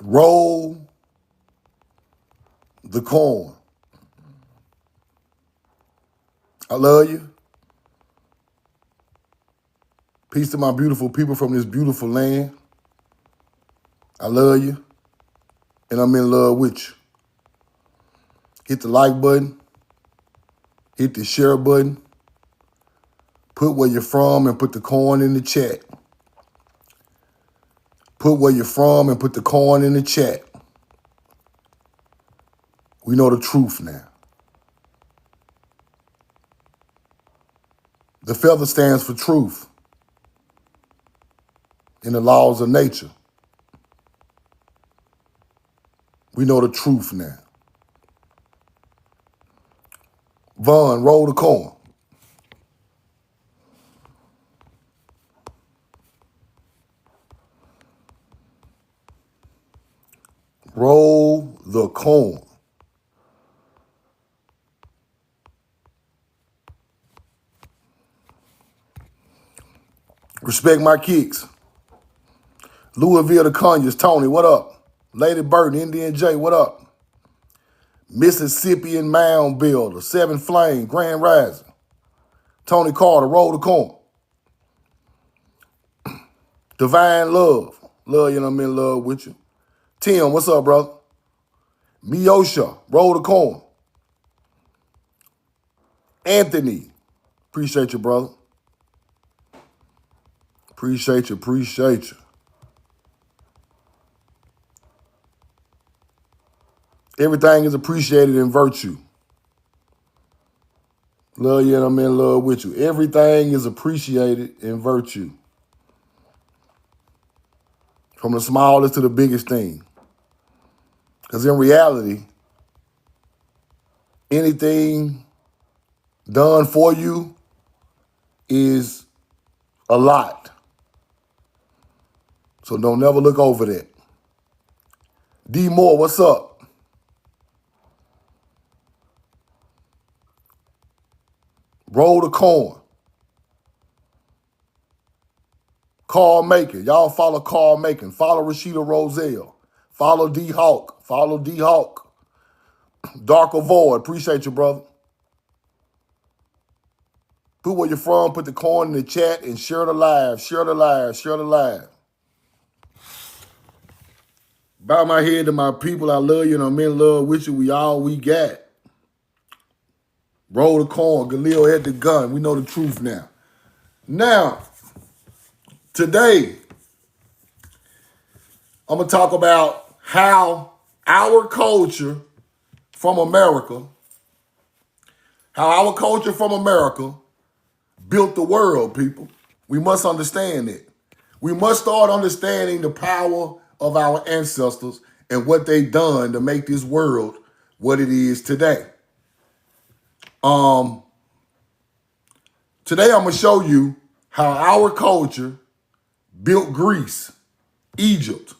Roll the corn. I love you. Peace to my beautiful people from this beautiful land. I love you. And I'm in love with you. Hit the like button. Hit the share button. Put where you're from and put the corn in the chat. Put where you're from and put the corn in the chat. We know the truth now. The feather stands for truth in the laws of nature. We know the truth now. Vaughn, roll the corn. Roll the corn. Respect my kicks. Louisville the Conyers, Tony, what up? Lady Burton, Indian J, what up? Mississippian Mound Builder, Seven Flame, Grand Rising. Tony Carter, roll the corn. Divine Love, love you and I'm in love with you. Tim, what's up, brother? Miosha, roll the corn. Anthony, appreciate you, brother. Appreciate you. Everything is appreciated in virtue. Love you and I'm in love with you. Everything is appreciated in virtue. From the smallest to the biggest thing. Because in reality, anything done for you is a lot. So don't never look over that. D Moore, what's up? Roll the corn. Carl Macon. Y'all follow Carl Macon. Follow Rashida Roselle. Follow D Hawk. Follow D Hawk. Darker Void. Appreciate you, brother. Put where you're from. Put the corn in the chat and share the live. Share the live. Bow my head to my people. I love you and I'm in love with you. We all we got. Roll the corn. Galil had the gun. We know the truth now. Now, today, I'm going to talk about how our culture from America built the world, people. We must understand it. We must start understanding the power of our ancestors and what they've done to make this world what it is today. Today I'm going to show you how our culture built Greece, Egypt,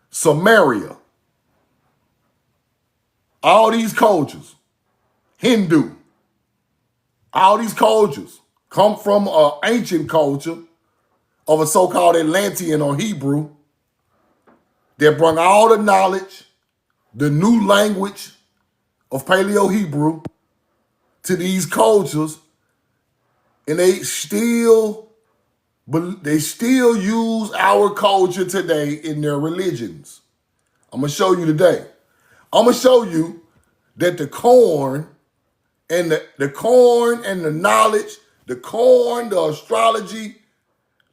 Samaria, all these cultures, Hindu, all these cultures come from an ancient culture of a so-called Atlantean or Hebrew that brought all the knowledge, the new language of Paleo-Hebrew to these cultures, and they still use our culture today in their religions. I'm going to show you today. I'm going to show you that the corn and the knowledge, the corn, the astrology,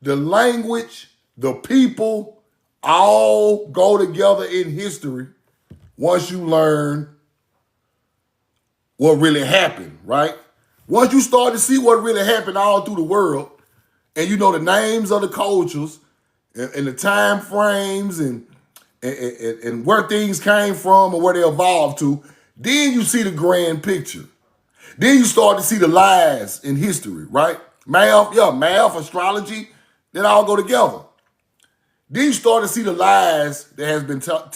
the language, the people all go together in history once you learn what really happened, right? Once you start to see what really happened all through the world, and you know the names of the cultures and the time frames and where things came from and where they evolved to, then you see the grand picture. Then you start to see the lies in history, right? Math, astrology, they all go together. Then you start to see the lies that has been told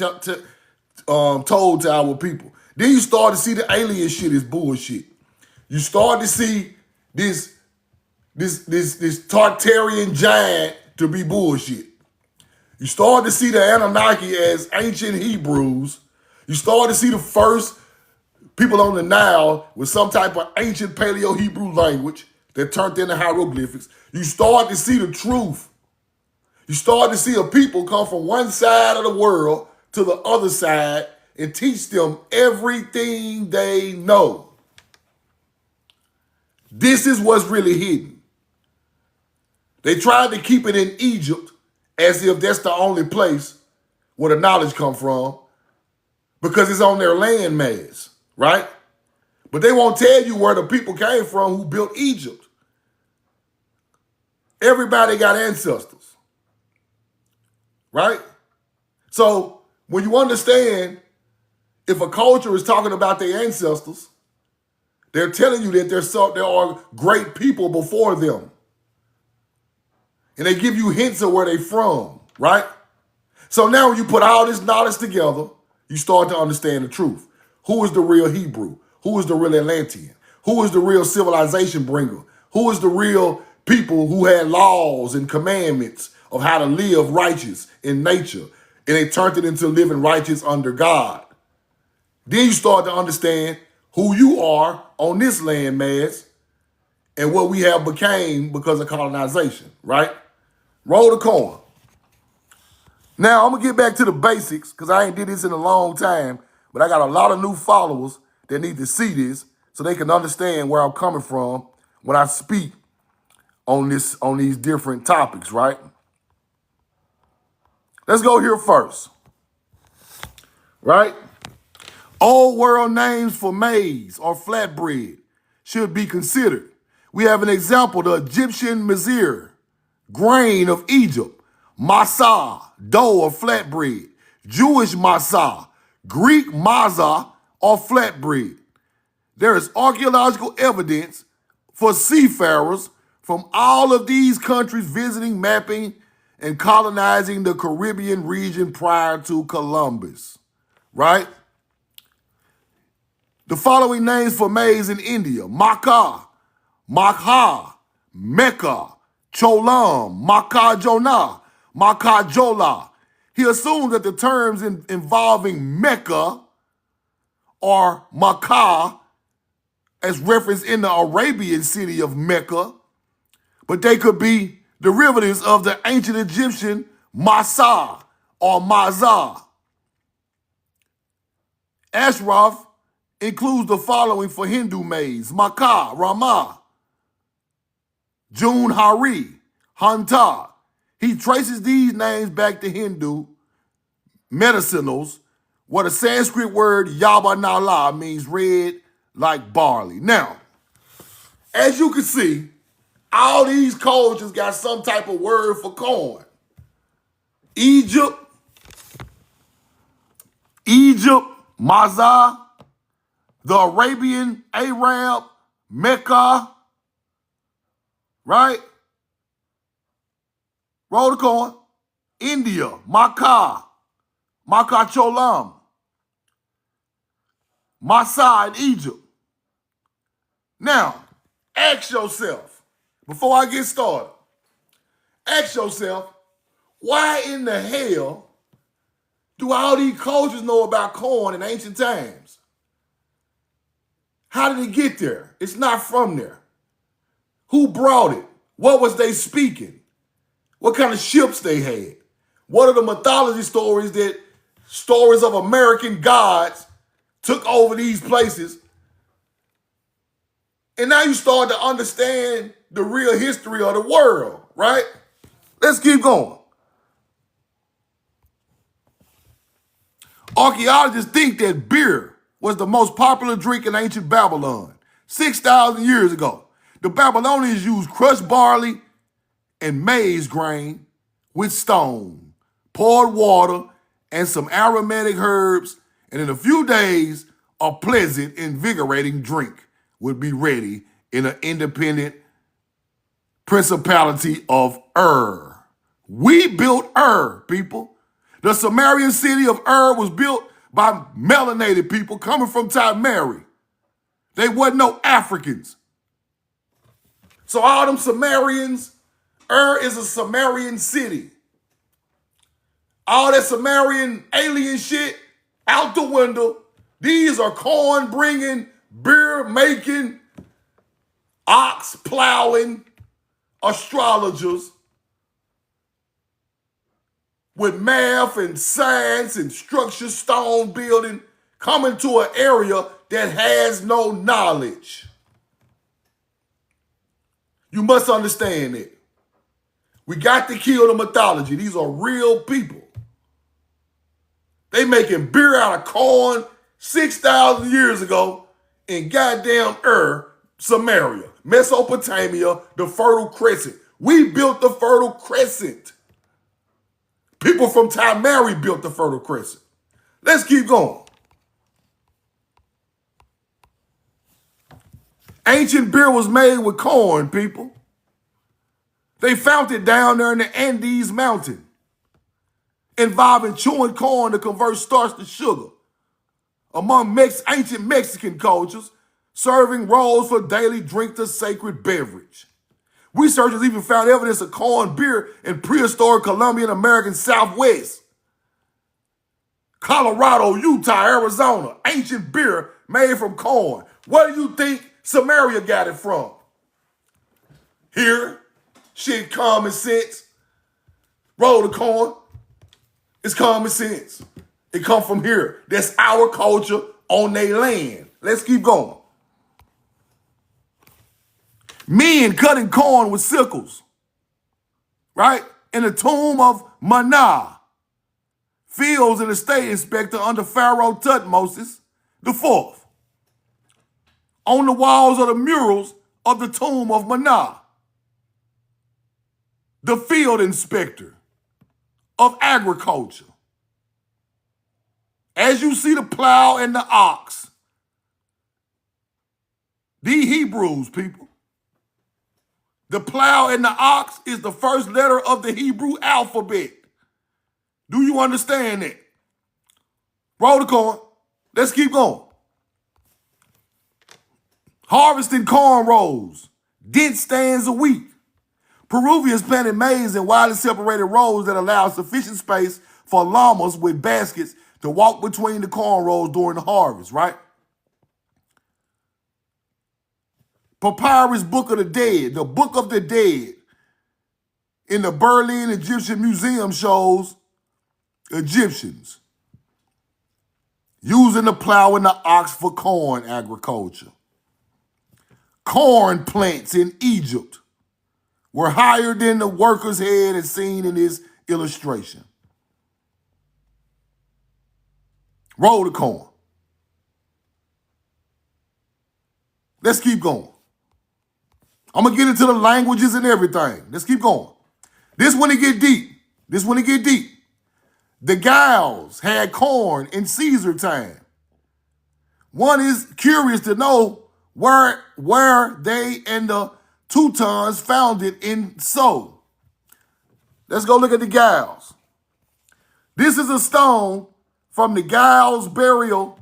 to our people. Then you start to see the alien shit is bullshit. You start to see this Tartarian giant to be bullshit. You start to see the Anunnaki as ancient Hebrews. You start to see the first people on the Nile with some type of ancient Paleo-Hebrew language that turned into hieroglyphics. You start to see the truth. You start to see a people come from one side of the world to the other side and teach them everything they know. This is what's really hidden. They tried to keep it in Egypt as if that's the only place where the knowledge come from because it's on their landmass, right? But they won't tell you where the people came from who built Egypt. Everybody got ancestors, right? So when you understand, if a culture is talking about their ancestors, they're telling you that there are great people before them. And they give you hints of where they're from, right? So now when you put all this knowledge together, you start to understand the truth. Who is the real Hebrew? Who is the real Atlantean? Who is the real civilization bringer? Who is the real people who had laws and commandments of how to live righteous in nature? And they turned it into living righteous under God. Then you start to understand who you are on this landmass and what we have became because of colonization, right? Roll the coin. Now, I'm going to get back to the basics because I ain't did this in a long time, but I got a lot of new followers that need to see this so they can understand where I'm coming from when I speak on these different topics, right? Let's go here first, right? Old world names for maize or flatbread should be considered. We have an example, the Egyptian mizir, grain of Egypt, masa, dough or flatbread, Jewish masa, Greek maza or flatbread. There is archaeological evidence for seafarers from all of these countries visiting, mapping, and colonizing the Caribbean region prior to Columbus, right? The following names for maize in India: Makkah, Makha, Mecca, Cholam, Makajona, Makajola. He assumes that the terms involving Mecca or Makkah as referenced in the Arabian city of Mecca, but they could be derivatives of the ancient Egyptian Masa or Mazah. Ashraf includes the following for Hindu maize: Makkah, Ramah, June Hari, Hanta. He traces these names back to Hindu medicinals, where the Sanskrit word Yabanala means red like barley. Now, as you can see, all these cultures got some type of word for corn. Egypt, Mazah, the Arabian, Arab, Mecca, right? Roll the coin. India, Makkah, Makacholam, Masa in Egypt. Now, ask yourself, before I get started, ask yourself, why in the hell do all these cultures know about corn in ancient times? How did it get there? It's not from there. Who brought it? What was they speaking? What kind of ships they had? What are the mythology stories of American gods took over these places? And now you start to understand the real history of the world, right? Let's keep going. Archaeologists think that beer was the most popular drink in ancient Babylon 6,000 years ago. The Babylonians used crushed barley and maize grain with stone, poured water, and some aromatic herbs, and in a few days, a pleasant, invigorating drink would be ready in an independent principality of Ur. We built Ur, people. The Sumerian city of Ur was built by melanated people coming from Timeri. They wasn't no Africans. So all them Sumerians, Ur is a Sumerian city. All that Sumerian alien shit out the window. These are corn bringing, beer making, ox plowing astrologers with math and science and structure, stone building, coming to an area that has no knowledge. You must understand it. We got to kill the mythology. These are real people. They making beer out of corn 6,000 years ago in goddamn Samaria, Mesopotamia, the Fertile Crescent. We built the Fertile Crescent. People from Timari built the Fertile Crescent. Let's keep going. Ancient beer was made with corn, people. They found it down there in the Andes Mountain, involving chewing corn to convert starch to sugar. Among ancient Mexican cultures, serving roles for daily drink the sacred beverage. Researchers even found evidence of corn beer in prehistoric Colombian American Southwest, Colorado, Utah, Arizona. Ancient beer made from corn. Where do you think Samaria got it from? Here, shit, common sense. Roll the corn. It's common sense. It come from here. That's our culture on their land. Let's keep going. Men cutting corn with sickles, right? In the tomb of Mana, fields in the state inspector under Pharaoh Tutmosis IV. On the walls of the murals of the tomb of Mana, the field inspector of agriculture. As you see the plow and the ox, the Hebrews, people. The plow and the ox is the first letter of the Hebrew alphabet. Do you understand that? Roll the corn. Let's keep going. Harvesting corn rows, dense stands of wheat. Peruvians planted maize in widely separated rows that allow sufficient space for llamas with baskets to walk between the corn rows during the harvest, right? Papyrus Book of the Dead, the Book of the Dead, in the Berlin Egyptian Museum shows Egyptians using the plow and the ox for corn agriculture. Corn plants in Egypt were higher than the worker's head as seen in this illustration. Roll the corn. Let's keep going. I'm going to get into the languages and everything. Let's keep going. This one to get deep. This one to get deep. The Gauls had corn in Caesar time. One is curious to know where they and the Teutons found it in So. Let's go look at the Gauls. This is a stone from the Gauls burial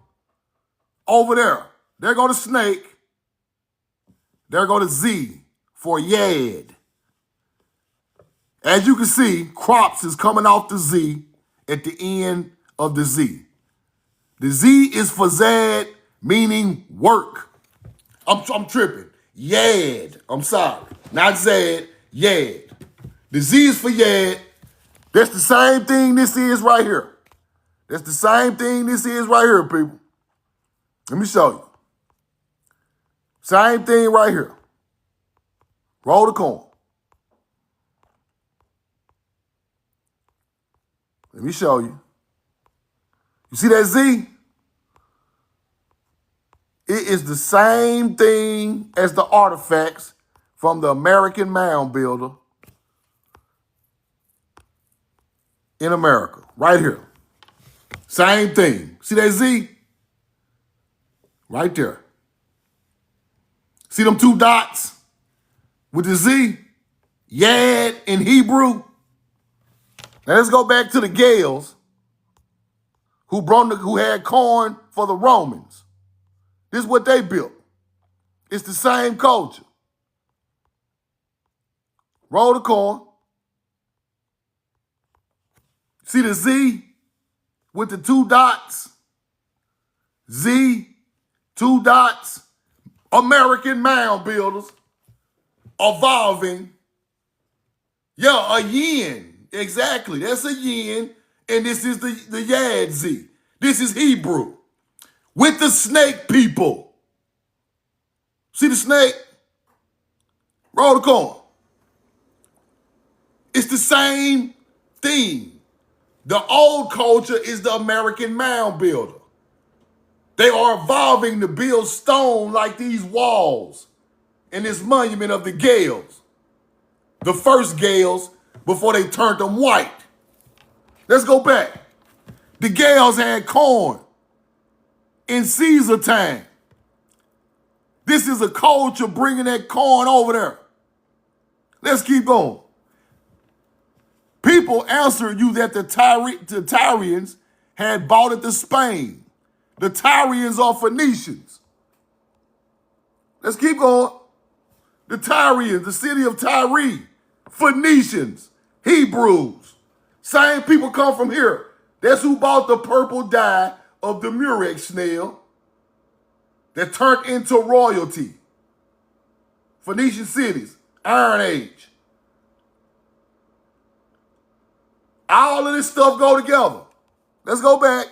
over there. There go the snake. There go the Z for Yad. As you can see, crops is coming off the Z at the end of the Z. The Z is for Zad, meaning work. I'm tripping. Yad. I'm sorry. Not Zad, Yad. The Z is for Yad. That's the same thing this is right here. That's the same thing this is right here, people. Let me show you. Same thing right here. Roll the corn. Let me show you. You see that Z? It is the same thing as the artifacts from the American Mound Builder in America, right here. Same thing. See that Z? Right there. See them two dots with the Z? Yad in Hebrew. Now let's go back to the Gauls who had corn for the Romans. This is what they built. It's the same culture. Roll the corn. See the Z with the 2 dots? Z, 2 dots, American mound builders, evolving. Yeah, a yin. Exactly. That's a yin. And this is the Yad Z. This is Hebrew. With the snake people. See the snake? Roll the corn. It's the same thing. The old culture is the American mound builder. They are evolving to build stone like these walls and this monument of the Gales. The first Gales before they turned them white. Let's go back. The Gales had corn in Caesar time. This is a culture bringing that corn over there. Let's keep going. People answered you that the Tyrians had bought it to Spain. The Tyrians are Phoenicians. Let's keep going. The Tyrians, the city of Tyre, Phoenicians, Hebrews. Same people come from here. That's who bought the purple dye of the murex snail that turned into royalty. Phoenician cities, Iron Age. All of this stuff go together. Let's go back.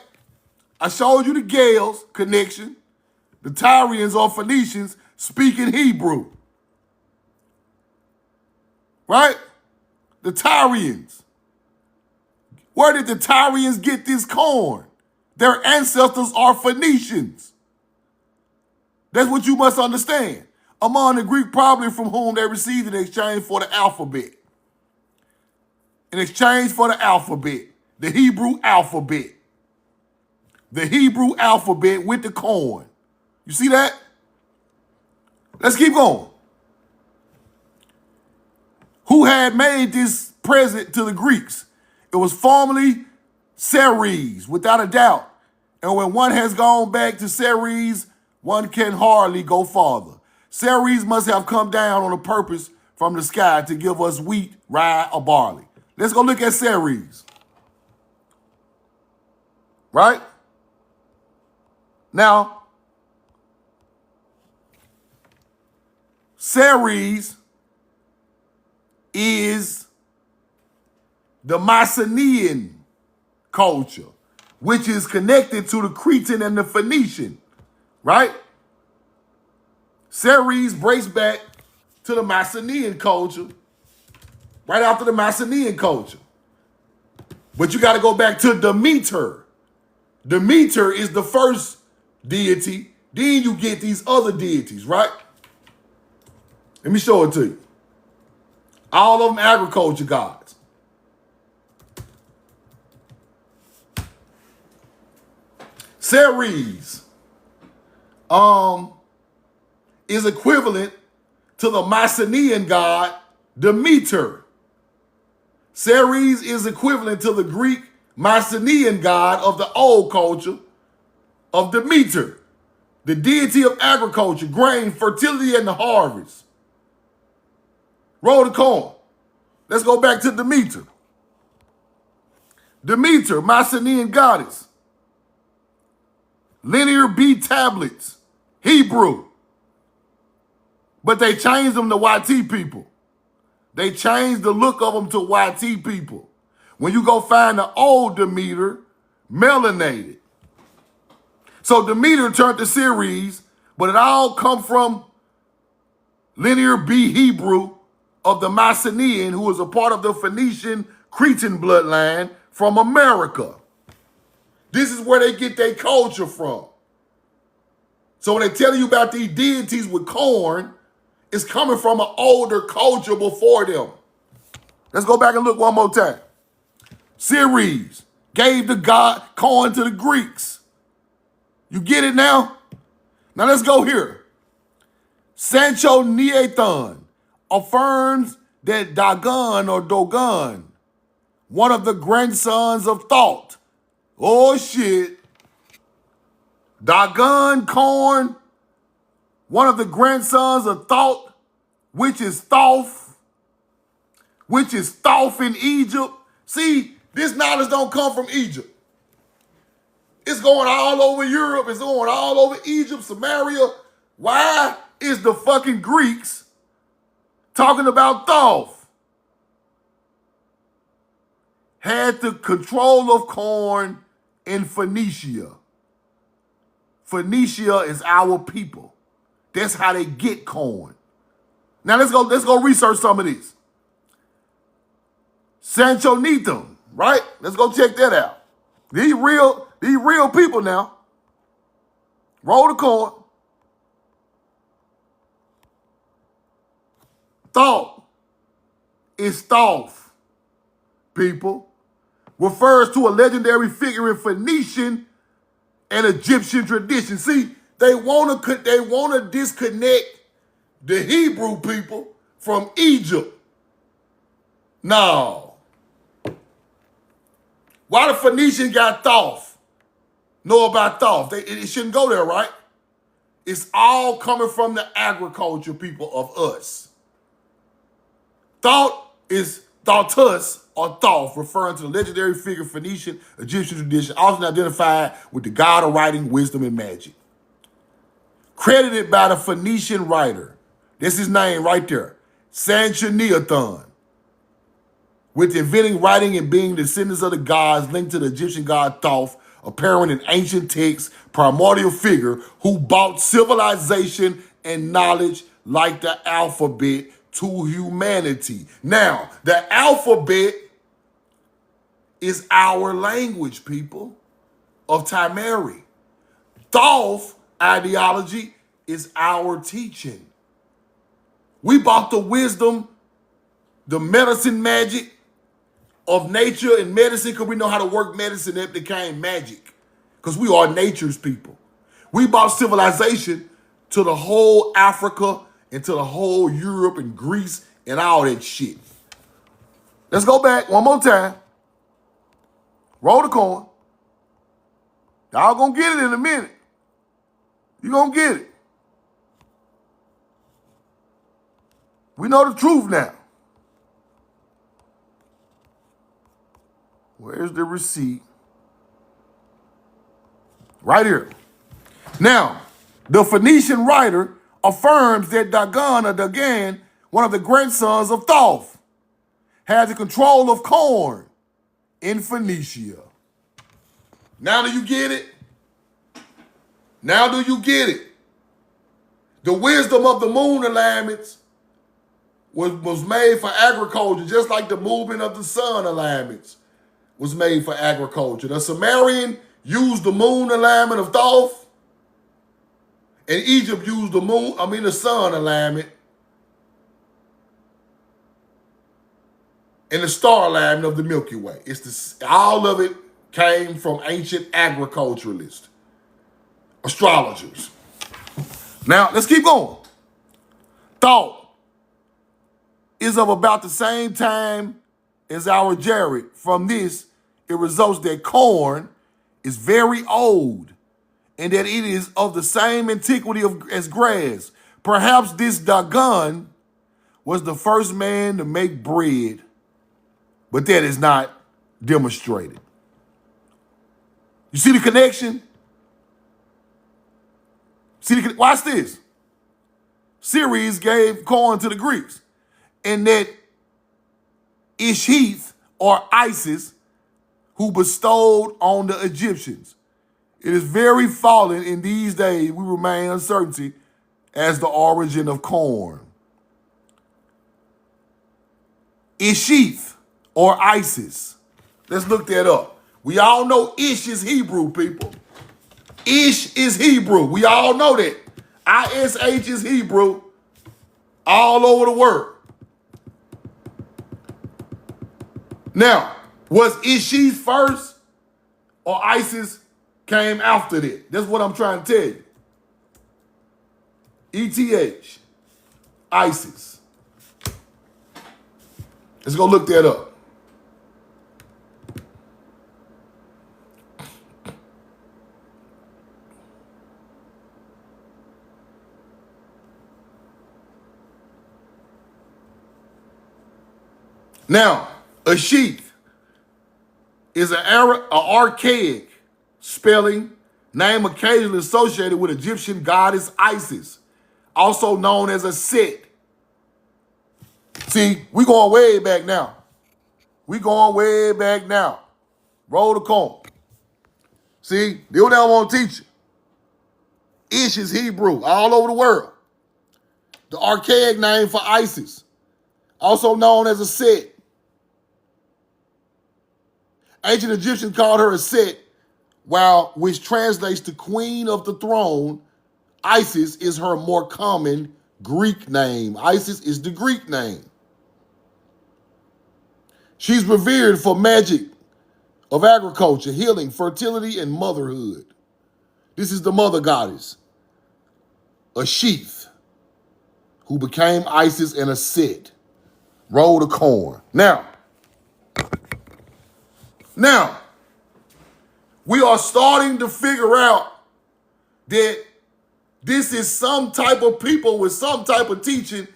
I showed you the Gales connection. The Tyrians or Phoenicians speaking Hebrew. Right? The Tyrians. Where did the Tyrians get this corn? Their ancestors are Phoenicians. That's what you must understand. Among the Greek, probably from whom they received in exchange for the alphabet. In exchange for the alphabet. The Hebrew alphabet. The Hebrew alphabet with the corn. You see that? Let's keep going. Who had made this present to the Greeks? It was formerly Ceres, without a doubt. And when one has gone back to Ceres, one can hardly go farther. Ceres must have come down on a purpose from the sky to give us wheat, rye, or barley. Let's go look at Ceres. Right? Now, Ceres is the Mycenaean culture, which is connected to the Cretan and the Phoenician, right? Ceres breaks back to the Mycenaean culture, right after the Mycenaean culture. But you got to go back to Demeter. Demeter is the first deity. Then you get these other deities, right? Let me show it to you. All of them agriculture gods. Ceres is equivalent to the Mycenaean god Demeter. Ceres is equivalent to the Greek Mycenaean god of the old culture of Demeter, the deity of agriculture, grain, fertility, and the harvest. Roll the corn. Let's go back to Demeter. Demeter, Mycenaean goddess. Linear B tablets, Hebrew. But they changed them to YT people. They changed the look of them to YT people. When you go find the old Demeter, melanated. So Demeter turned to Ceres, but it all come from Linear B Hebrew of the Mycenaean, who was a part of the Phoenician Cretan bloodline from America. This is where they get their culture from. So when they tell you about these deities with corn, it's coming from an older culture before them. Let's go back and look one more time. Ceres gave the god corn to the Greeks. You get it now? Now let's go here. Sancho Neathon affirms that Dagon or Dogon, one of the grandsons of Thoth. Oh shit. Dagon corn, one of the grandsons of Thoth, which is Thoth in Egypt. See, This knowledge don't come from Egypt. It's going all over Europe. It's going all over Egypt, Samaria. Why is the fucking Greeks talking about Thoth? Had the control of corn in Phoenicia. Phoenicia is our people. That's how they get corn. Now let's go research some of these. Sanchoniathon, right? Let's go check that out. These real people now. Roll the corn. Thoth is Thoth, people. Refers to a legendary figure in Phoenician and Egyptian tradition. See, they wanna disconnect the Hebrew people from Egypt. No. Why the Phoenician got Thoth? Know about Thoth? It shouldn't go there, right? It's all coming from the agriculture people of us. Thoth is Thothus or Thoth, referring to the legendary figure Phoenician Egyptian tradition, often identified with the god of writing, wisdom, and magic. Credited by the Phoenician writer, that's his name right there, Sanchoniathon, with inventing writing and being descendants of the gods linked to the Egyptian god Thoth, apparent in ancient texts, primordial figure who brought civilization and knowledge like the alphabet to humanity. Now, the alphabet is our language, people, of Timeri. Thoth ideology is our teaching. We brought the wisdom, the medicine magic of nature and medicine, because we know how to work medicine, that became magic. Because we are nature's people. We brought civilization to the whole Africa and to the whole Europe and Greece and all that shit. Let's go back one more time. Roll the corn. Y'all gonna get it in a minute. You gonna get it. We know the truth now. Where's the receipt? Right here. Now, the Phoenician writer affirms that Dagon or Dagan, one of the grandsons of Thoth, had the control of corn in Phoenicia. Now do you get it? Now do you get it? The wisdom of the moon alignments was made for agriculture, just like the movement of the sun alignments was made for agriculture. The Sumerian used the moon alignment of Thoth, and Egypt used the sun alignment and the star alignment of the Milky Way. All of it came from ancient agriculturalists, astrologers. Now, let's keep going. Thoth is of about the same time as our Jared. From this, it results that corn is very old and that it is of the same antiquity as grass. Perhaps this Dagon was the first man to make bread, but that is not demonstrated. You see the connection? Watch this. Ceres gave corn to the Greeks, and that Ishith or Isis, who bestowed on the Egyptians. It is very fallen in these days. We remain uncertainty as the origin of corn. Ishith or Isis. Let's look that up. We all know Ish is Hebrew, people. Ish is Hebrew. We all know that. ISH is Hebrew all over the world. Now, was Ishith first or Isis came after that? That's what I'm trying to tell you. ETH, Isis. Let's go look that up. Now, a sheath is an archaic spelling, name occasionally associated with Egyptian goddess Isis, also known as a Set. See, we going way back now. We going way back now. Roll the corn. See, they what I want to teach you. Ish is Hebrew all over the world. The archaic name for Isis, also known as a Set. Ancient Egyptians called her a Set, which translates to Queen of the Throne. Isis is her more common Greek name. Isis is the Greek name. She's revered for magic of agriculture, healing, fertility, and motherhood. This is the mother goddess, a sheath, who became Isis and a Set. Roll the corn. Now, we are starting to figure out that this is some type of people with some type of teaching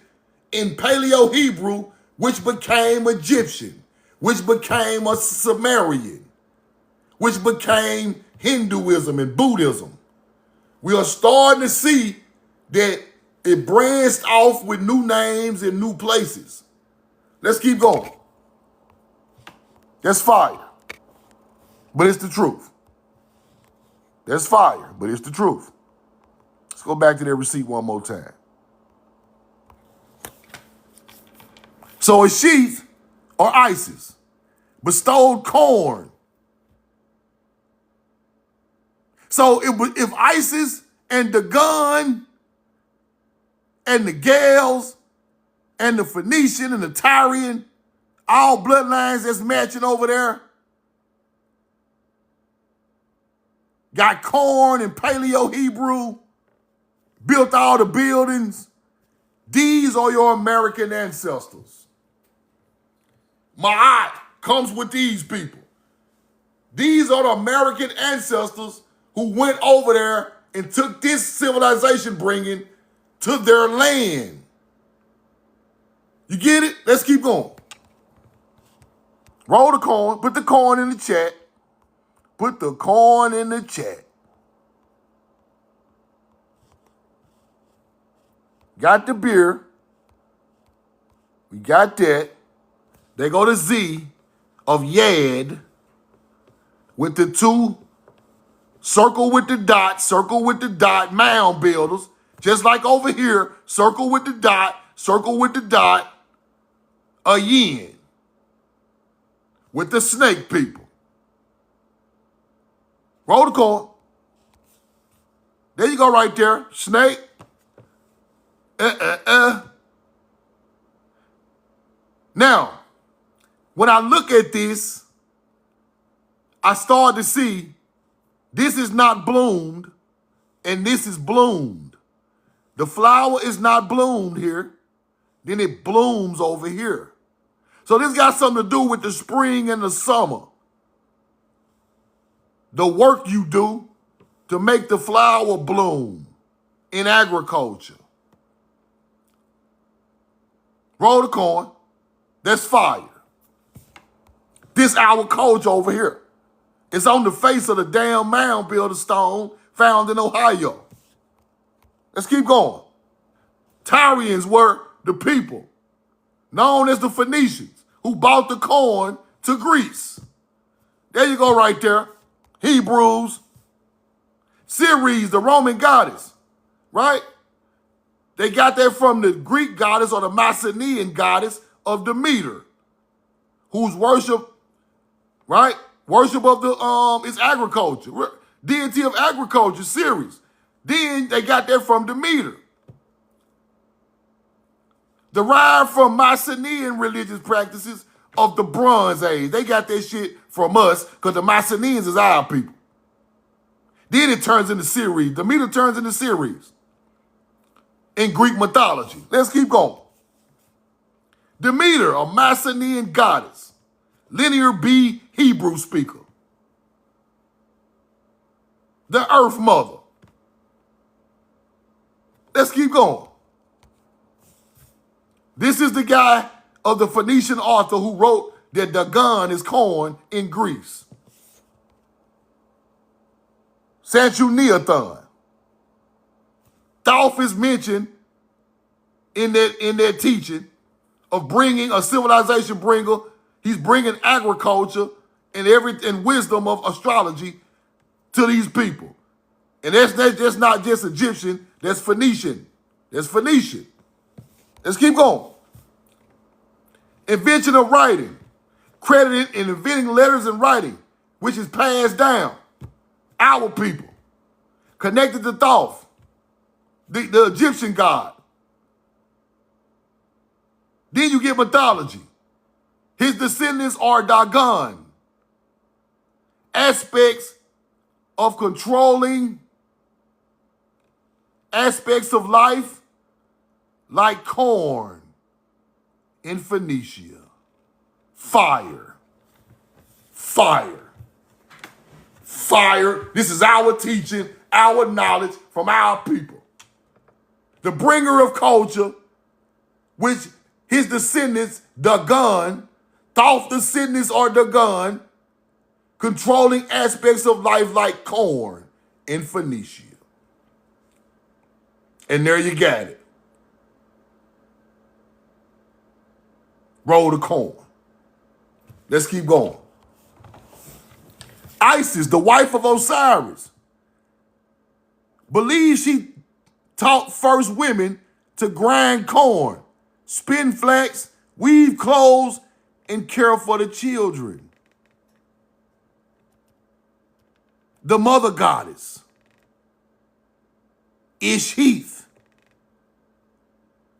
in Paleo-Hebrew, which became Egyptian, which became a Sumerian, which became Hinduism and Buddhism. We are starting to see that it branched off with new names in new places. Let's keep going. That's fire, but it's the truth. That's fire, but it's the truth. Let's go back to that receipt one more time. So a sheath, or Isis, bestowed corn. So if Isis and Dagon and the Gales and the Phoenician and the Tyrian, all bloodlines that's matching over there, got corn and Paleo-Hebrew, built all the buildings. These are your American ancestors. Ma'at comes with these people. These are the American ancestors who went over there and took this civilization bringing to their land. You get it? Let's keep going. Roll the corn. Put the corn in the chat. Put the corn in the chat. Got the beer. We got that. They go to Z of Yad with the two circle with the dot, mound builders. Just like over here, circle with the dot, a yin with the snake people. Roll the corn. There you go right there, snake. Now, when I look at this, I start to see this is not bloomed and this is bloomed. The flower is not bloomed here, then it blooms over here. So this got something to do with the spring and the summer. The work you do to make the flower bloom in agriculture. Roll the corn. That's fire. This our culture over here. It's on the face of the damn mound builder stone found in Ohio. Let's keep going. Tyrians were the people known as the Phoenicians who brought the corn to Greece. There you go right there. Hebrews. Ceres, the Roman goddess, right? They got that from the Greek goddess or the Mycenaean goddess of Demeter, whose worship, right? Worship of the is agriculture. Deity of agriculture, Ceres. Then they got that from Demeter. Derived from Mycenaean religious practices of the Bronze Age. They got that shit from us because the Mycenaeans is our people. Then it turns into Ceres. Demeter turns into Ceres in Greek mythology. Let's keep going. Demeter, a Mycenaean goddess, Linear B Hebrew speaker, the Earth Mother. Let's keep going. This is the guy of the Phoenician author who wrote that Dagon is corn in Greece. Sanchuniathon. Thoth is mentioned in their teaching of bringing a civilization bringer. He's bringing agriculture and wisdom of astrology to these people. And that's not just Egyptian, that's Phoenician. That's Phoenician. Let's keep going. Invention of writing. Credited in inventing letters and writing, which is passed down. Our people. Connected to Thoth, the Egyptian god. Then you get mythology. His descendants are Dagon. Aspects of controlling aspects of life like corn in Phoenicia. Fire. Fire. Fire. This is our teaching, our knowledge from our people. The bringer of culture, which his descendants, Dagon, Thoth descendants are Dagon, controlling aspects of life like corn in Phoenicia. And there you got it. Roll the corn. Let's keep going. Isis, the wife of Osiris, believes she taught first women to grind corn, spin flax, weave clothes, and care for the children. The mother goddess, Ishith,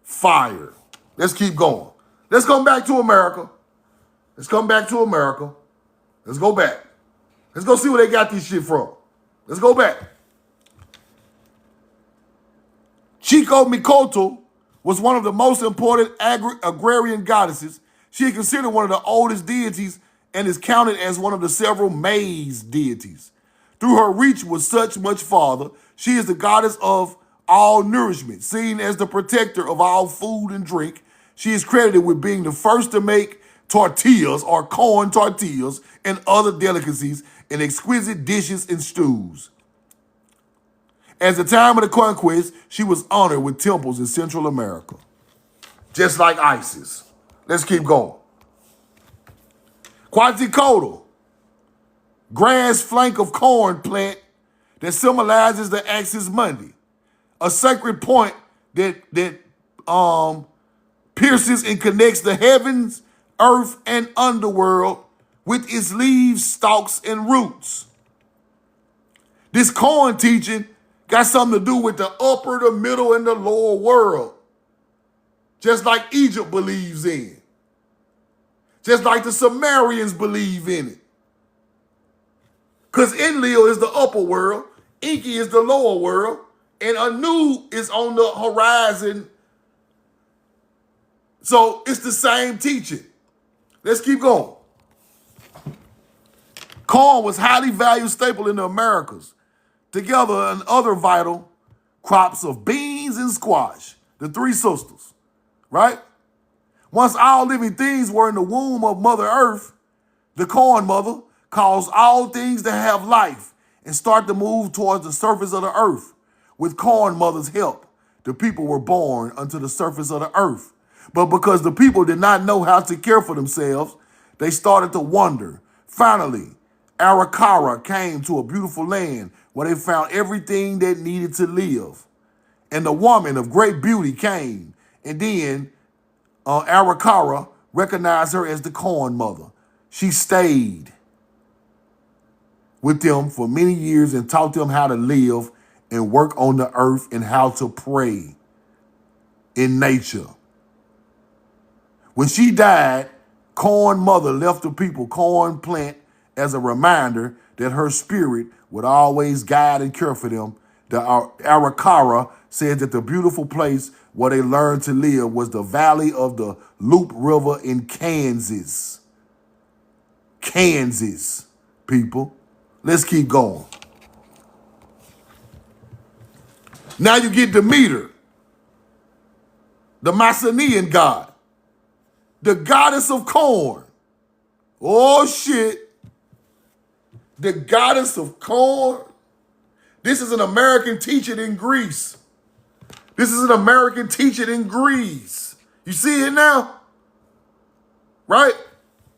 fire. Let's keep going. Let's come back to America. Let's come back to America. Let's go back. Let's go see where they got this shit from. Let's go back. Chico Mikoto was one of the most important agrarian goddesses. She is considered one of the oldest deities and is counted as one of the several maize deities. Through her reach was such much farther, she is the goddess of all nourishment, seen as the protector of all food and drink. She is credited with being the first to make tortillas or corn tortillas and other delicacies and exquisite dishes and stews. At the time of the conquest, she was honored with temples in Central America, just like Isis. Let's keep going. Quetzalcoatl, grass flank of corn plant that symbolizes the Axis Mundi, a sacred point that pierces and connects the heavens, earth, and underworld with its leaves, stalks, and roots. This corn teaching got something to do with the upper, the middle, and the lower world. Just like Egypt believes in. Just like the Sumerians believe in it. Because Enlil is the upper world, Enki is the lower world, and Anu is on the horizon. So it's the same teaching. Let's keep going. Corn was highly valued staple in the Americas, together and other vital crops of beans and squash, the three sisters, right? Once all living things were in the womb of Mother Earth, the corn mother caused all things to have life and start to move towards the surface of the earth. With corn mother's help, the people were born unto the surface of the earth. But because the people did not know how to care for themselves, they started to wander. Finally, Arikara came to a beautiful land where they found everything that needed to live. And the woman of great beauty came, and then Arikara recognized her as the corn mother. She stayed with them for many years and taught them how to live and work on the earth and how to pray in nature. When she died, corn mother left the people corn plant as a reminder that her spirit would always guide and care for them. The Arikara said that the beautiful place where they learned to live was the valley of the Loup River in Kansas. Kansas, people. Let's keep going. Now you get Demeter, the Mycenaean god, the goddess of corn. Oh shit. The goddess of corn. This is an American teaching in Greece. This is an American teaching in Greece. You see it now? Right?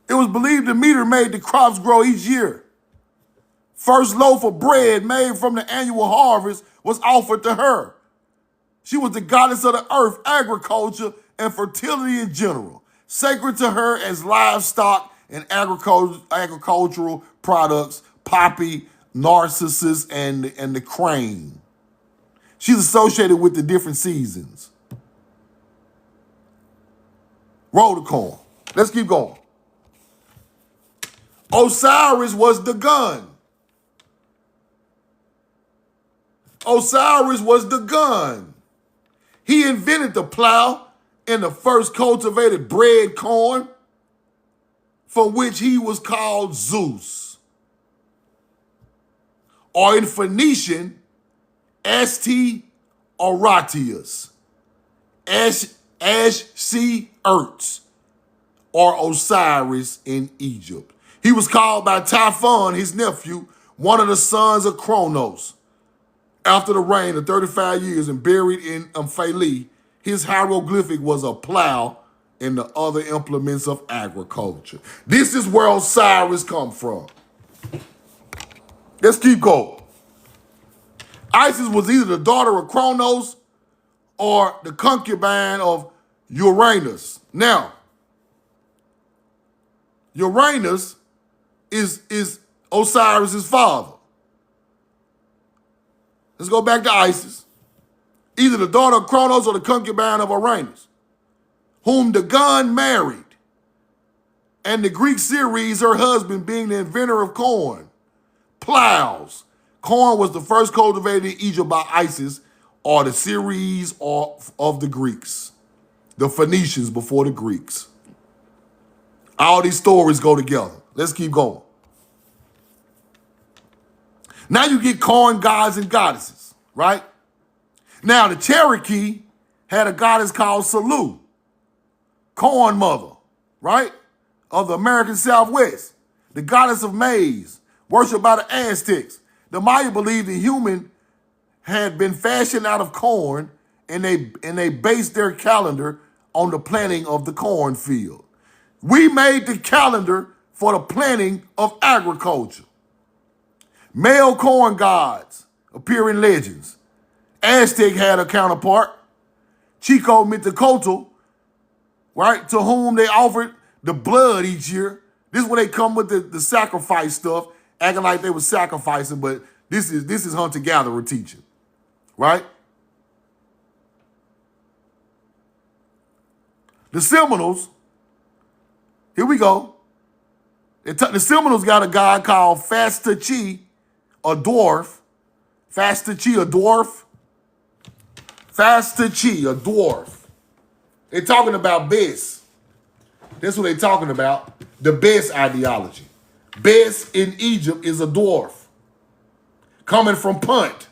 It was believed Demeter made the crops grow each year. First loaf of bread made from the annual harvest was offered to her. She was the goddess of the earth, agriculture, and fertility in general, sacred to her as livestock and agricultural products, poppy, narcissus, and the crane. She's associated with the different seasons. Roll the corn. Let's keep going. Osiris was the gun. Osiris was the gun. He invented the plow and the first cultivated bread corn, for which he was called Zeus. Or in Phoenician, St. Horatius, Ash-C Ertz, or Osiris in Egypt. He was called by Typhon, his nephew, one of the sons of Kronos. After the reign of 35 years and buried in Amphale, his hieroglyphic was a plow and the other implements of agriculture. This is where Osiris come from. Let's keep going. Isis was either the daughter of Kronos or the concubine of Uranus. Now, Uranus is Osiris's father. Let's go back to Isis. Either the daughter of Kronos or the concubine of Uranus, whom the gun married, and the Greek Ceres, her husband, being the inventor of corn, plows. Corn was the first cultivated in Egypt by Isis, or the Ceres of the Greeks, the Phoenicians before the Greeks. All these stories go together. Let's keep going. Now you get corn gods and goddesses, right? Now the Cherokee had a goddess called Salu, corn mother, right? Of the American Southwest, the goddess of maize, worshipped by the Aztecs. The Maya believed the human had been fashioned out of corn, and they based their calendar on the planting of the cornfield. We made the calendar for the planting of agriculture. Male corn gods appear in legends. Aztec had a counterpart, Chico Mictlantecuhtli, right, to whom they offered the blood each year. This is where they come with the sacrifice stuff, acting like they were sacrificing, but this is hunter-gatherer teaching, right? The Seminoles, here we go. The Seminoles got a god called Fastachi, a dwarf. Fastachi, a dwarf. Fastachi, a dwarf. They're talking about Bes. That's what they're talking about. The Bes ideology. Bes in Egypt is a dwarf. Coming from Punt.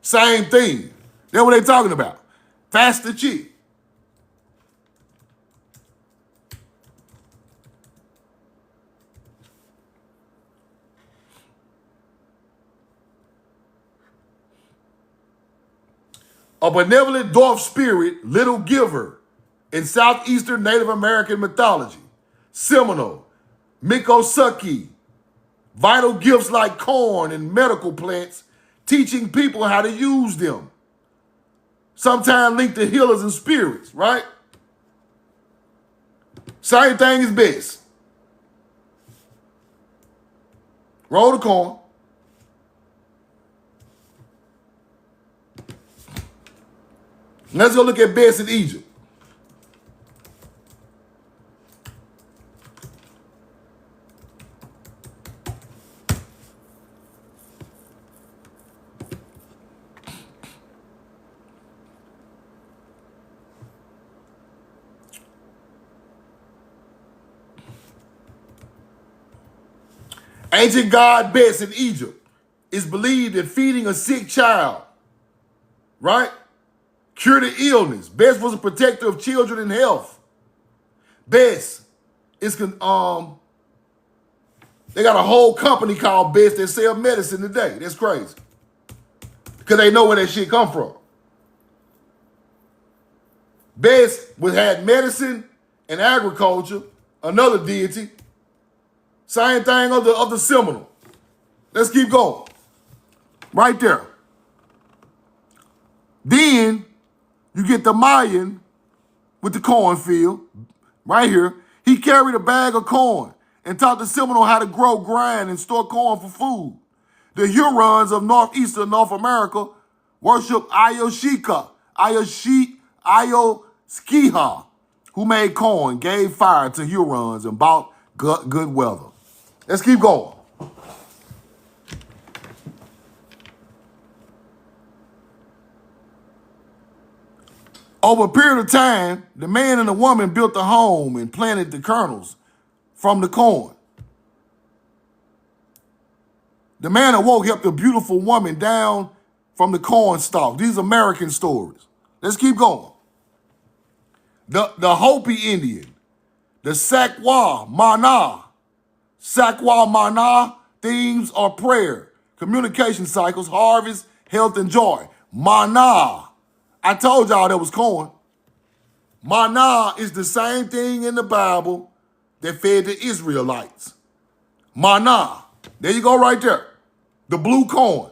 Same thing. That's what they're talking about. Fastachi. A benevolent dwarf spirit, little giver, in southeastern Native American mythology. Seminole, Miccosukee, vital gifts like corn and medical plants, teaching people how to use them. Sometimes linked to healers and spirits, right? Same thing as Bes. Roll the corn. Let's go look at Bes in Egypt. Ancient god Bes in Egypt is believed that feeding a sick child, right, cure the illness. Bes was a protector of children and health. Bes is, they got a whole company called Bes that sell medicine today. That's crazy. because they know where that shit come from. Bes had medicine and agriculture, another deity. Same thing of the Seminole. Let's keep going. Right there. Then you get the Mayan with the cornfield, right here. He carried a bag of corn and taught the Seminole how to grow, grind, and store corn for food. The Hurons of northeastern North America worship Ayoshika, Ayoskiha, who made corn, gave fire to Hurons, and brought good weather. Let's keep going. Over a period of time, the man and the woman built a home and planted the kernels from the corn. The man awoke, helped a beautiful woman down from the corn stalk. These American stories. Let's keep going. The Hopi Indian, the Sakwa Mana themes are prayer, communication cycles, harvest, health, and joy. Mana. I told y'all that was corn. Mana is the same thing in the Bible that fed the Israelites. Mana. There you go right there. The blue corn.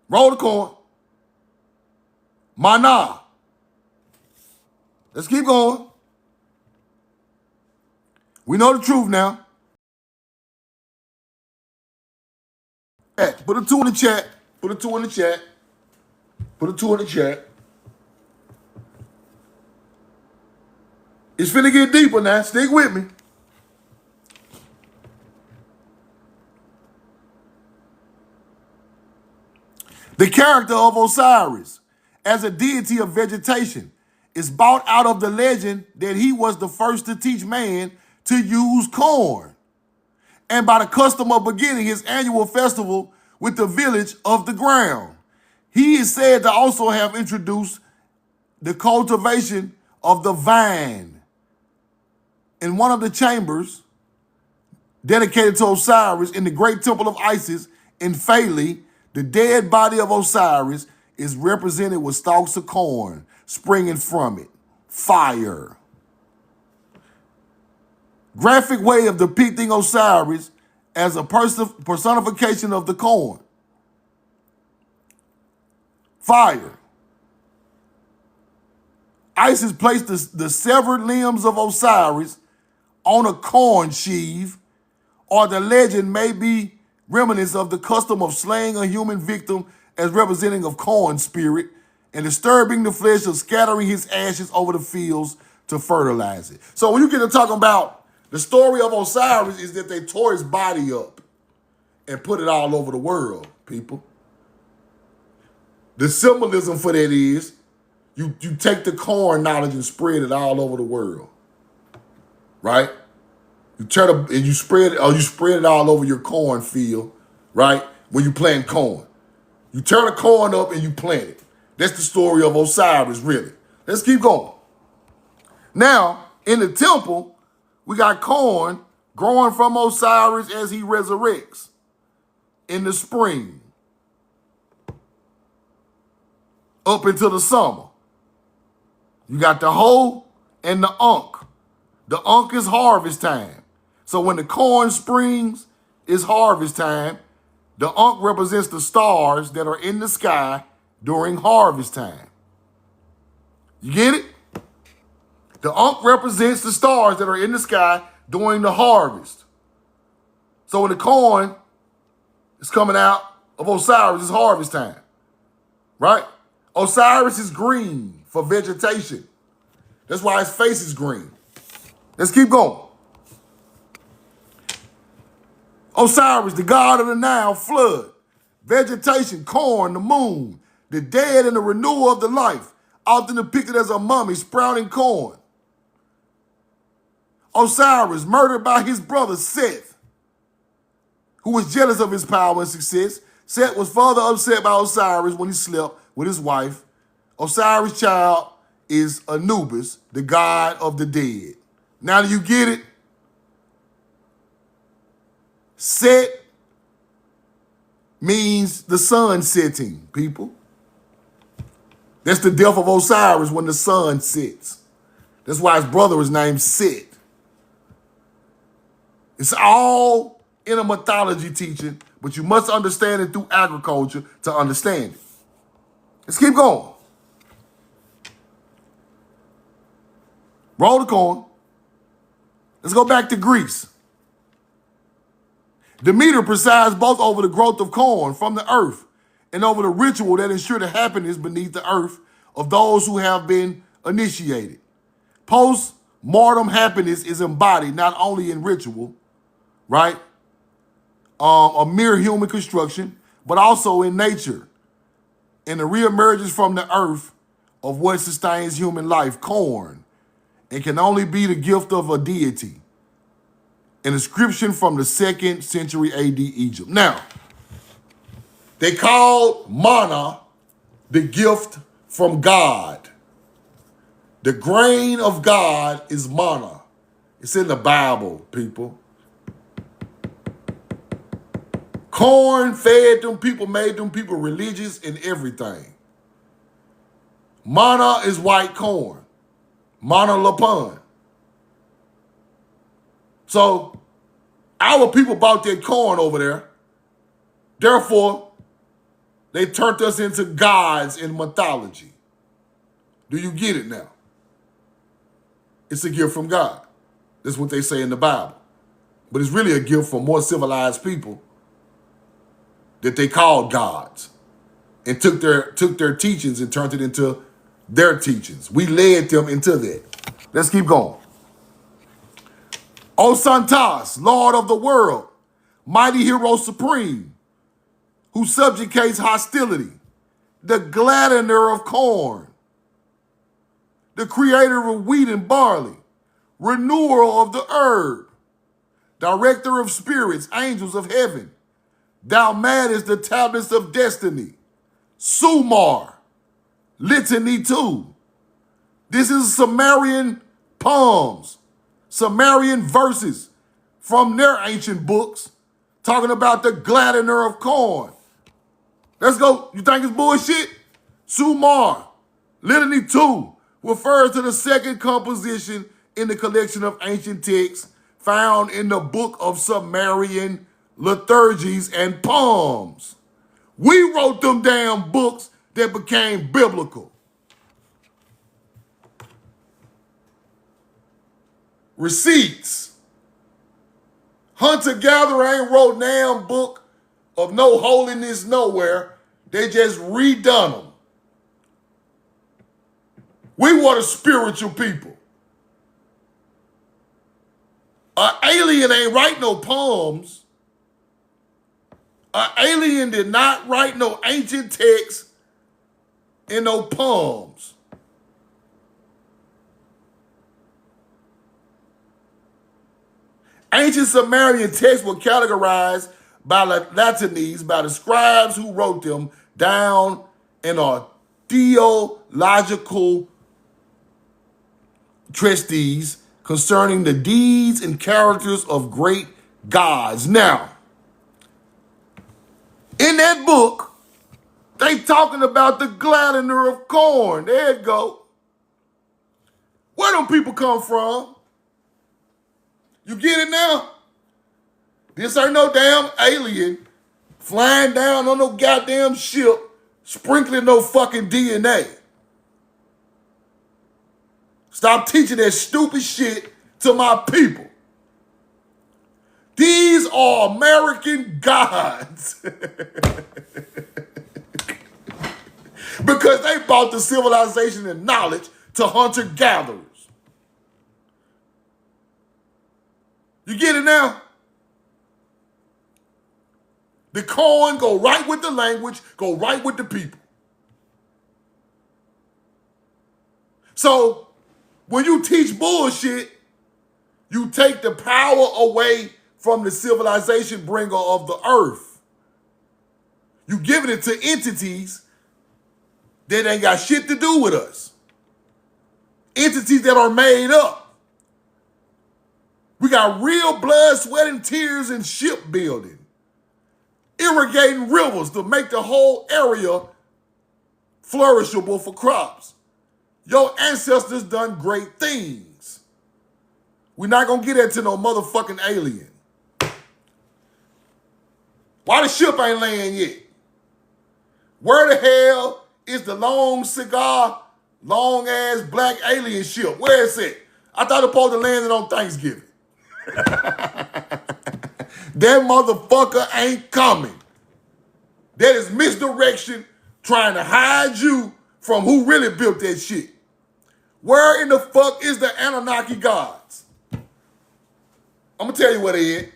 Roll the corn. Mana. Let's keep going. We know the truth now. Put a 2 in the chat. Put a 2 in the chat. Put a 2 in the chat. It's finna get deeper now. Stick with me. The character of Osiris as a deity of vegetation is brought out of the legend that he was the first to teach man to use corn, and by the custom of beginning his annual festival with the village of the ground. He is said to also have introduced the cultivation of the vine. In one of the chambers dedicated to Osiris in the great temple of Isis in Philae, the dead body of Osiris is represented with stalks of corn springing from it. Fire. Graphic way of depicting Osiris as a personification of the corn. Fire. Isis placed the severed limbs of Osiris on a corn sheaf, or the legend may be remnants of the custom of slaying a human victim as representing of corn spirit and disturbing the flesh of scattering his ashes over the fields to fertilize it. So when you get to talking about the story of Osiris is that they tore his body up and put it all over the world, people. The symbolism for that is you take the corn knowledge and spread it all over the world, right? You turn it and you spread it all over your cornfield, right? When you plant corn. You turn the corn up and you plant it. That's the story of Osiris, really. Let's keep going. Now, in the temple, we got corn growing from Osiris as he resurrects in the spring up into the summer. You got the hoe and the unk. The unk is harvest time. So when the corn springs, it's harvest time. The unk represents the stars that are in the sky during harvest time. You get it? The unk represents the stars that are in the sky during the harvest. So when the corn is coming out of Osiris, it's harvest time, right? Osiris is green for vegetation. That's why his face is green. Let's keep going. Osiris, the god of the Nile, flood, vegetation, corn, the moon, the dead, and the renewal of the life, often depicted as a mummy sprouting corn. Osiris, murdered by his brother Seth, who was jealous of his power and success. Seth was further upset by Osiris when he slept with his wife. Osiris' child is Anubis, the god of the dead. Now do you get it? means the sun setting, people. That's the death of Osiris when the sun sets. That's why his brother is named Set. It's all in a mythology teaching, but you must understand it through agriculture to understand it. Let's keep going. Roll the corn. Let's go back to Greece. Demeter presides both over the growth of corn from the earth and over the ritual that ensure the happiness beneath the earth of those who have been initiated. Post-mortem happiness is embodied not only in ritual, right, a mere human construction, but also in nature, in the reemergence from the earth of what sustains human life, corn, and can only be the gift of a deity. An inscription from the 2nd century AD Egypt. Now, they called manna the gift from God. The grain of God is manna. It's in the Bible, people. Corn fed them people, made them people religious and everything. Manna is white corn. Manna lapun. So our people bought that corn over there. Therefore, they turned us into gods in mythology. Do you get it now? It's a gift from God. That's what they say in the Bible. But it's really a gift from more civilized people that they called gods and took their teachings and turned it into their teachings. We led them into that. Let's keep going. O Santas, Lord of the world, mighty hero supreme, who subjugates hostility, the gladdener of corn, the creator of wheat and barley, renewer of the herb, director of spirits, angels of heaven, thou maddest the tablets of destiny, Sumar, litany 2. This is Sumerian poems, Sumerian verses from their ancient books talking about the gladdener of corn. Let's go. You think it's bullshit? Sumar, litany 2, refers to the second composition in the collection of ancient texts found in the book of Sumerian liturgies and poems. We wrote them damn books that became biblical. Receipts. Hunter-gatherer ain't wrote damn book of no holiness nowhere. They just redone them. We were the spiritual people. An alien ain't write no poems. An alien did not write no ancient texts and no poems. Ancient Sumerian texts were categorized by Latinese, by the scribes who wrote them down in a theological treatise concerning the deeds and characters of great gods. Now, in that book, they talking about the gladdener of corn. There you go. Where them people come from? You get it now? This ain't no damn alien flying down on no goddamn ship, sprinkling no fucking DNA. Stop teaching that stupid shit to my people. These are American gods. Because they brought the civilization and knowledge to hunter-gatherers. You get it now? The corn go right with the language, go right with the people. So when you teach bullshit, you take the power away from the civilization bringer of the earth. You giving it to entities that ain't got shit to do with us. Entities that are made up. We got real blood, sweat, and tears and shipbuilding. irrigating rivers to make the whole area flourishable for crops. Your ancestors done great things. We're not going to get into no motherfucking alien. Why the ship ain't laying yet? Where the hell is the long cigar, long-ass black alien ship? Where is it? I thought it was supposed to land on Thanksgiving. That motherfucker ain't coming. That is misdirection trying to hide you from who really built that shit. Where in the fuck is the Anunnaki gods? I'm going to tell you what they is.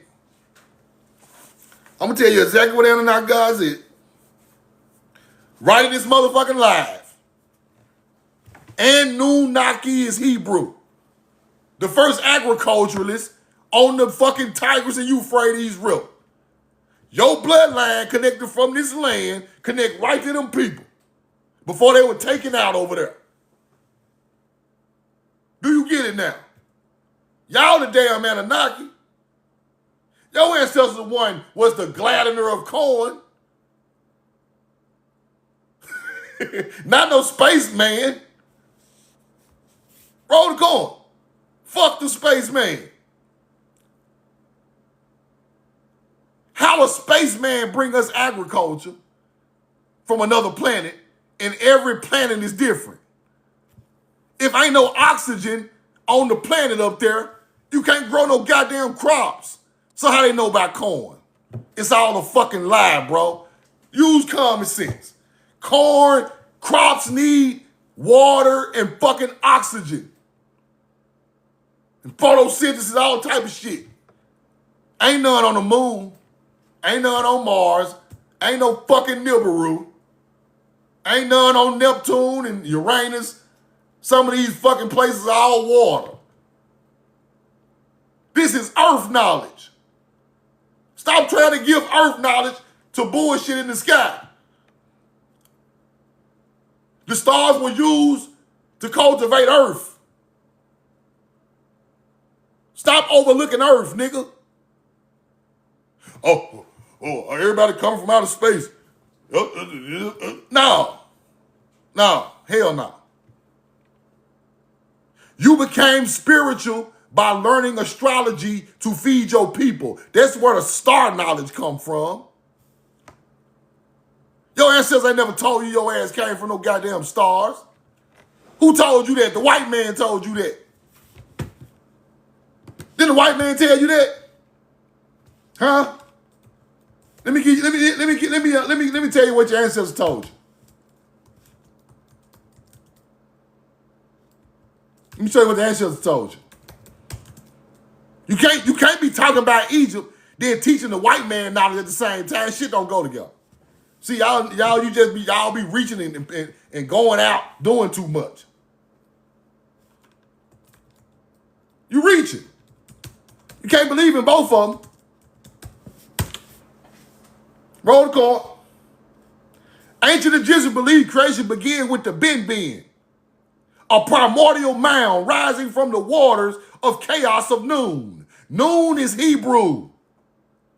I'm going to tell you exactly what the Anunnaki gods is. Right in this motherfucking live. Anunnaki is Hebrew. The first agriculturalist on the fucking Tigris and Euphrates River. Your bloodline connected from this land connect right to them people before they were taken out over there. Do you get it now? Y'all the damn Anunnaki. Your ancestor one was the gladdener of corn. Not no spaceman. Roll the corn. Fuck the spaceman. How a spaceman bring us agriculture from another planet and every planet is different? If ain't no oxygen on the planet up there, you can't grow no goddamn crops. So how they know about corn? It's all a fucking lie, bro. Use common sense. Corn, crops need water and fucking oxygen. And photosynthesis, all type of shit. Ain't none on the moon. Ain't none on Mars. Ain't no fucking Nibiru. Ain't none on Neptune and Uranus. Some of these fucking places are all water. This is Earth knowledge. Stop trying to give Earth knowledge to bullshit in the sky. The stars were used to cultivate Earth. Stop overlooking Earth, nigga. Oh, everybody coming from outer space. No, hell no. You became spiritual by learning astrology to feed your people. That's where the star knowledge come from. Your ancestors ain't never told you your ass came from no goddamn stars. Who told you that? The white man told you that. Didn't the white man tell you that? Huh? Let me tell you what your ancestors told you. Let me tell you what the ancestors told you. You can't be talking about Egypt then teaching the white man knowledge at the same time. Shit don't go together. See, y'all be reaching and going out doing too much. You reaching. You can't believe in both of them. Roll the card. Ancient Egyptians believed creation began with the Ben, a primordial mound rising from the waters of chaos of Noon. Noon is Hebrew.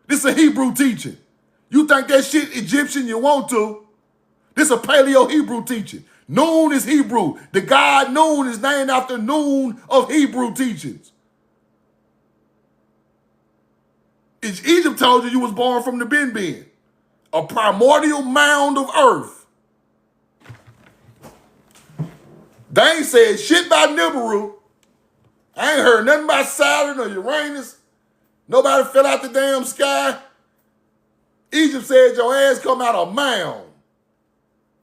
This is a Hebrew teaching. You think that shit Egyptian you want to. This is a Paleo-Hebrew teaching. Noon is Hebrew. The god Noon is named after Noon of Hebrew teachings. Egypt told you was born from the Ben, a primordial mound of earth. They ain't said shit about Nibiru. I ain't heard nothing about Saturn or Uranus. Nobody fell out the damn sky. Egypt said your ass come out of mound.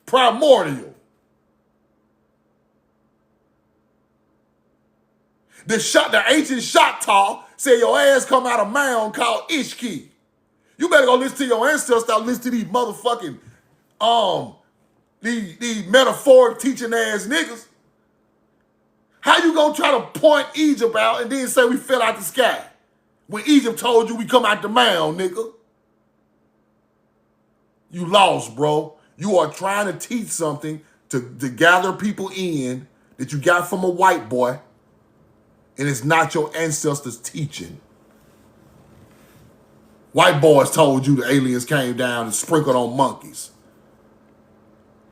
Primordial. The ancient Choctaw said your ass come out of mound called Ishki. You better go listen to your ancestors, stop listening to these motherfucking, these metaphoric teaching ass niggas. How you gonna try to point Egypt out and then say we fell out the sky? When Egypt told you we come out the mound, nigga. You lost, bro. You are trying to teach something to gather people in that you got from a white boy, and it's not your ancestors' teaching. White boys told you the aliens came down and sprinkled on monkeys.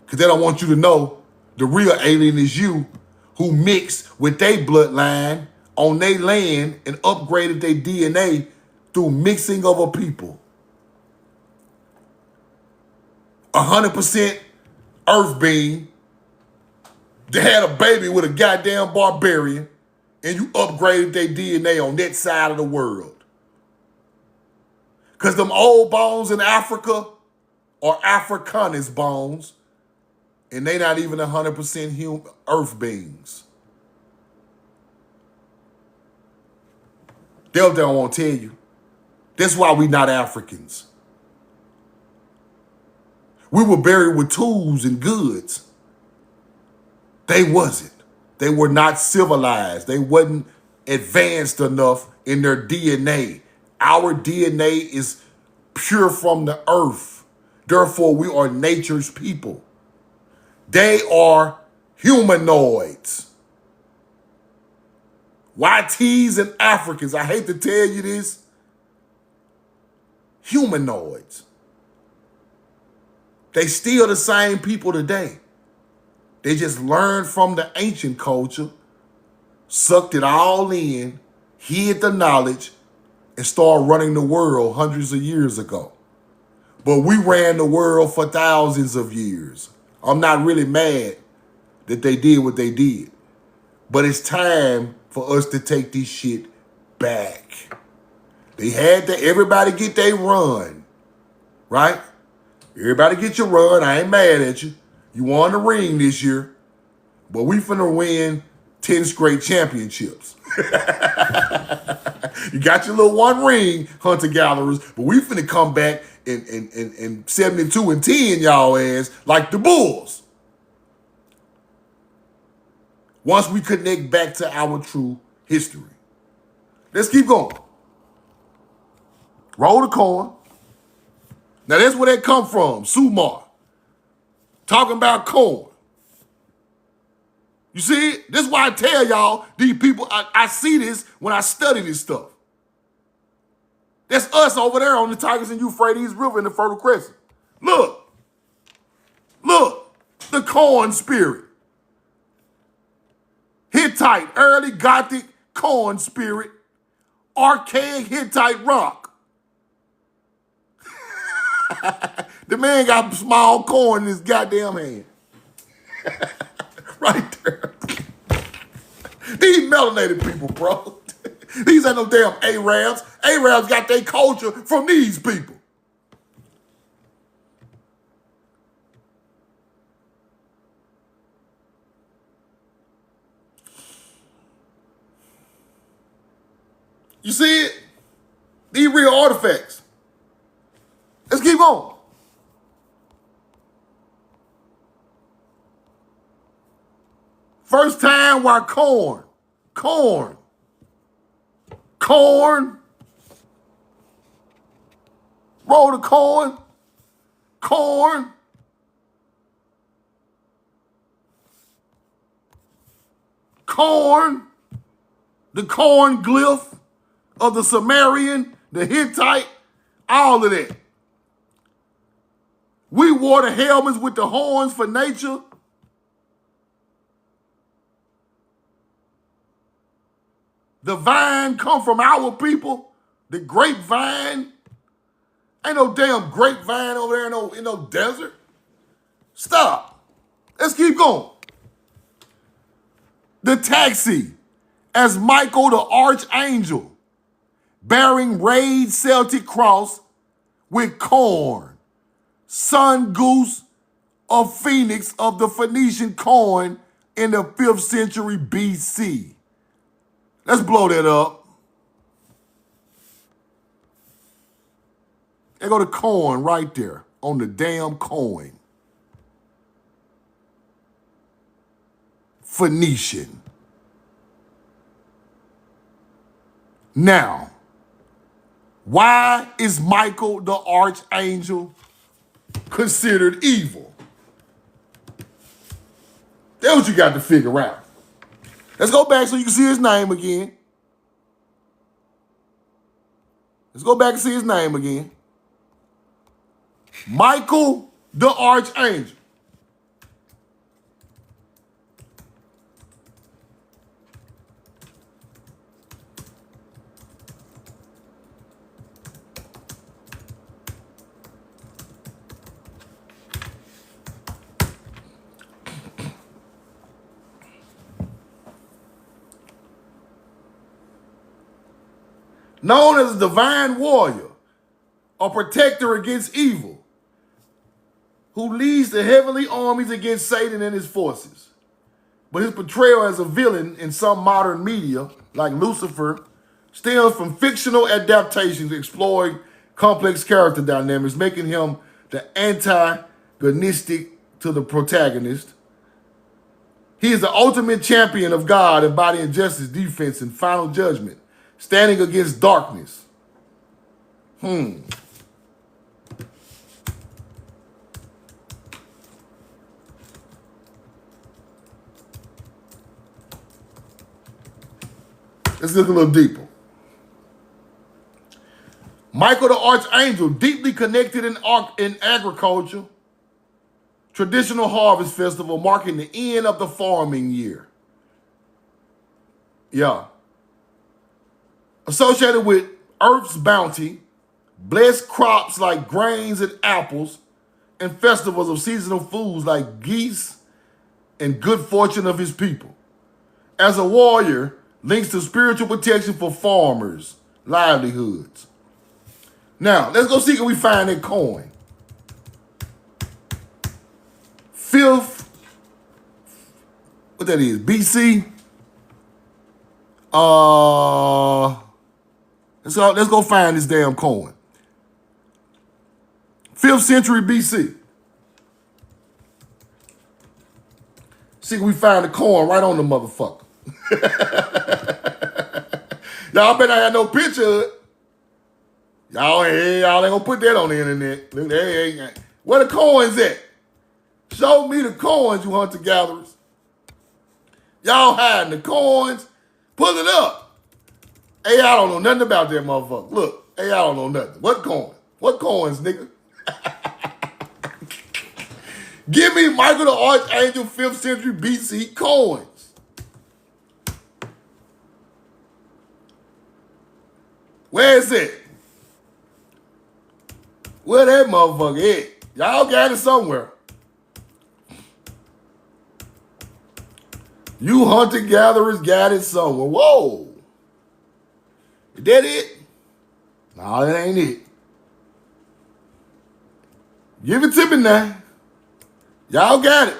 Because they don't want you to know the real alien is you, who mixed with their bloodline on their land and upgraded their DNA through mixing of a people. 100% earth being. They had a baby with a goddamn barbarian, and you upgraded their DNA on that side of the world. Because them old bones in Africa are Africanist bones, and they not even 100% human earth beings. They don't want to tell you. That's why we not Africans. We were buried with tools and goods. They wasn't. They were not civilized. They wasn't advanced enough in their DNA. Our DNA is pure from the earth. Therefore, we are nature's people. They are humanoids. YTs and Africans, I hate to tell you this, humanoids. They still the same people today. They just learned from the ancient culture, sucked it all in, hid the knowledge, and started running the world hundreds of years ago. But we ran the world for thousands of years. I'm not really mad that they did what they did. But it's time for us to take this shit back. They had to, everybody get their run, right? Everybody get your run. I ain't mad at you. You won the ring this year, but we finna win 10 straight championships. You got your little one ring, hunter-gatherers, but we finna come back in 72 and 10, y'all ass, like the Bulls. Once we connect back to our true history. Let's keep going. Roll the coin. Now that's where that come from, Sumar. Talking about corn. You see it? This is why I tell y'all, these people, I see this when I study this stuff. That's us over there on the Tigris and Euphrates River in the Fertile Crescent. Look, the corn spirit. Hittite, early Gothic corn spirit, archaic Hittite rock. The man got small corn in his goddamn hand. Right there. These melanated people, bro. These ain't no damn Arabs. Arabs got their culture from these people. You see it? These real artifacts. Let's keep going. First time why corn. Roll the corn. The corn glyph of the Sumerian, the Hittite, all of that. We wore the helmets with the horns for nature. The vine come from our people. The grapevine. Ain't no damn grapevine over there in no desert. Stop. Let's keep going. The taxi as Michael the Archangel, bearing rayed Celtic cross with corn, sun goose of Phoenix of the Phoenician coin in the 5th century BC. Let's blow that up. There go the coin right there on the damn coin. Phoenician. Now, why is Michael the Archangel considered evil? That's what you got to figure out. Let's go back so you can see his name again. Let's go back and see his name again. Michael the Archangel. Known as a divine warrior, a protector against evil, who leads the heavenly armies against Satan and his forces. But his portrayal as a villain in some modern media, like Lucifer, stems from fictional adaptations exploring complex character dynamics, making him the antagonistic to the protagonist. He is the ultimate champion of God, embodying justice, defense, and final judgment, standing against darkness. Let's look a little deeper. Michael the Archangel, deeply connected in agriculture, traditional harvest festival marking the end of the farming year. Yeah. Associated with Earth's bounty, blessed crops like grains and apples, and festivals of seasonal foods like geese and good fortune of his people. As a warrior, links to spiritual protection for farmers' livelihoods. Now, let's go see if we find that coin. Fifth, what that is, BC. Let's go find this damn coin. 5th century BC. See if we find the coin right on the motherfucker. Y'all bet I had no picture of it. Y'all ain't gonna put that on the internet. Look, where the coins at? Show me the coins, you hunter-gatherers. Y'all hiding the coins. Pull it up. Hey, I don't know nothing about that motherfucker. Look, hey, I don't know nothing. What coin? What coins, nigga? Give me Michael the Archangel 5th century BC coins. Where is it? Where that motherfucker at? Y'all got it somewhere. You hunter-gatherers got it somewhere. Whoa. Is that it? No, that ain't it. Give it to me now. Y'all got it.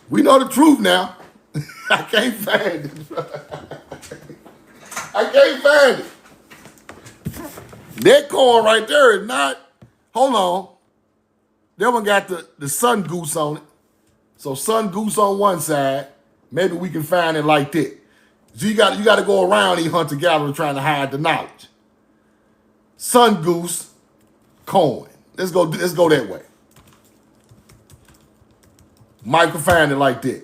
We know the truth now. I can't find it. I can't find it. That coin right there is not, hold on. That one got the sun goose on it. So sun goose on one side. Maybe we can find it like that. So you got to go around these hunter-gatherers trying to hide the knowledge. Sun goose coin. Let's go that way. Michael find it like that.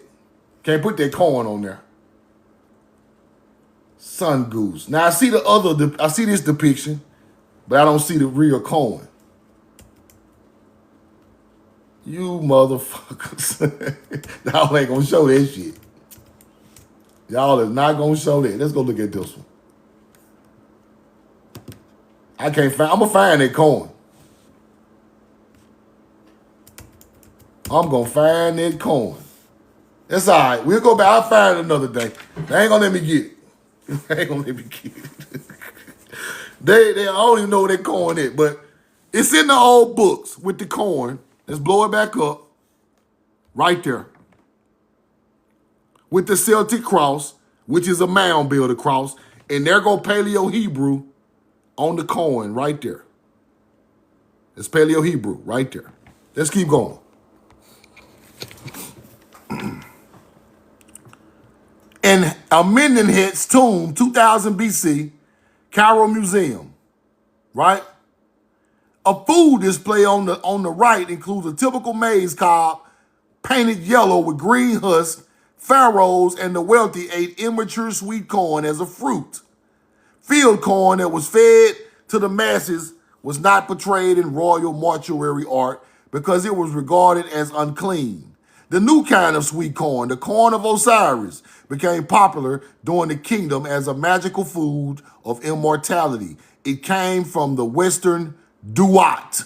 Can't put that coin on there. Sun goose. Now I see I see this depiction, but I don't see the real coin. You motherfuckers. Y'all ain't gonna show that shit. Y'all is not gonna show that. Let's go look at this one. I'm gonna find that coin. I'm gonna find that coin. That's all right. We'll go back. I'll find it another day. They ain't gonna let me get it. They ain't gonna let me get it. I don't even know where that coin is, but it's in the old books with the coin. Let's blow it back up. Right there. With the Celtic cross, which is a mound builder cross, and there go Paleo Hebrew on the coin right there. It's Paleo Hebrew right there. Let's keep going. In Amenemhet's tomb, 2000 BC, Cairo Museum, right? A food display on the right includes a typical maize cob painted yellow with green husks. Pharaohs and the wealthy ate immature sweet corn as a fruit. Field corn that was fed to the masses was not portrayed in royal mortuary art because it was regarded as unclean. The new kind of sweet corn, the corn of Osiris, became popular during the kingdom as a magical food of immortality. It came from the western Duat,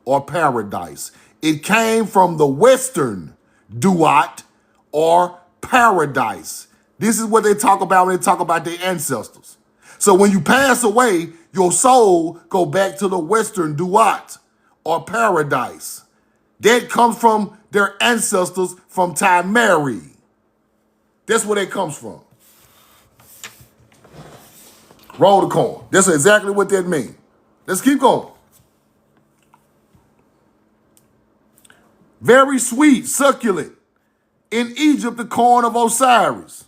or paradise. It came from the western Duat, or paradise. This is what they talk about when they talk about their ancestors. So when you pass away, your soul go back to the western Duat, or paradise. That comes from their ancestors from Timeri. That's where that comes from. Roll the corn. That's exactly what that means. Let's keep going. Very sweet, succulent. In Egypt, the corn of Osiris.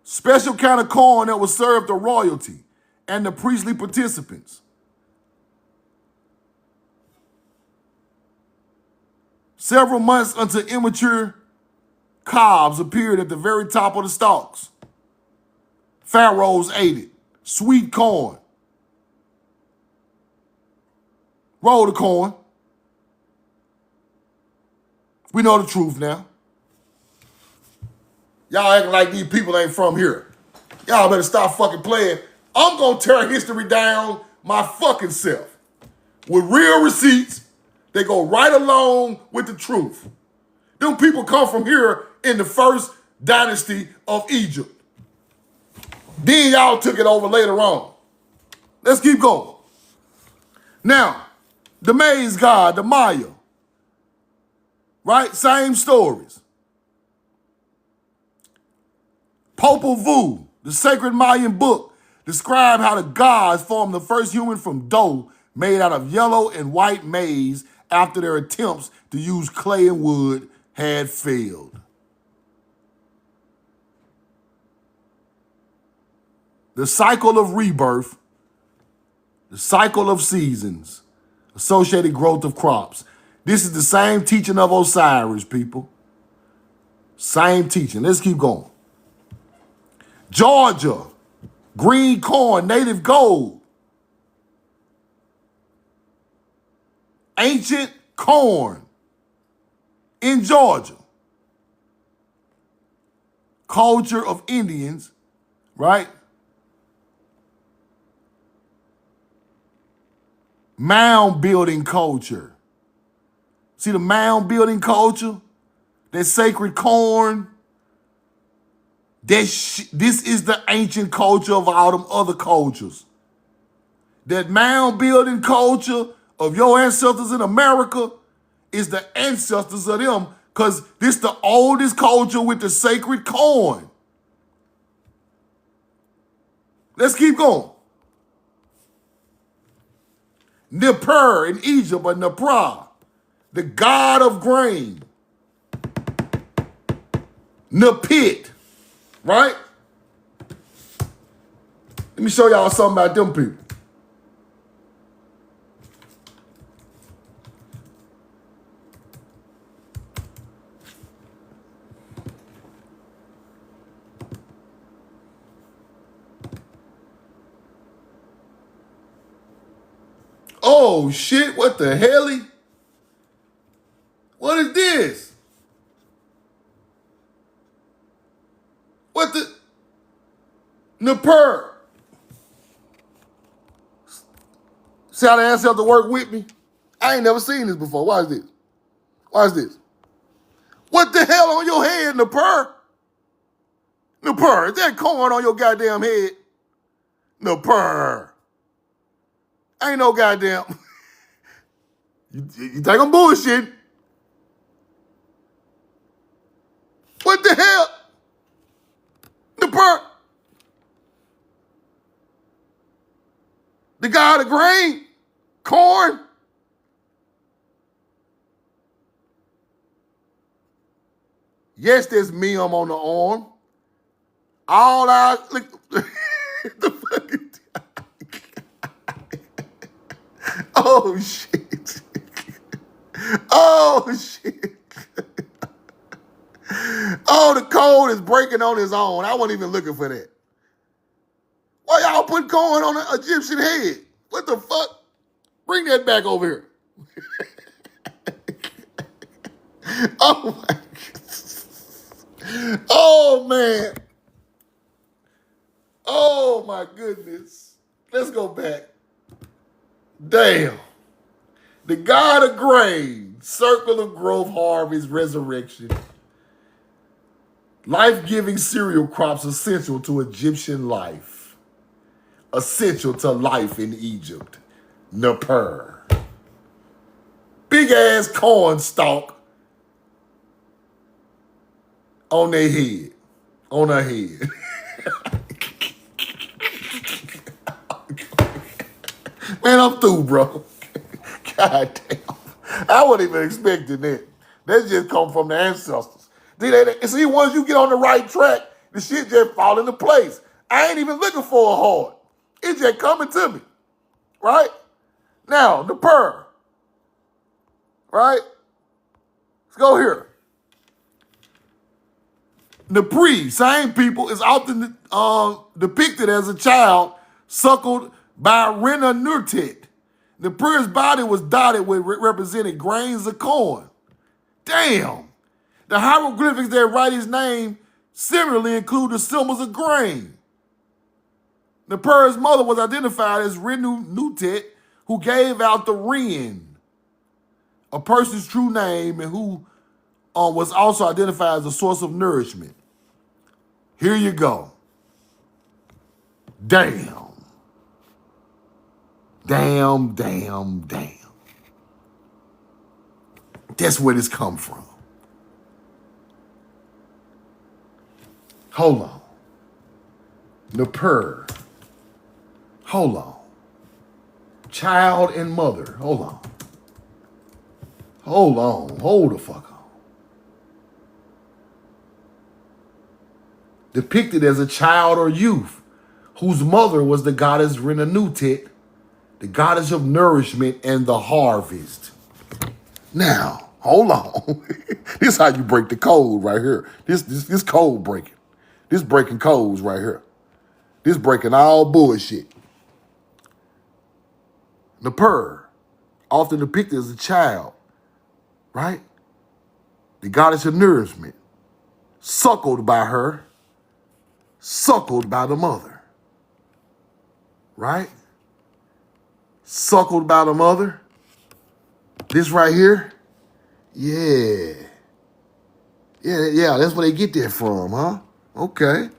Special kind of corn that was served to royalty and the priestly participants. Several months until immature cobs appeared at the very top of the stalks. Pharaohs ate it. Sweet corn. Roll the corn. We know the truth now. Y'all acting like these people ain't from here. Y'all better stop fucking playing. I'm gonna tear history down my fucking self. With real receipts, they go right along with the truth. Them people come from here in the first dynasty of Egypt. Then y'all took it over later on. Let's keep going. Now, the maize god, the Maya. Right? Same stories. Popol Vuh, the sacred Mayan book, describe how the gods formed the first human from dough made out of yellow and white maize after their attempts to use clay and wood had failed. The cycle of rebirth, the cycle of seasons, associated growth of crops. This is the same teaching of Osiris, people. Same teaching. Let's keep going. Georgia, green corn, native gold. Ancient corn in Georgia. Culture of Indians, right? Mound building culture. See the mound building culture? That sacred corn. This is the ancient culture of all them other cultures. That mound building culture of your ancestors in America is the ancestors of them, because this the oldest culture with the sacred corn. Let's keep going. Nippur in Egypt, or Nippra, the god of grain. Nepit, right? Let me show y'all something about them people. Oh shit, what the hell? What is this? What the? Nippur. See how the ass have to work with me? I ain't never seen this before. Watch this. Watch this. What the hell on your head, Nippur? Nippur, is that corn on your goddamn head? Nippur. Ain't no goddamn. You think I'm bullshit? What the hell? Nippur. The god of grain? Corn? Yes, there's meum on the arm. All our look, the fucking oh shit. Oh shit. Oh, the code is breaking on his own. I wasn't even looking for that. Why y'all put corn on an Egyptian head? What the fuck? Bring that back over here. Oh my. Oh man. Oh my goodness. Let's go back. Damn. The God of grain, circle of growth, harvest, resurrection. Life-giving cereal crops essential to Egyptian life. Essential to life in Egypt. Nippur. Big ass corn stalk on their head. On her head. Man, I'm through, bro. God damn. I wasn't even expecting that. That just come from the ancestors. See, once you get on the right track, the shit just fall into place. I ain't even looking for a heart. It's just coming to me. Right? Now, the pearl. Right? Let's go here. The same people, is often depicted as a child suckled by Renanurtit. The Napur's body was dotted with representing grains of corn. Damn. The hieroglyphics that write his name similarly include the symbols of grain. The Napur's mother was identified as Renanurtit, who gave out the Ren, a person's true name, and who was also identified as a source of nourishment. Here you go. Damn. Damn. That's where this come from. Hold on. Nippur. Hold on. Child and mother. Hold on. Hold the fuck on. Depicted as a child or youth, whose mother was the goddess Renanurtit, the goddess of nourishment and the harvest. Now, hold on. This is how you break the code right here. This code breaking. This breaking codes right here. This breaking all bullshit. Nippur, often depicted as a child, right? The goddess of nourishment, suckled by her, suckled by the mother, right? Suckled by the mother. This right here, yeah, that's where they get that from, huh? Okay.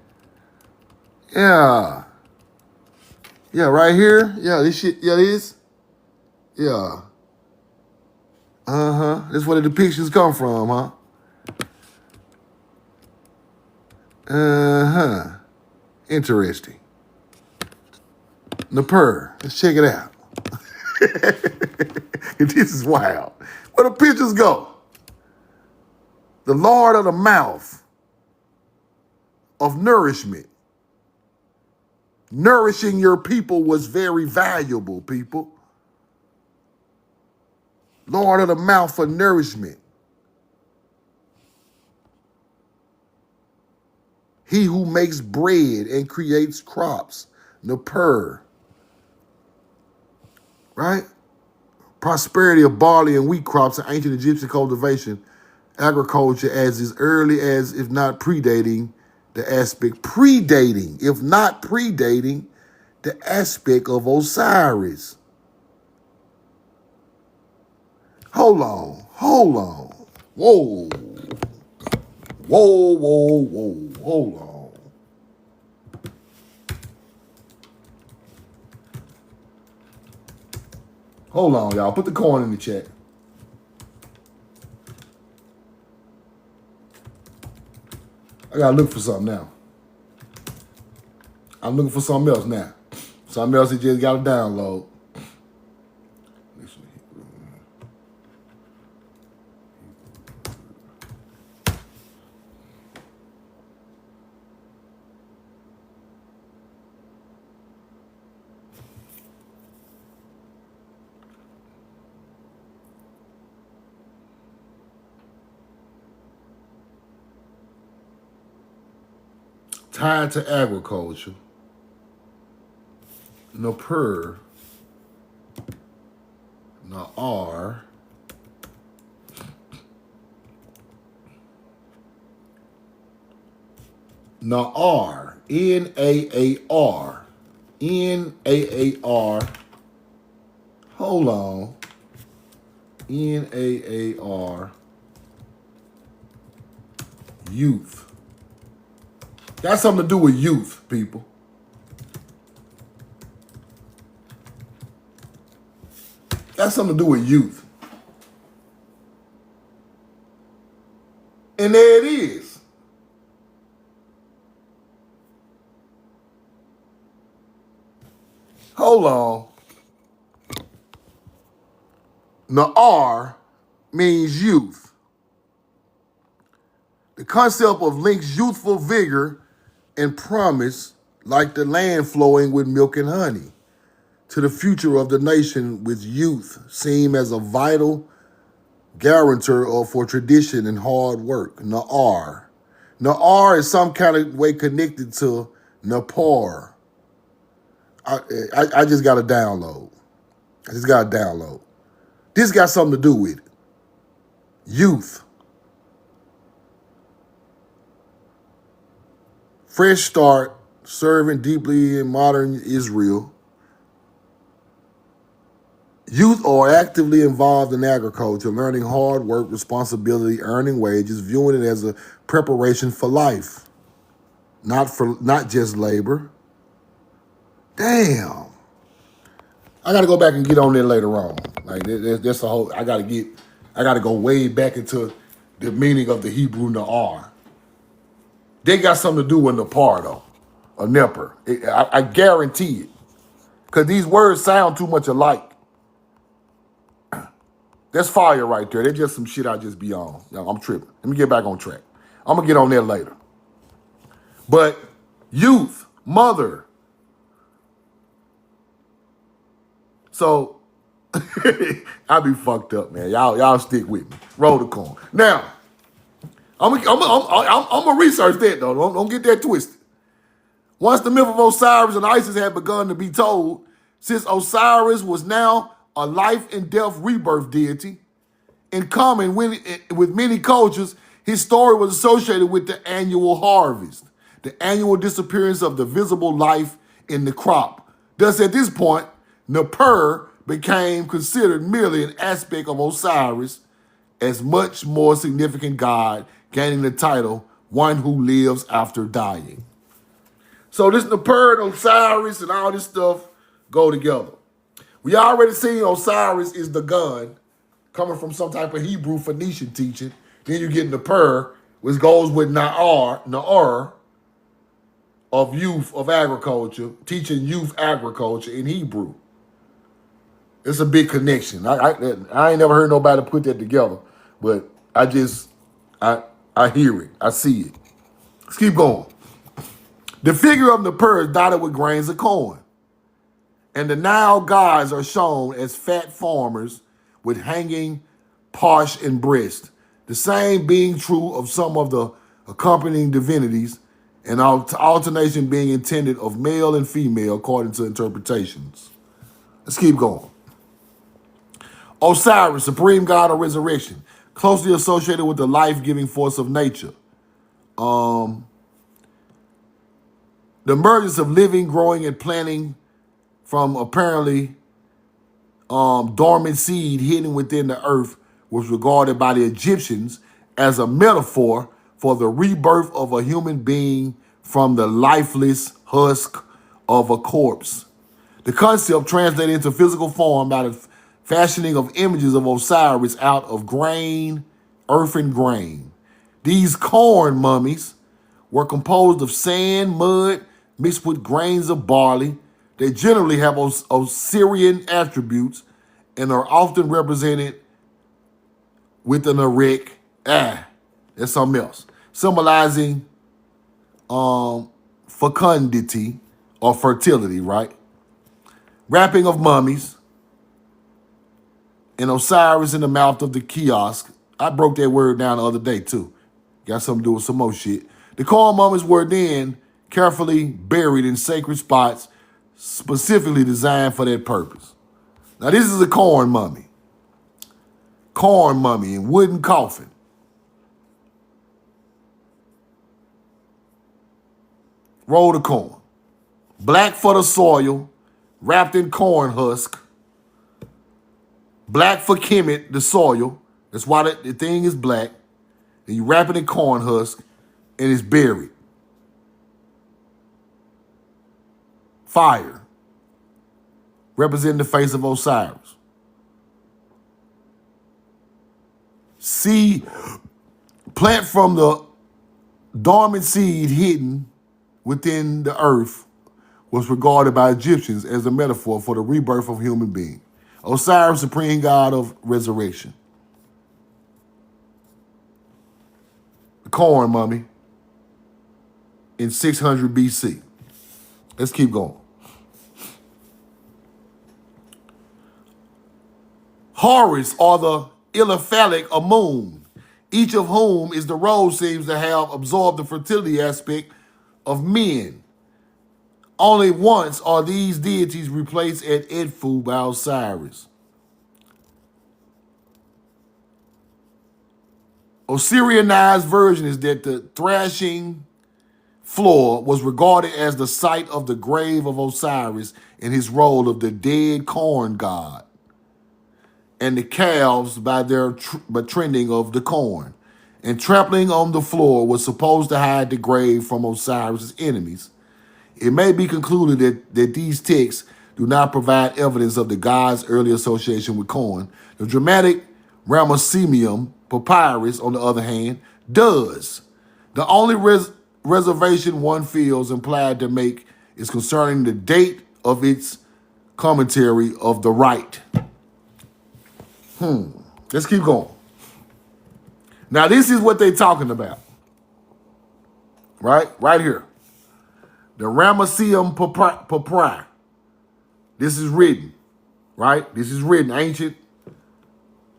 Yeah, right here. Yeah, this shit, this. Yeah. That's where the depictions come from, huh? Interesting. Nippur. Let's check it out. This is wild. Where the pictures go? The Lord of the mouth of nourishment. Nourishing your people was very valuable, people. Lord of the mouth for nourishment. He who makes bread and creates crops. Nippur. Right? Prosperity of barley and wheat crops in ancient Egyptian cultivation, agriculture as early as, if not predating, the aspect of Osiris. Hold on. Whoa. Hold on. Hold on, y'all. Put the coin in the chat. I gotta look for something now. I'm looking for something else now. Something else he just got to download. tied to agriculture. Nippur, Naar, Naar, N-A-A-R, N-A-A-R, hold on, N-A-A-R, youth. Got something to do with youth, people. Got something to do with youth. And there it is. Hold on. Naar means youth. The concept of links youthful vigor and promise, like the land flowing with milk and honey, to the future of the nation, with youth seem as a vital guarantor for tradition and hard work. Naar. Naar is some kind of way connected to Nippur. I just got to download. This got something to do with it. Youth. Fresh start, serving deeply in modern Israel. Youth are actively involved in agriculture, learning hard work, responsibility, earning wages, viewing it as a preparation for life, not just labor. Damn. I got to go back and get on there later on. Like that's a whole. I got to go way back into the meaning of the Hebrew Naar. They got something to do with Nippur though, or Nipper. I guarantee it, because these words sound too much alike. That's fire right there. That's just some shit I just be on. I'm tripping. Let me get back on track. I'm going to get on there later. But youth, mother. So, I be fucked up, man. Y'all stick with me. Roll the corn. Now, I'm gonna research that, though. Don't get that twisted. Once the myth of Osiris and Isis had begun to be told, since Osiris was now a life and death rebirth deity, in common with many cultures, his story was associated with the annual harvest, the annual disappearance of the visible life in the crop. Thus, at this point, Nippur became considered merely an aspect of Osiris, as much more significant god, gaining the title, one who lives after dying. So this Nippur and Osiris and all this stuff go together. We already seen Osiris is the gun, coming from some type of Hebrew Phoenician teaching. Then you get Nippur, which goes with Naar of youth of agriculture, teaching youth agriculture in Hebrew. It's a big connection. I ain't never heard nobody put that together, but I hear it. I see it. Let's keep going. The figure of Nippur is dotted with grains of corn, and the Nile gods are shown as fat farmers with hanging paunch and breast, the same being true of some of the accompanying divinities, and alternation being intended of male and female according to interpretations. Let's keep going. Osiris, supreme god of resurrection, closely associated with the life-giving force of nature. The emergence of living, growing, and planting from apparently dormant seed hidden within the earth was regarded by the Egyptians as a metaphor for the rebirth of a human being from the lifeless husk of a corpse. The concept translated into physical form by the fashioning of images of Osiris out of grain, earthen grain. These corn mummies were composed of sand, mud, mixed with grains of barley. They generally have Osirian attributes and are often represented with an erect, that's something else, symbolizing fecundity or fertility, right? Wrapping of mummies, and Osiris in the mouth of the kiosk. I broke that word down the other day too. Got something to do with some more shit. The corn mummies were then carefully buried in sacred spots specifically designed for that purpose. Now, this is a corn mummy. Corn mummy in wooden coffin. Roll of corn. Black for the soil, wrapped in corn husk. Black for Kemet, the soil. That's why the thing is black. And you wrap it in corn husk, and it's buried. Fire, representing the face of Osiris. Seed, plant from the dormant seed hidden within the earth, was regarded by Egyptians as a metaphor for the rebirth of human being. Osiris, supreme god of resurrection. The corn mummy in 600 BC. Let's keep going. Horus, or the Eliphalic Amun, each of whom is the role seems to have absorbed the fertility aspect of men. Only once are these deities replaced at Edfu by Osiris. Osirianized version is that the thrashing floor was regarded as the site of the grave of Osiris in his role of the dead corn god, and the calves by their trending of the corn. And trampling on the floor was supposed to hide the grave from Osiris' enemies. It may be concluded that these texts do not provide evidence of the god's early association with corn. The dramatic Ramesseum papyrus, on the other hand, does. The only reservation one feels implied to make is concerning the date of its commentary of the rite. Let's keep going. Now, this is what they're talking about. Right here. The Ramesseum papyri. This is written, right? This is written, ancient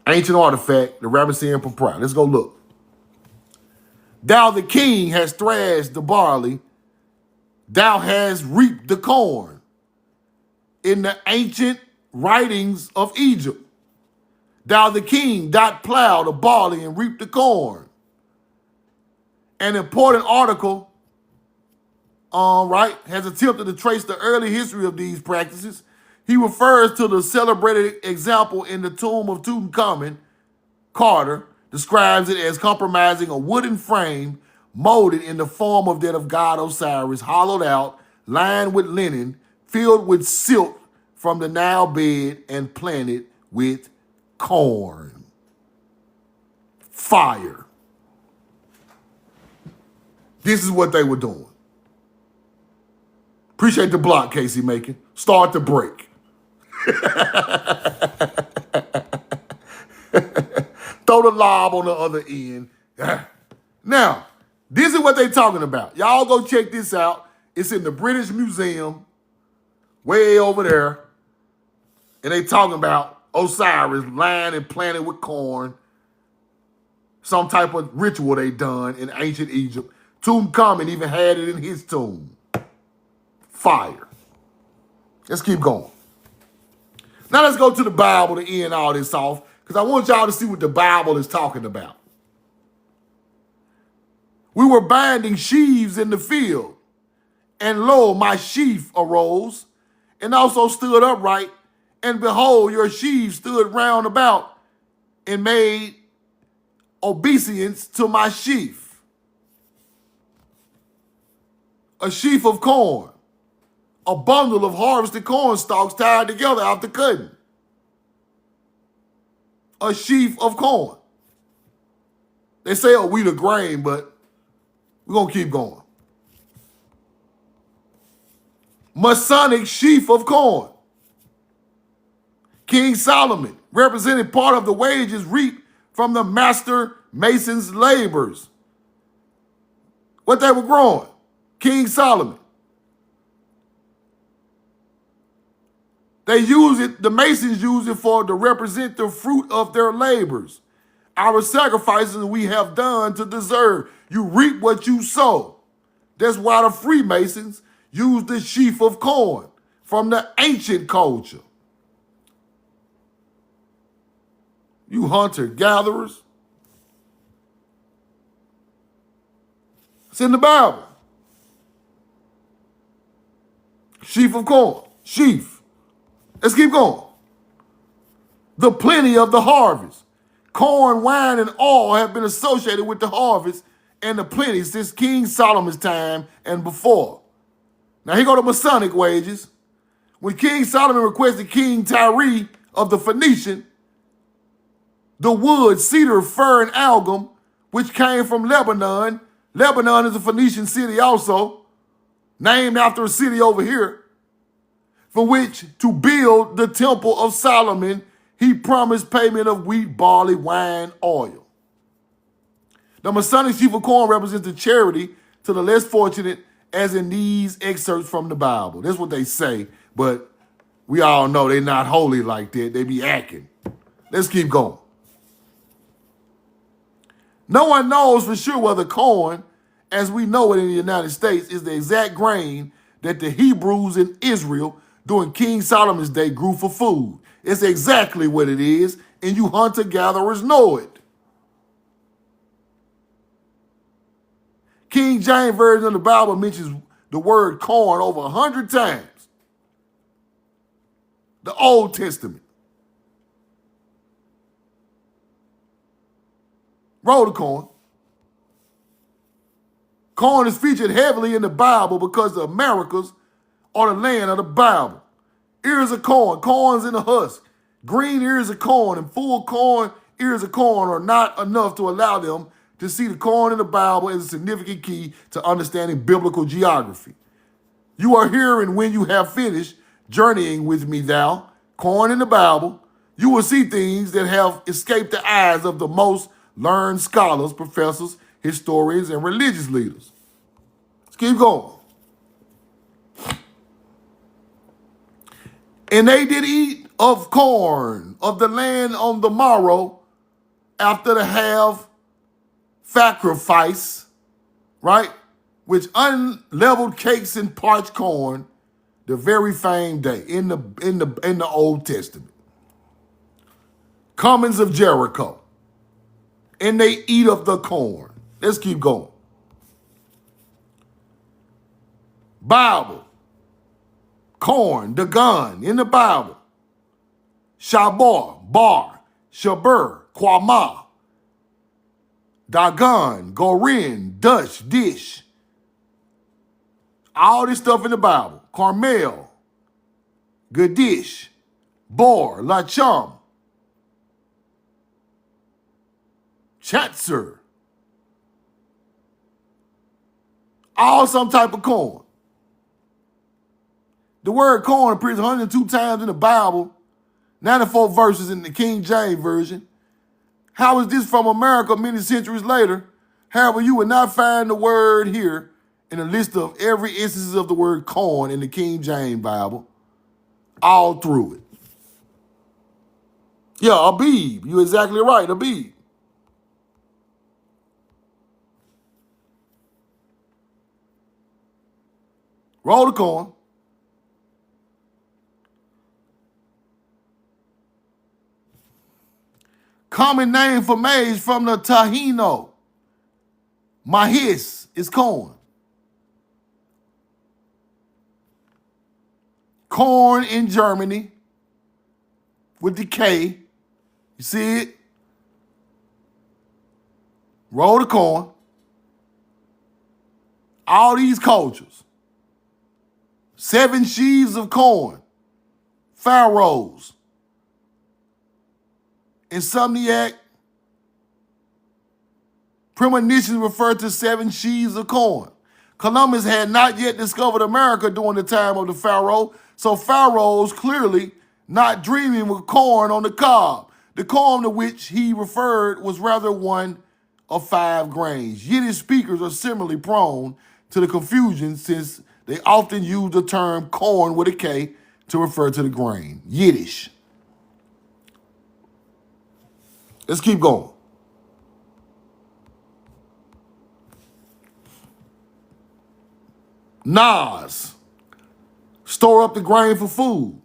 artifact, the Ramesseum papyri. Let's go look. Thou the king has thrashed the barley, thou hast reaped the corn. In the ancient writings of Egypt, thou the king dot plow the barley and reap the corn. An important article, has attempted to trace the early history of these practices. He refers to the celebrated example in the tomb of Tutankhamun. Carter describes it as comprising a wooden frame molded in the form of that of god Osiris, hollowed out, lined with linen, filled with silk from the Nile bed, and planted with corn. Fire. This is what they were doing. Appreciate the block, Casey Macon. Start the break. Throw the lob on the other end. Now, this is what they're talking about. Y'all go check this out. It's in the British Museum, way over there. And they talking about Osiris lined and planted with corn. Some type of ritual they done in ancient Egypt. Tutankhamun even had it in his tomb. Fire. Let's keep going. Now let's go to the Bible to end all this off, because I want y'all to see what the Bible is talking about. We were binding sheaves in the field, and lo, my sheaf arose, and also stood upright, and behold, your sheaves stood round about, and made obeisance to my sheaf. A sheaf of corn. A bundle of harvested corn stalks tied together after cutting. A sheaf of corn. They say a wheat of grain, but we're going to keep going. Masonic sheaf of corn. King Solomon represented part of the wages reaped from the master mason's labors. What they were growing. King Solomon. They use it, the Masons use it to represent the fruit of their labors. Our sacrifices we have done to deserve. You reap what you sow. That's why the Freemasons used the sheaf of corn from the ancient culture. You hunter-gatherers. It's in the Bible. Sheaf of corn. Sheaf. Let's keep going. The plenty of the harvest. Corn, wine, and oil have been associated with the harvest and the plenty since King Solomon's time and before. Now here go the Masonic wages. When King Solomon requested King Tyre of the Phoenician, the wood, cedar, fir, and algum, which came from Lebanon. Lebanon is a Phoenician city also, named after a city over here, for which to build the temple of Solomon, he promised payment of wheat, barley, wine, oil. The Masonic sheaf of corn represents the charity to the less fortunate, as in these excerpts from the Bible. That's what they say, but we all know they're not holy like that. They be acting. Let's keep going. No one knows for sure whether corn, as we know it in the United States, is the exact grain that the Hebrews in Israel during King Solomon's day grew for food. It's exactly what it is, and you hunter-gatherers know it. King James Version of the Bible mentions the word corn over 100 times. The Old Testament. Roll the corn. Corn is featured heavily in the Bible because the Americas are the land of the Bible. Ears of corn, corns in the husk, green ears of corn, and full corn ears of corn are not enough to allow them to see the corn in the Bible as a significant key to understanding biblical geography. You are here, and when you have finished journeying with me, thou, corn in the Bible, you will see things that have escaped the eyes of the most learned scholars, professors, historians, and religious leaders. Let's keep going. And they did eat of corn of the land on the morrow after to have sacrifice, right? With unleavened cakes and parched corn the very same day in the Old Testament. Cummins of Jericho. And they eat of the corn. Let's keep going. Bible. Corn, Dagon, in the Bible. Shabor, Bar, Shabur, Kwama. Dagon, Gorin, Dutch, Dish. All this stuff in the Bible. Carmel, Gadish, Bor, Lacham, Chatzer. All some type of corn. The word corn appears 102 times in the Bible, 94 verses in the King James Version. How is this from America many centuries later? However, you will not find the word here in a list of every instance of the word corn in the King James Bible, all through it. Yeah, Abib. You're exactly right, Abib. Roll the corn. Common name for maize from the Tahino. Maíz is corn. Corn in Germany with the K. You see it? Roll the corn. All these cultures. 7 sheaves of corn. Pharaohs. Insomniac. Premonitions refer to 7 sheaves of corn. Columbus had not yet discovered America during the time of the Pharaoh, so pharaohs clearly not dreaming with corn on the cob. The corn to which he referred was rather one of 5 grains. Yiddish speakers are similarly prone to the confusion since they often use the term corn with a K to refer to the grain. Yiddish. Let's keep going. Nas, store up the grain for food,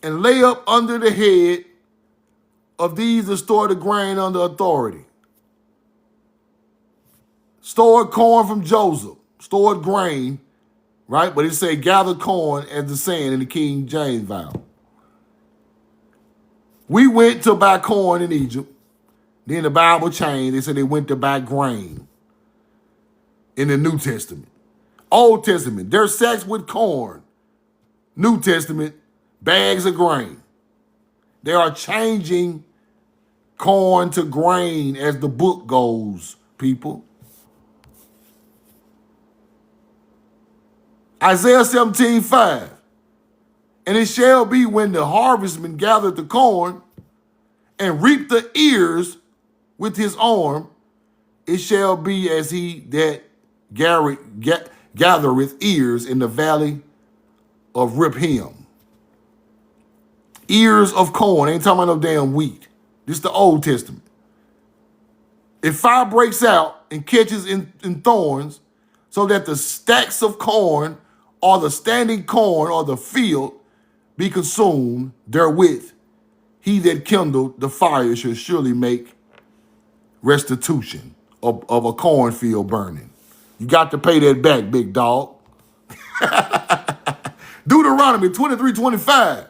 and lay up under the head of these that store the grain under authority. Stored corn from Joseph, stored grain, right? But it said gather corn as the saying in the King James Bible. We went to buy corn in Egypt. Then the Bible changed. They said they went to buy grain in the New Testament. Old Testament, they're sacks with corn. New Testament, bags of grain. They are changing corn to grain as the book goes, people. Isaiah 17:5. And it shall be when the harvestman gathereth the corn and reap the ears with his arm, it shall be as he that gathereth ears in the valley of Rephaim. Ears of corn. Ain't talking about no damn wheat. This is the Old Testament. If fire breaks out and catches in thorns, so that the stacks of corn or the standing corn or the field be consumed therewith, he that kindled the fire shall surely make restitution of a cornfield burning. You got to pay that back, big dog. Deuteronomy 23:25.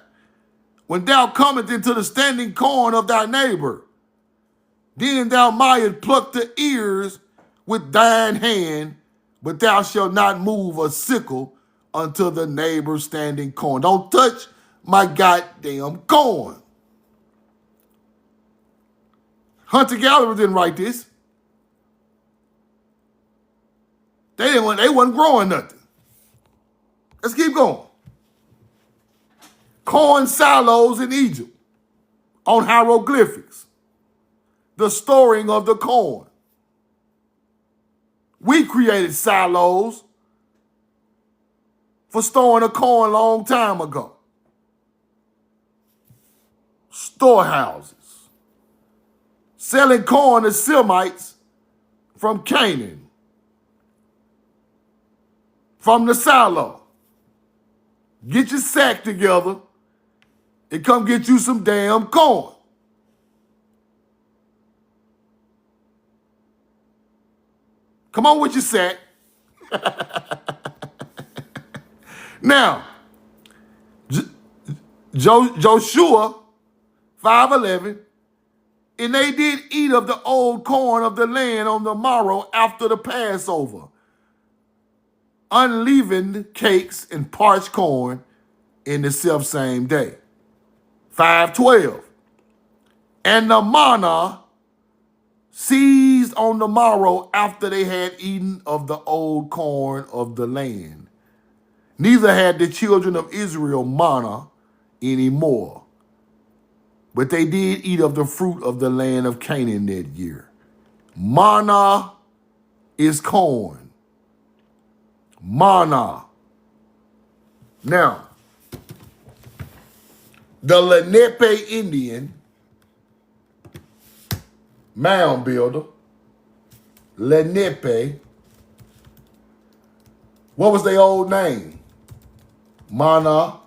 When thou comest into the standing corn of thy neighbor, then thou mightest pluck the ears with thine hand, but thou shalt not move a sickle unto the neighbor's standing corn. Don't touch my goddamn corn. Hunter-gatherers didn't write this. They wasn't growing nothing. Let's keep going. Corn silos in Egypt on hieroglyphics. The storing of the corn. We created silos for storing the corn a long time ago. Storehouses. Selling corn to Semites from Canaan. From the silo. Get your sack together and come get you some damn corn. Come on with your sack. Now, Joshua 5:11, and they did eat of the old corn of the land on the morrow after the Passover, unleavened cakes and parched corn in the selfsame day. 5:12, and the manna seized on the morrow after they had eaten of the old corn of the land. Neither had the children of Israel manna anymore, but they did eat of the fruit of the land of Canaan that year. Manna is corn. Manna. Now, the Lenape Indian mound builder, Lenape, what was their old name? Mana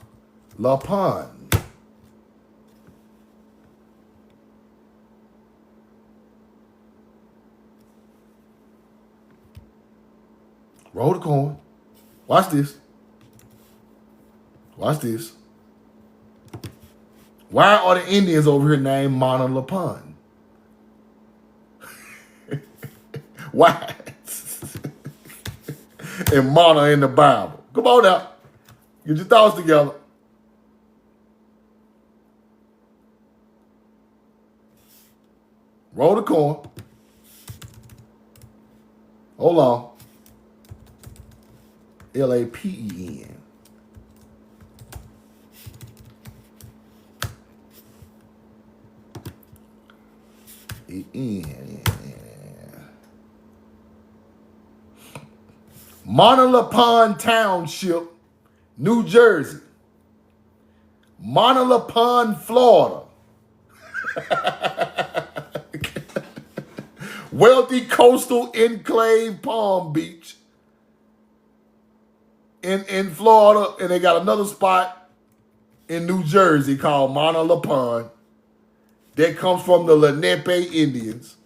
Lapan. Roll the corn. Watch this. Watch this. Why are the Indians over here named Mana Lapan? Why? And Mana in the Bible. Come on now. Get your thoughts together. Roll the corn. Hold on. Lapen. Manalapan Township, New Jersey. Manalapan, Florida. Wealthy coastal enclave, Palm Beach. in Florida, and they got another spot in New Jersey called Mana La Pond that comes from the Lenape Indians.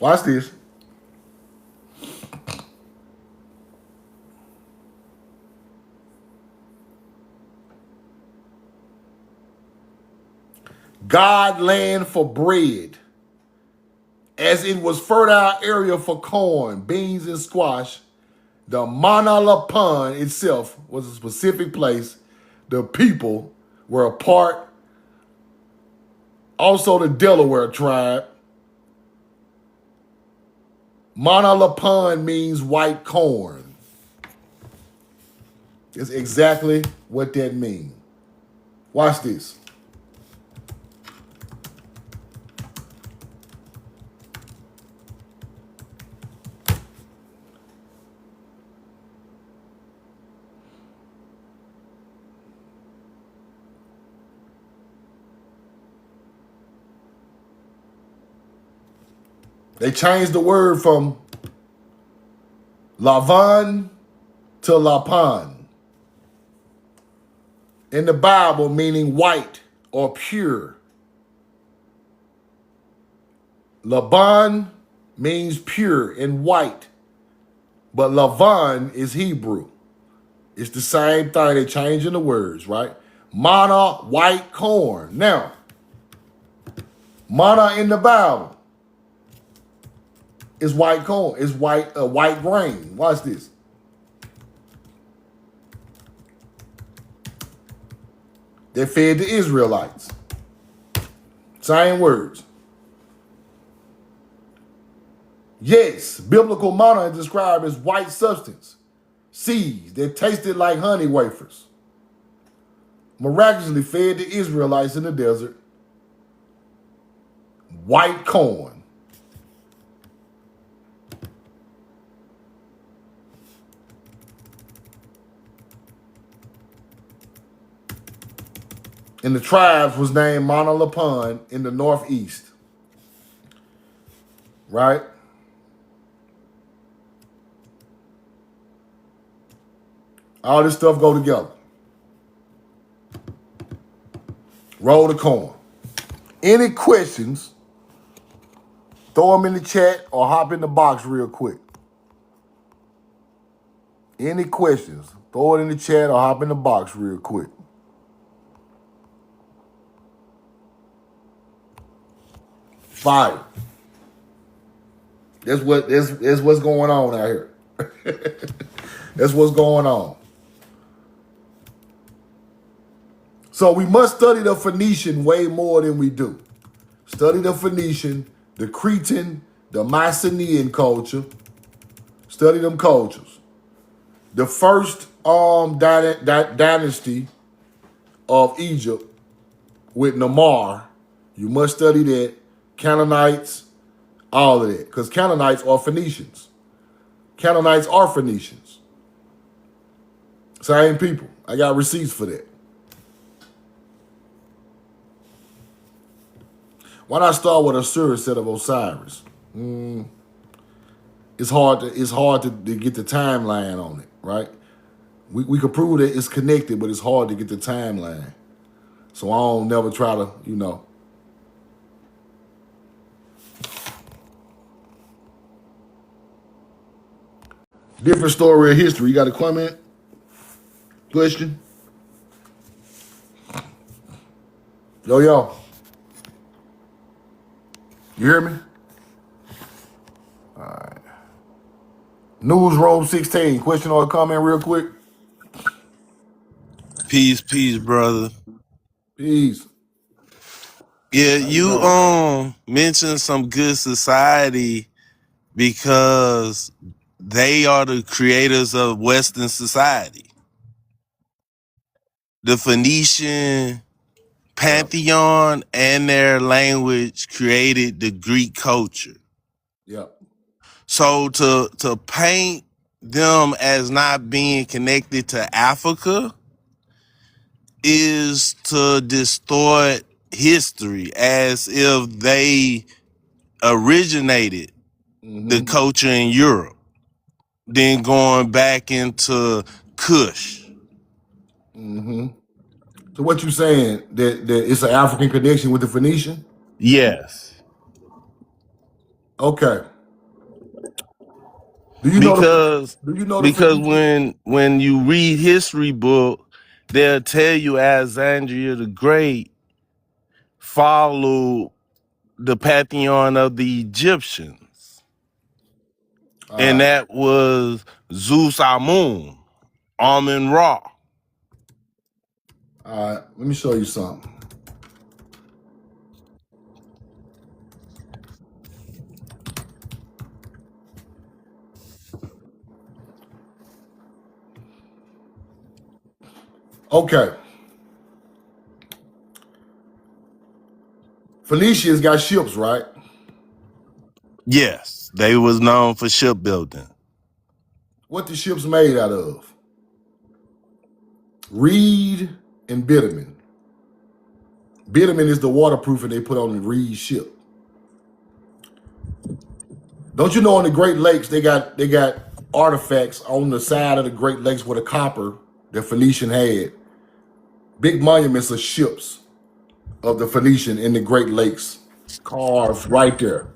Watch this. God land for bread, as it was fertile area for corn, beans, and squash. The Mana La Pond itself was a specific place. The people were a part. Also, the Delaware tribe. Mana La Pond means white corn. It's exactly what that means. Watch this. They changed the word from Lavan to Lapan. In the Bible, meaning white or pure. Laban means pure and white, but Lavan is Hebrew. It's the same thing. They changing the words, right? Mana, white corn. Now, mana in the Bible is white corn. It's white grain. Watch this. They fed the Israelites. Same words. Yes, biblical manna is described as white substance, seeds that tasted like honey wafers. Miraculously fed the Israelites in the desert. White corn. And the tribes was named Mana La Pond in the northeast. Right? All this stuff go together. Roll the corn. Any questions, throw them in the chat or hop in the box real quick. Any questions, throw it in the chat or hop in the box real quick. Fire. That's what's going on out here. That's what's going on. So we must study the Phoenician way more than we do. Study the Phoenician, the Cretan, the Mycenaean culture. Study them cultures. The first dynasty of Egypt with Namar, you must study that. Canaanites, all of that. Because Canaanites are Phoenicians. Canaanites are Phoenicians. Same people. I got receipts for that. Why not start with Osiris instead of Osiris? It's hard to get the timeline on it, right? We could prove that it's connected, but it's hard to get the timeline. So I don't never try to, Different story of history. You got a comment? Question? Yo. You hear me? All right. Newsroom 16. Question or comment real quick? Peace, brother. Peace. Yeah, you mentioned some good society because they are the creators of Western society. The Phoenician pantheon and their language created the Greek culture. Yep. So to paint them as not being connected to Africa is to distort history as if they originated the culture in Europe, then going back into Kush. So what you saying that it's an African connection with the Phoenician? Yes. Okay. Do you know Because the because Phoenician? when you read history book, they'll tell you Alexandria the Great followed the pantheon of the Egyptians. And that was Zeus Amun, Amun Ra. All right, let me show you something. Okay. Phoenicians got ships, right? Yes, they was known for shipbuilding. What the ships made out of? Reed and bitumen. Bitumen is the waterproofing they put on the Reed ship. Don't you know on the Great Lakes they got artifacts on the side of the Great Lakes with the copper that Phoenician had. Big monuments of ships of the Phoenician in the Great Lakes. Carved right there.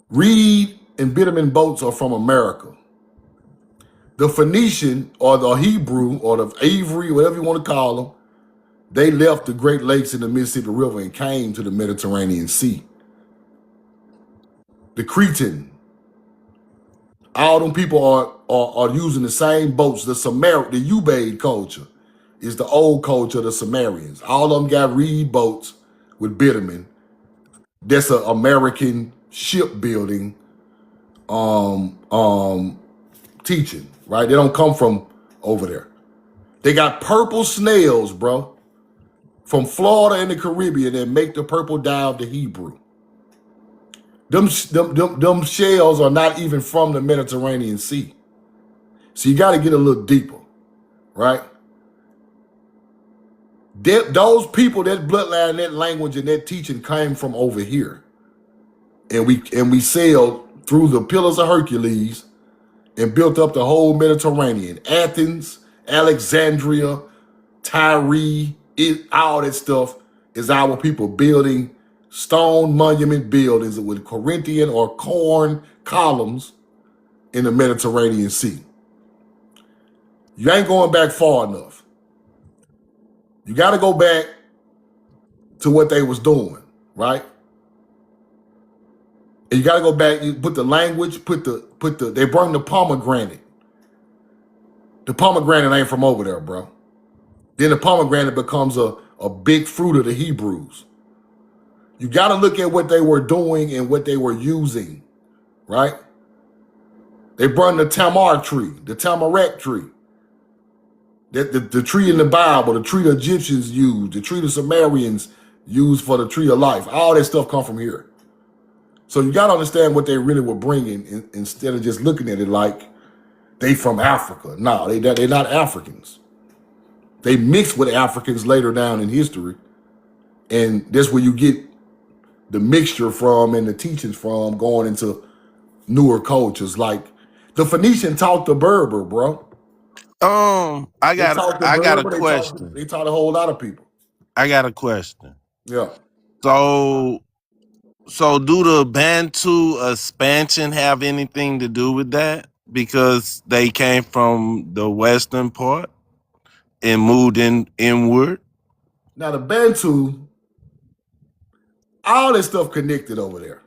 Reed and bitumen boats are from America. The Phoenician or the Hebrew or the Avery, whatever you want to call them, they left the Great Lakes in the Mississippi River and came to the Mediterranean Sea. The Cretan, all them people are using the same boats. The Ubaid culture is the old culture of the Sumerians. All of them got reed boats with bitumen. That's an American shipbuilding teaching, right? They don't come from over there. They got purple snails, bro, from Florida and the Caribbean that make the purple dye of the Hebrew. Them shells are not even from the Mediterranean Sea. So you got to get a little deeper, right? Those people, that bloodline, that language, and that teaching came from over here. And we sailed through the Pillars of Hercules and built up the whole Mediterranean. Athens, Alexandria, Tyre, all that stuff is our people building stone monument buildings with Corinthian or corn columns in the Mediterranean Sea. You ain't going back far enough. You got to go back to what they was doing, right? And you got to go back. You put the language. They bring the pomegranate. The pomegranate ain't from over there, bro. Then the pomegranate becomes a big fruit of the Hebrews. You got to look at what they were doing and what they were using, right? They brought the tamar tree, the tamarack tree. The tree in the Bible, the tree the Egyptians used, the tree the Sumerians used for the tree of life. All that stuff come from here. So you got to understand what they really were bringing instead of just looking at it like they from Africa. No, they're not Africans. They mixed with Africans later down in history. And that's where you get the mixture from and the teachings from going into newer cultures. Like the Phoenician taught the Berber, bro. I got a question. They taught a whole lot of people. I got a question. Yeah. So do the Bantu expansion have anything to do with that? Because they came from the western part and moved inward? Now the Bantu, all that stuff connected over there.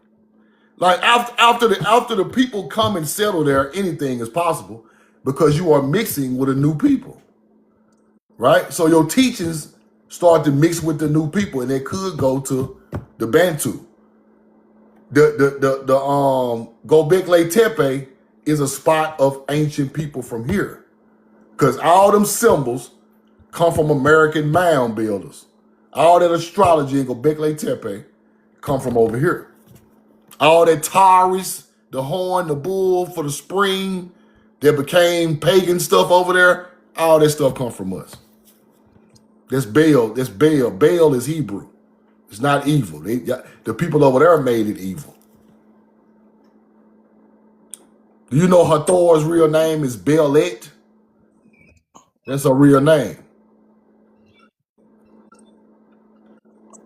Like after the people come and settle there, anything is possible because you are mixing with a new people, right? So your teachings start to mix with the new people, and they could go to the Bantu. The Gobekli Tepe is a spot of ancient people from here, because all them symbols come from American mound builders. All that astrology in Gobekli Tepe come from over here. All that Taurus, the horn, the bull for the spring that became pagan stuff over there, all that stuff come from us. That's Baal. That's Baal. Baal is Hebrew. It's not evil. The people over there made it evil. Do you know Hathor's real name is Baalet? That's her real name.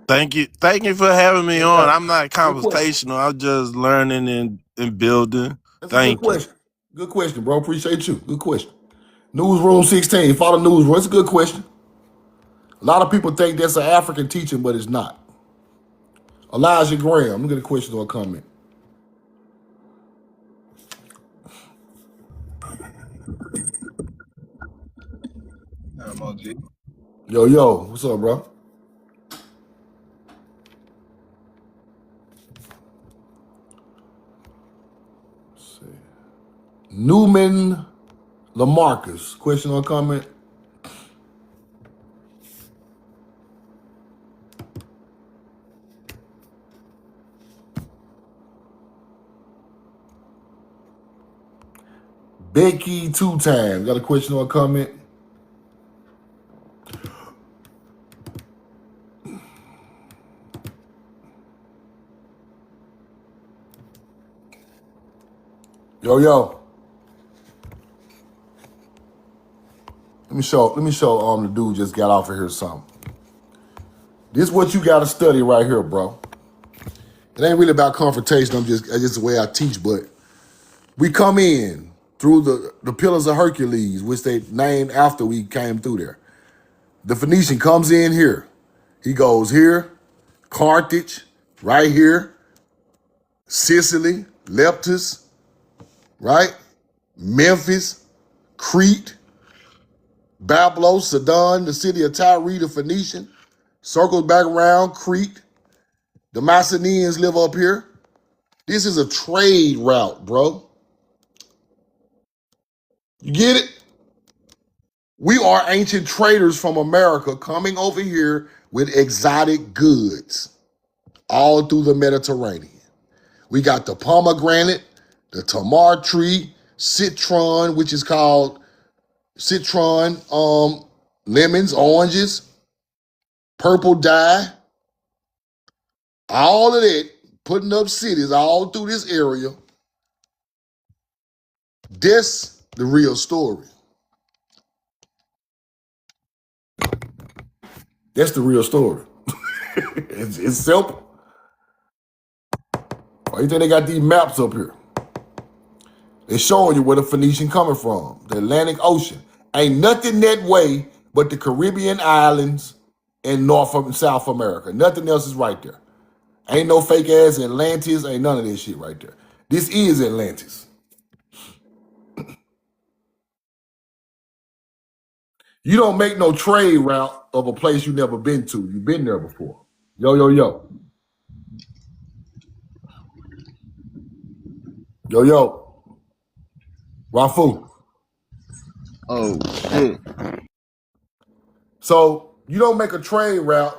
Thank you for having me on. Yeah. I'm not Good question. conversational. I'm just learning and building. That's a good Thank you. question. Good question, bro. Appreciate you. Good question. Newsroom 16. Follow Newsroom. It's a good question. A lot of people think that's an African teaching, but it's not. Elijah Graham. Look at a question or a comment. Yo, what's up, bro? Let's see. Newman Lamarcus. Question or comment? Becky 2 times. Got a question or a comment? Yo. Let me show the dude just got off of here something. This is what you gotta study right here, bro. It ain't really about confrontation. It's just the way I teach, but we come in through the pillars of Hercules, which they named after we came through there. The Phoenician comes in here. He goes here, Carthage, right here, Sicily, Leptus, right? Memphis, Crete, Babylon, Sidon, the city of Tyre, the Phoenician, circles back around Crete. The Mycenaeans live up here. This is a trade route, bro. You get it? We are ancient traders from America coming over here with exotic goods all through the Mediterranean. We got the pomegranate, the tamar tree, citron, which is called citron, lemons, oranges, purple dye, all of that, putting up cities all through this area. That's the real story. That's the real story. It's simple. Why you think they got these maps up here? They're showing you where the Phoenician coming from, the Atlantic Ocean. Ain't nothing that way but the Caribbean islands and North and South America. Nothing else is right there. Ain't no fake ass Atlantis, ain't none of this shit right there. This is Atlantis. You don't make no trade route of a place you never been to. You've been there before. Yo. Yo. Rafu. Oh shit. So you don't make a trade route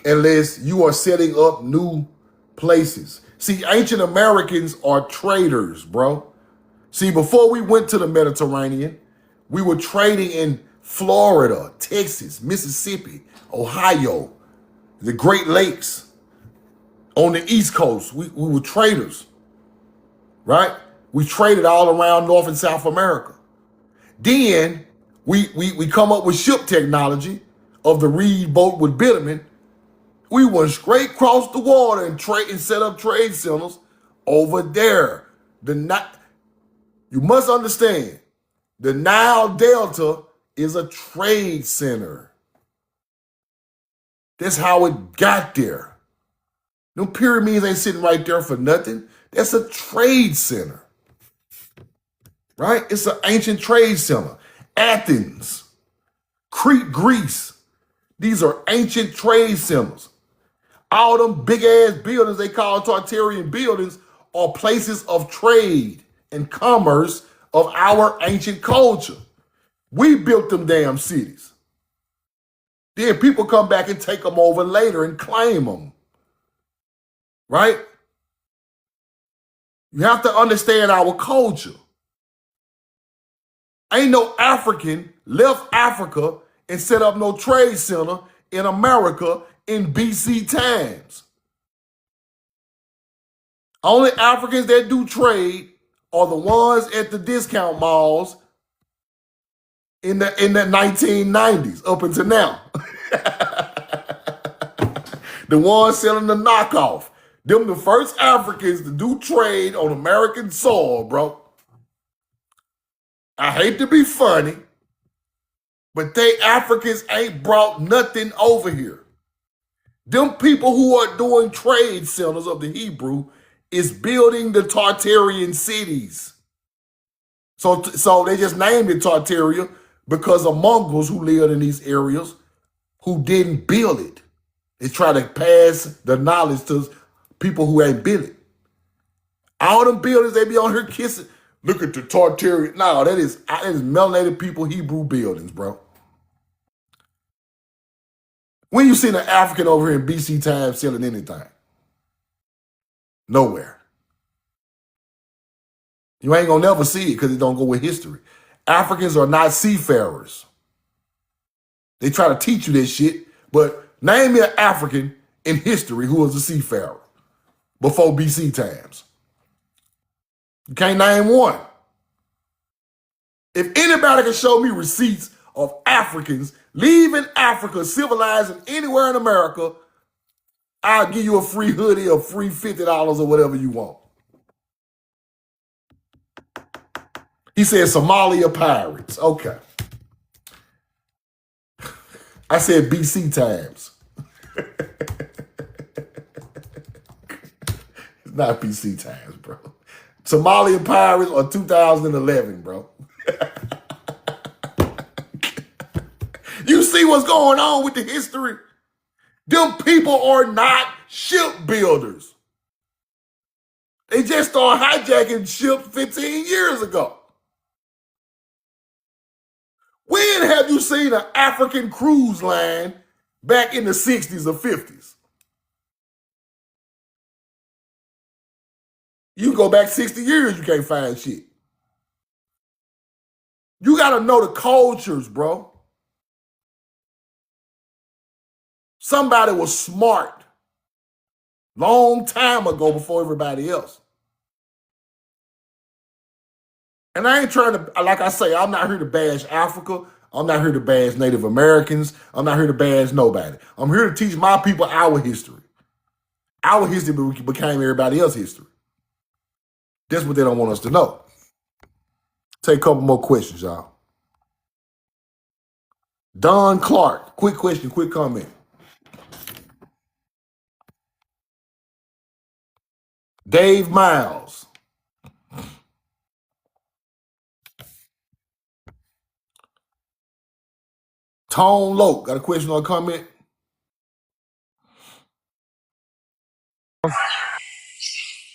unless you are setting up new places. See, ancient Americans are traders, bro. See, before we went to the Mediterranean, we were trading in Florida, Texas, Mississippi, Ohio, the Great Lakes. On the East Coast, we were traders, right? We traded all around North and South America. Then we come up with ship technology of the Reed boat with bitumen. We went straight across the water and set up trade centers over there. You must understand, the Nile Delta is a trade center. That's how it got there. No pyramids ain't sitting right there for nothing. That's a trade center. Right? It's an ancient trade center. Athens, Crete, Greece. These are ancient trade centers. All them big ass buildings they call Tartarian buildings are places of trade and commerce of our ancient culture. We built them damn cities. Then people come back and take them over later and claim them. Right? You have to understand our culture. Ain't no African left Africa and set up no trade center in America in BC times. Only Africans that do trade are the ones at the discount malls in the 1990s up until now. The ones selling the knockoff. Them the first Africans to do trade on American soil, bro. I hate to be funny, but they Africans ain't brought nothing over here. Them people who are doing trade centers of the Hebrew is building the Tartarian cities. So they just named it Tartaria because of Mongols who lived in these areas who didn't build it. They try to pass the knowledge to people who ain't built it. All them buildings, they be on here kissing. Look at the Tartarian. No, that is melanated people Hebrew buildings, bro. When you seen an African over here in BC times selling anything? Nowhere. You ain't gonna never see it because it don't go with history. Africans are not seafarers. They try to teach you this shit, but name me an African in history who was a seafarer before BC times. You can't name one. If anybody can show me receipts of Africans leaving Africa, civilizing anywhere in America, I'll give you a free hoodie or free $50 or whatever you want. He said Somalia pirates. Okay. I said BC times. It's not BC times, bro. Somalia pirates or 2011, bro. You see what's going on with the history? Them people are not shipbuilders. They just started hijacking ships 15 years ago. When have you seen an African cruise line back in the 60s or 50s? You go back 60 years, you can't find shit. You got to know the cultures, bro. Somebody was smart long time ago before everybody else. And I ain't trying to, like I say, I'm not here to bash Africa. I'm not here to bash Native Americans. I'm not here to bash nobody. I'm here to teach my people our history. Our history became everybody else's history. That's what they don't want us to know. Take a couple more questions, y'all. Don Clark, quick question, quick comment. Dave Miles. Tone Loke, got a question or a comment?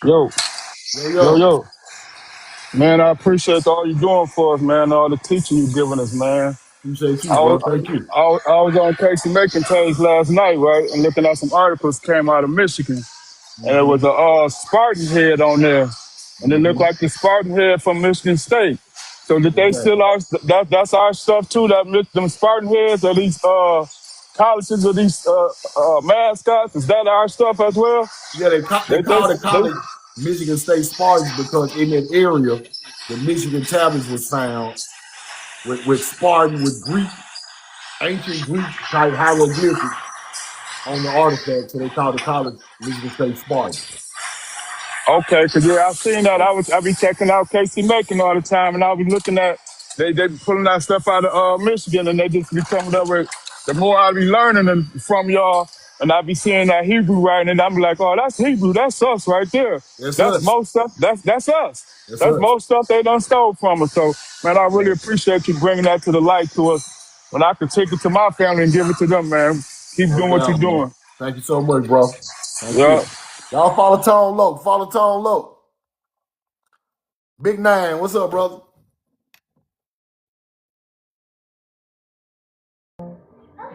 Yo, Yo, yo, yo. yo. Man, I appreciate all you doing for us, man, all the teaching you giving us, man. Appreciate you, I bro. was, Thank you. I was on Casey Macon page last night, right, and looking at some articles came out of Michigan, and it Mm-hmm. was a Spartan head on there, and it looked Mm-hmm. like the Spartan head from Michigan State. So did they Exactly. still that's our stuff too? Them Spartan heads or these colleges or these mascots? Is that our stuff as well? Yeah, they call the They college Michigan State Spartans because in that area, the Michigan tablets was found with Spartan, with Greek, ancient Greek type hieroglyphics on the artifact. So they call the college Michigan State Spartans. Okay, cause yeah, I seen that. I be checking out Casey Macon all the time, and I be looking at they pulling that stuff out of Michigan, and they just be coming up with the more I be learning from y'all, and I be seeing that Hebrew writing, and I'm like, oh, that's Hebrew, that's us right there. That's That's us. most stuff. That's us. That's That's us. most stuff they done stole from us. So man, I really Yeah, appreciate you bringing that to the light to us. When I can take it to my family and give it to them, man. Keep no doing what you're doubt, man. doing. Thank you so much, bro. Thank Yeah. you. Y'all follow Tone Low. Follow Tone Low. Big Nine, what's up, brother?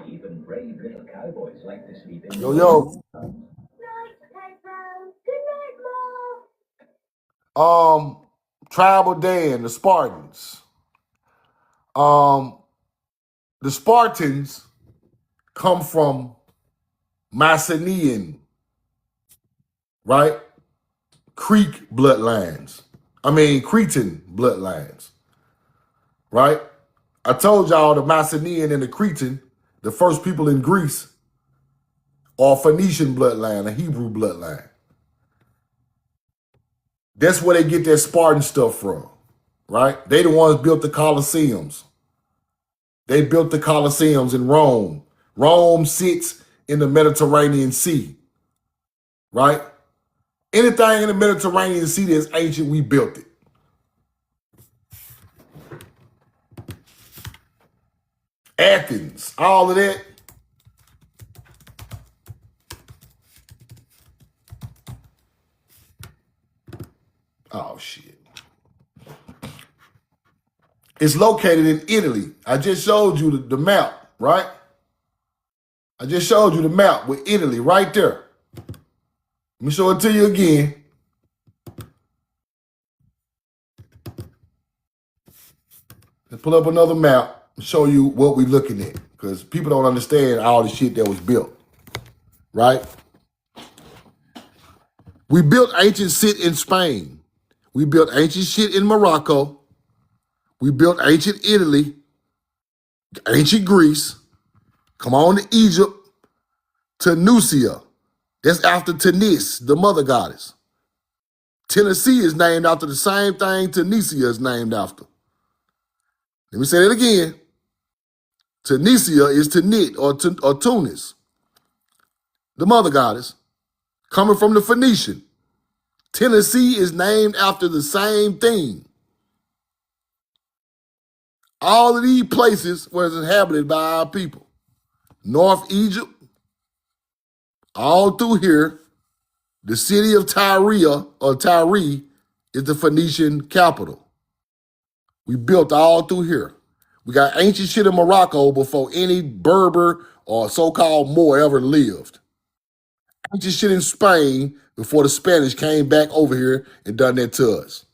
Even brave little cowboys like to sleep in. Yo, yo. Tribal Dan, the Spartans. The Spartans come from Mycenaean, right? Cretan bloodlines, right? I told y'all the Mycenaean and the Cretan, the first people in Greece, are Phoenician bloodline, a Hebrew bloodline. That's where they get their Spartan stuff from, right? They the ones built the Colosseums. They built the Colosseums in Rome. Rome sits in the Mediterranean Sea, right? Anything in the Mediterranean Sea that's ancient, we built it. Athens, all of that. Oh, shit. It's located in Italy. I just showed you the map, right? I just showed you the map with Italy right there. Let me show it to you again. Let's pull up another map and show you what we're looking at, because people don't understand all the shit that was built, right? We built ancient shit in Spain. We built ancient shit in Morocco. We built ancient Italy, ancient Greece. Come on to Egypt, Tunisia. That's after Tanis, the mother goddess. Tennessee is named after the same thing Tunisia is named after. Let me say that again. Tunisia is Tanit or Tunis, the mother goddess, coming from the Phoenician. Tennessee is named after the same thing. All of these places was inhabited by our people. North Egypt, all through here, the city of Tyre is the Phoenician capital. We built all through here. We got ancient shit in Morocco before any Berber or so-called Moor ever lived. Ancient shit in Spain before the Spanish came back over here and done that to us.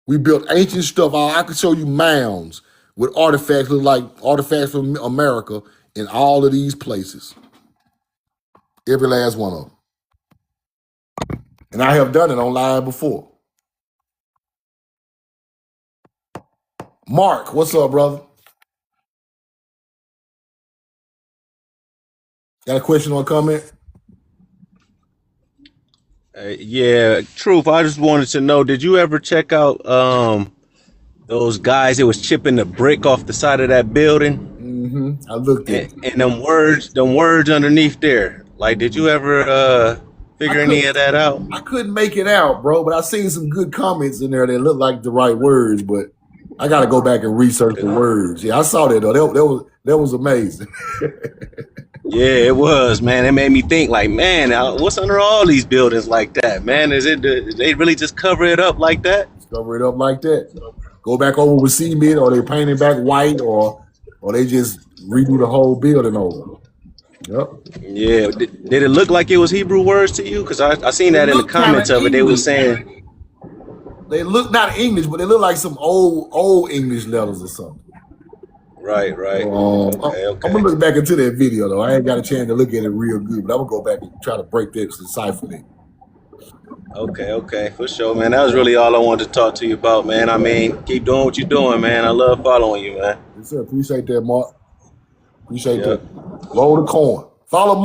We built ancient stuff. I could show you mounds with artifacts, look like artifacts from America in all of these places. Every last one of them. And I have done it online before. Mark, what's up, brother? Got a question or a comment? Yeah, Truth. I just wanted to know, did you ever check out those guys that was chipping the brick off the side of that building? I looked at it. And them words underneath there. Like, did you ever figure any of that out? I couldn't make it out, bro, but I seen some good comments in there that looked like the right words, but I got to go back and research the words. Yeah, I saw that, though. That was amazing. Yeah, it was, man. It made me think, like, man, what's under all these buildings like that, man? Did they really just cover it up like that? Cover it up like that. Go back over with cement, or they paint it back white, or they just redo the whole building over. Yep. Yeah. Did it look like it was Hebrew words to you? Because I seen that in the comments of it. They were saying they look not English, but they look like some old English letters or something. Right. Okay. I'm gonna look back into that video though. I ain't got a chance to look at it real good, but I'm gonna go back and try to break that, decipher it. Okay, for sure, man. That was really all I wanted to talk to you about, man. I mean, keep doing what you're doing, man. I love following you, man. Yes, sir. Appreciate that, Mark. Appreciate that. Roll the coin. Follow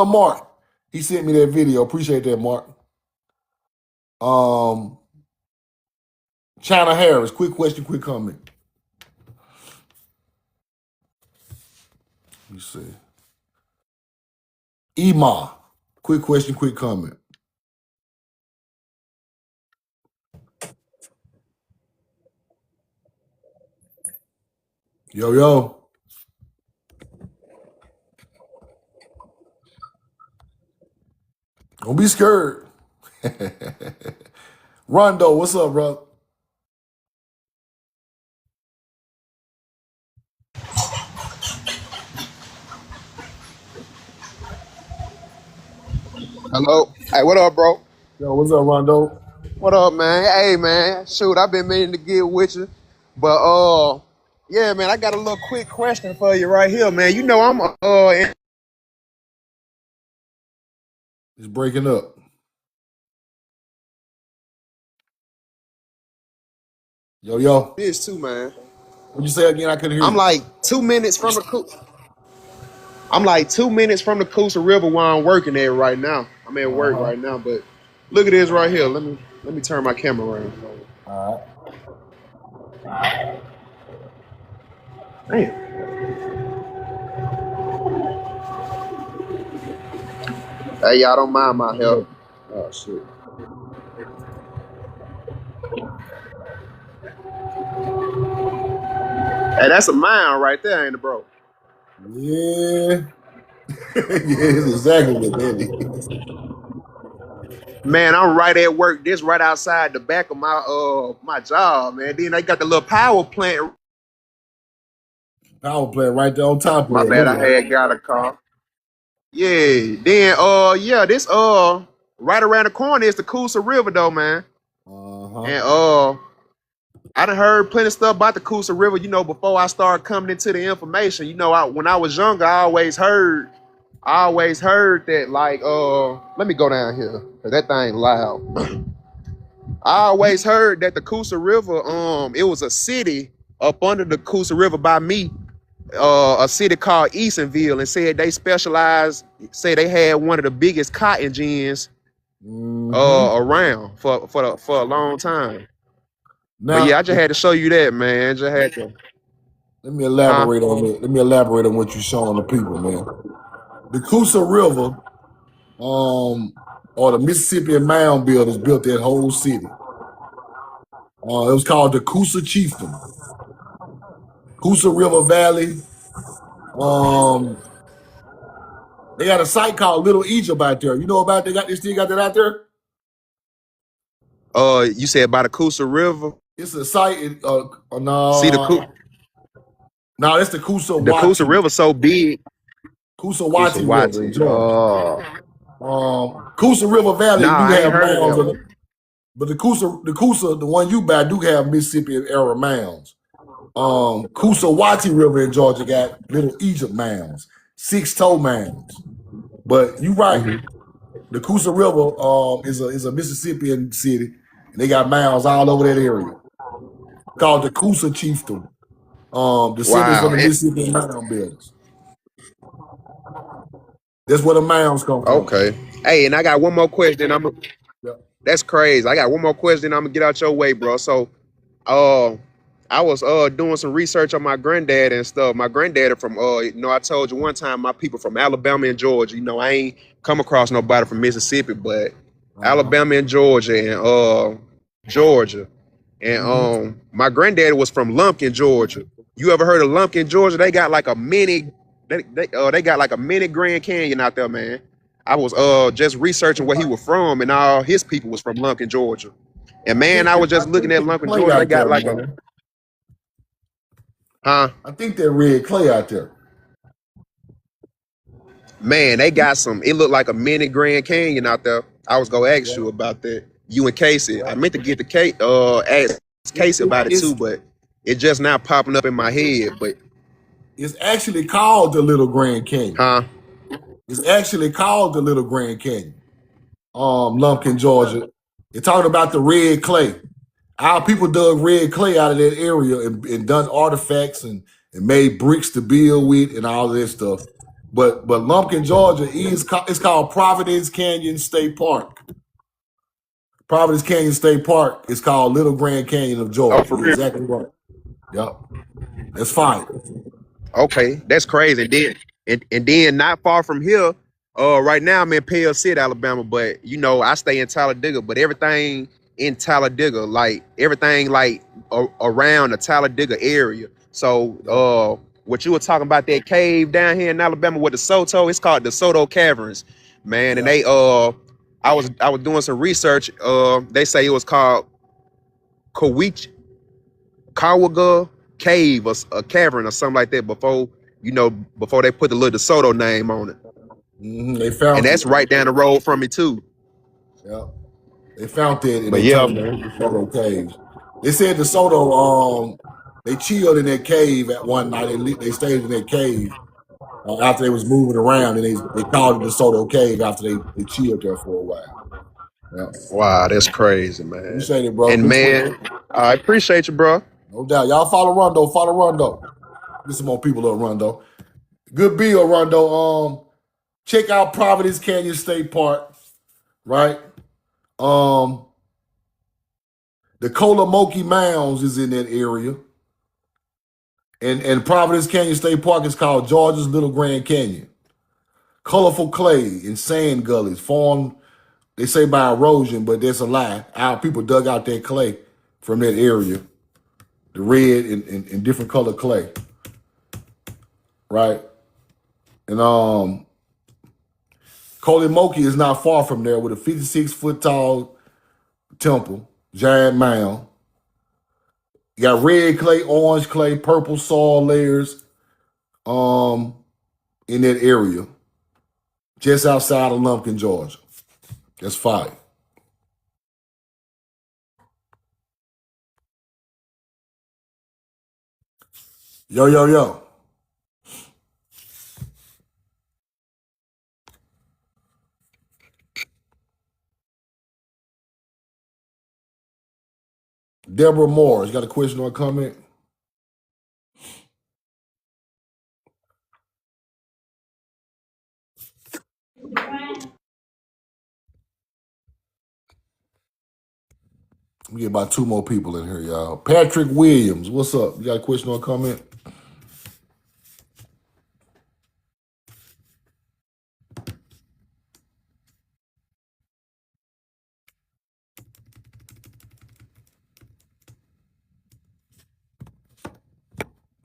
Mark. He sent me that video. Appreciate that, Mark. China Harris, quick question, quick comment. Let me see. Ema, quick question, quick comment. Yo. Don't be scared. Rondo, what's up, bro? Hello. Hey, what up, bro? Yo, what's up, Rondo? What up, man? Hey, man. Shoot, I've been meaning to get with you, but Yeah, man, I got a little quick question for you right here, man. You know I'm It's breaking up. Yo, yo. this too, man. What'd you say again? I couldn't hear I'm you. like 2 minutes from the I'm like 2 minutes from the Coosa River where I'm working at right now. I'm at work Uh-huh. right now, but look at this right here. Let me turn my camera around. All Damn. Hey, y'all don't mind my help. Oh shit. Hey, that's a mine right there, ain't it, bro? right. Yeah. Yeah, it's exactly what that is. Man, I'm right at work. This right outside the back of my job, man. Then they got the little power plant. Power plant right there on top of My that. bad, Look I at that. had got a call. Yeah. Then yeah, this right around the corner is the Coosa River though, man. Uh-huh. And I done heard plenty of stuff about the Coosa River, you know, before I started coming into the information. You know, when I was younger, I always heard that like let me go down here, 'cause that thing loud. I always heard that the Coosa River, it was a city up under the Coosa River by me, a city called Eastonville, and said they specialized, say they had one of the biggest cotton gins Mm-hmm. around for a long time. But yeah, Now, I just had to show you that, man. Just had to, let me huh? elaborate on it. Let me elaborate on what you're showing the people, man. The Coosa River, or the Mississippi Mound Builders built that whole city. It was called the Coosa Chieftain. Coosa River Valley. Um, they got a site called Little Egypt out there. You know about they still got that out there? You said by the Coosa River. It's a site in See no, that's the Coosa the Coosa Wati. River so big. Coosa Coosa Wati River in Wati. Georgia. Coosa River Valley Nah, do I ain't have heard of mounds that in it, one. but the Coosa, the one you buy do have Mississippi era mounds. Coosa Wati River in Georgia got Little Egypt mounds, 6-toe mounds. But you right, Mhm. the Coosa River is a Mississippian city, and they got mounds all over that area. Called the Coosa Chieftain. Descendants Wow. from the Mississippi mound builders. That's where the mounds come from. Okay. Hey, and I got one more question. Yeah. That's crazy. I got one more question. I'm gonna get out your way, bro. So, uh, I was doing some research on my granddad and stuff. My granddad from I told you one time my people from Alabama and Georgia. You know, I ain't come across nobody from Mississippi, but Uh-huh. Alabama and Georgia and Georgia. And Mm-hmm. my granddad was from Lumpkin, Georgia. You ever heard of Lumpkin, Georgia? They got like a mini they got like a mini Grand Canyon out there, man. I was just researching where he was from, and all his people was from Lumpkin, Georgia. And man, I was I just looking think at that Lumpkin, clay Georgia. They out got there, like a man. huh? I think that red clay out there. Man, they got some. It looked like a mini Grand Canyon out there. I was gonna ask Yeah. you about that. You and Casey. Yeah. I meant to get the ask Casey about it too, but it just now popping up in my head. But It's actually called the Little Grand Canyon. huh? It's actually called the Little Grand Canyon. Lumpkin, Georgia. They're talking about the red clay. Our people dug red clay out of that area and done artifacts and made bricks to build with and all of that stuff. But Lumpkin, Georgia it's called Providence Canyon State Park. Providence Canyon State Park is called Little Grand Canyon of Oh, Georgia. for You're real? exactly right. Yep. That's fine. Okay, that's crazy. And then not far from here, right now I'm in Pell City, Alabama, but you know I stay in Talladega. But everything in Talladega, like everything like around the Talladega area. So Yep. what you were talking about that cave down here in Alabama with the Soto, it's called the Soto Caverns, man. And Yep. they I was doing some research. They say it was called Kowich Kawaga Cave or a cavern or something like that before they put the little DeSoto name on it. They And found it. that's right down the road from me too. Yep. They found it and But they yeah, turned it man. into DeSoto caves. They said DeSoto They chilled in that cave at one night. They stayed in that cave after they was moving around, and they called it the DeSoto Cave after they chilled there for a while. Yeah. Wow, that's crazy, man. Appreciate it, bro. And Appreciate man, it. I appreciate you, bro. No doubt. Y'all follow Rondo. Follow Rondo. Get some more people up, Rondo. Good bill, Rondo. Check out Providence Canyon State Park, right? The Kolamoki Mounds is in that area. And Providence Canyon State Park is called Georgia's Little Grand Canyon. Colorful clay and sand gullies formed, they say, by erosion, but that's a lie. Our people dug out that clay from that area, the red and different color clay, right? And Kolamoki is not far from there with a 56-foot tall temple, giant mound. You got red clay, orange clay, purple soil layers in that area, just outside of Lumpkin, Georgia. That's fire. Yo, yo, yo. Deborah Moore, you got a question or a comment? We get about 2 more people in here, y'all. Patrick Williams, what's up? You got a question or a comment?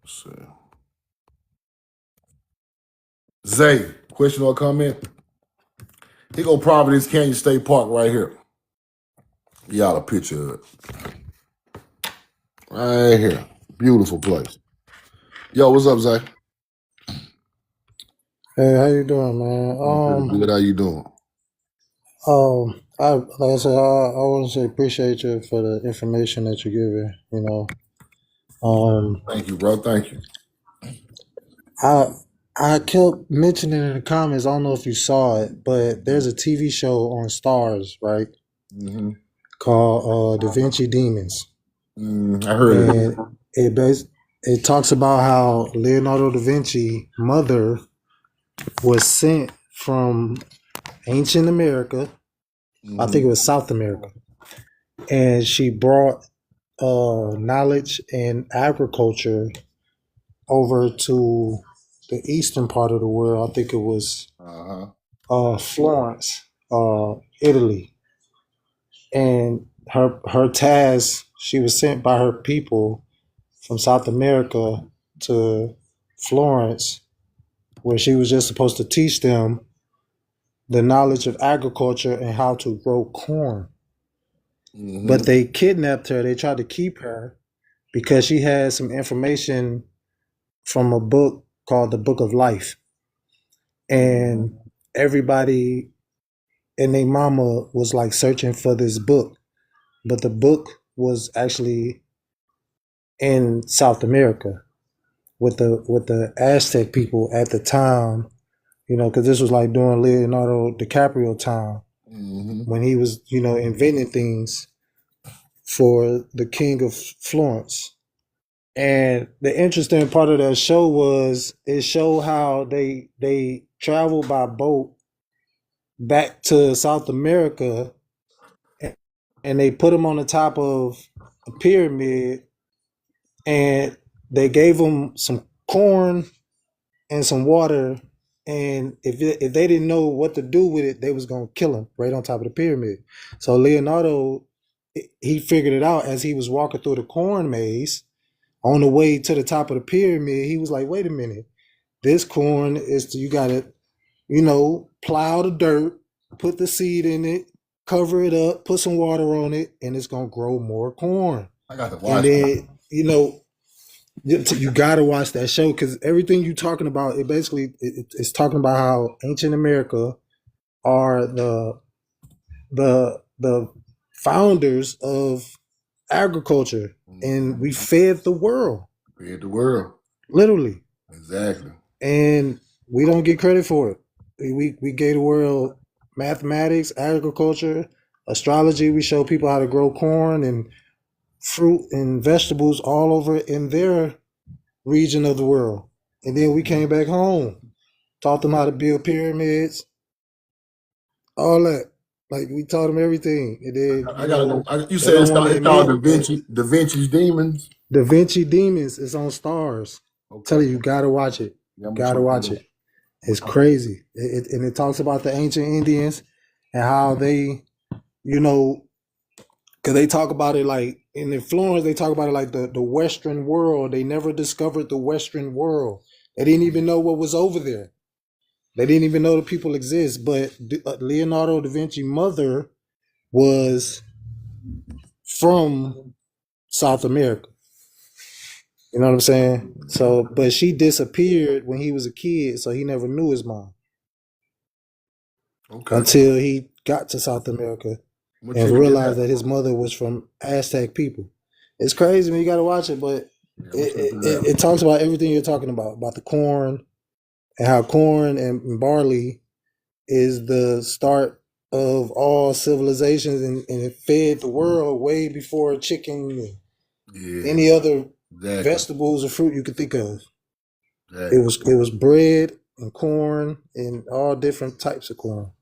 Let's see. Zay, question or a comment? Here go Providence Canyon State Park right here. Y'all a picture of it. Right here. Beautiful place. Yo, what's up, Zay? Hey, how you doing, man? I'm pretty good. How you doing? Like I said, I want to say appreciate you for the information that you're giving. You know, Thank you, bro. Thank you. I kept mentioning in the comments. I don't know if you saw it, but there's a TV show on Stars, right? Mm-hmm. Called Da Vinci Demons, I heard and it talks about how Leonardo da Vinci mother was sent from ancient America. I think it was South America, and she brought knowledge in agriculture over to the eastern part of the world. I think it was Florence, Italy, and her task. She was sent by her people from South America to Florence, where she was just supposed to teach them the knowledge of agriculture and how to grow corn. But they kidnapped her. They tried to keep her because she had some information from a book called the Book of Life. And everybody and their mama was like searching for this book. But the book was actually in South America with the Aztec people at the time, you know, because this was like during Leonardo DiCaprio time when he was, you know, inventing things for the King of Florence. And the interesting part of that show was it showed how they traveled by boat back to South America, and they put them on the top of a pyramid, and they gave them some corn and some water. And if they didn't know what to do with it, they was gonna kill him right on top of the pyramid. So Leonardo, he figured it out as he was walking through the corn maze. On the way to the top of the pyramid, he was like, wait a minute, this corn is, you gotta, you know, plow the dirt, put the seed in it, cover it up, put some water on it, and it's gonna grow more corn. I got to watch. And then, you know, you gotta watch that show, because everything you're talking about, it basically it's talking about how ancient America are the founders of agriculture, and we fed the world. Create the world. literally. Exactly. And we don't get credit for it. We gave the world mathematics, agriculture, astrology. We show people how to grow corn and fruit and vegetables all over in their region of the world. And then we came back home, taught them how to build pyramids, all that. Like we taught them everything. And then, I gotta go. You they said don't want to it's called admit Da Vinci's Demons. Da Vinci Demons is on Stars. Okay. Tell you gotta watch it. Yeah, I'm Gotta gonna check watch that out. it. It's crazy. And it talks about the ancient Indians and how they, because they talk about it like in the Florence, they talk about it like the Western world. They never discovered the Western world. They didn't even know what was over there. They didn't even know the people exist. But Leonardo da Vinci's mother was from South America. You know what I'm saying? So, but she disappeared when he was a kid, so he never knew his mom Okay. until he got to South America I'm gonna and check realized that that his mother was from Aztec people. It's crazy, man. You got to watch it, but Yeah, I'm gonna check it out. it talks about everything you're talking about the corn and how corn and barley is the start of all civilizations, and it fed the world way before chicken and Yeah. any other Exactly. vegetables or fruit you could think of. Exactly. It was bread and corn and all different types of corn.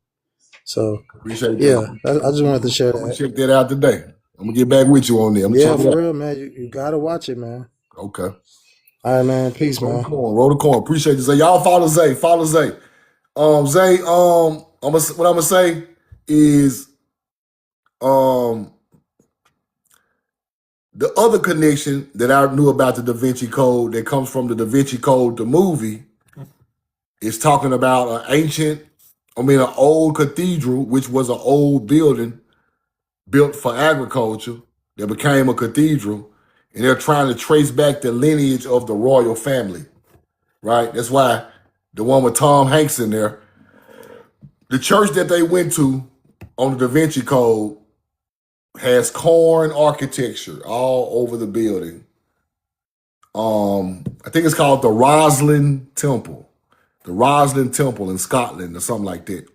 So Appreciate that. yeah, I just wanted to share I'm gonna that. check that out today. I'm gonna get back with you on there. I'm gonna Yeah, check it for out. real, man. You gotta watch it, man. Okay. All right, man. Peace, Roll the man. corn. Roll the corn. Appreciate you, Zay. Y'all follow Zay. Follow Zay. Zay. What I'm gonna say is the other connection that I knew about the Da Vinci Code that comes from the Da Vinci Code, the movie, is talking about an old cathedral, which was an old building built for agriculture that became a cathedral, and they're trying to trace back the lineage of the royal family, right? That's why the one with Tom Hanks in there, the church that they went to on the Da Vinci Code has corn architecture all over the building. I think it's called the Roslin Temple, in Scotland or something like that.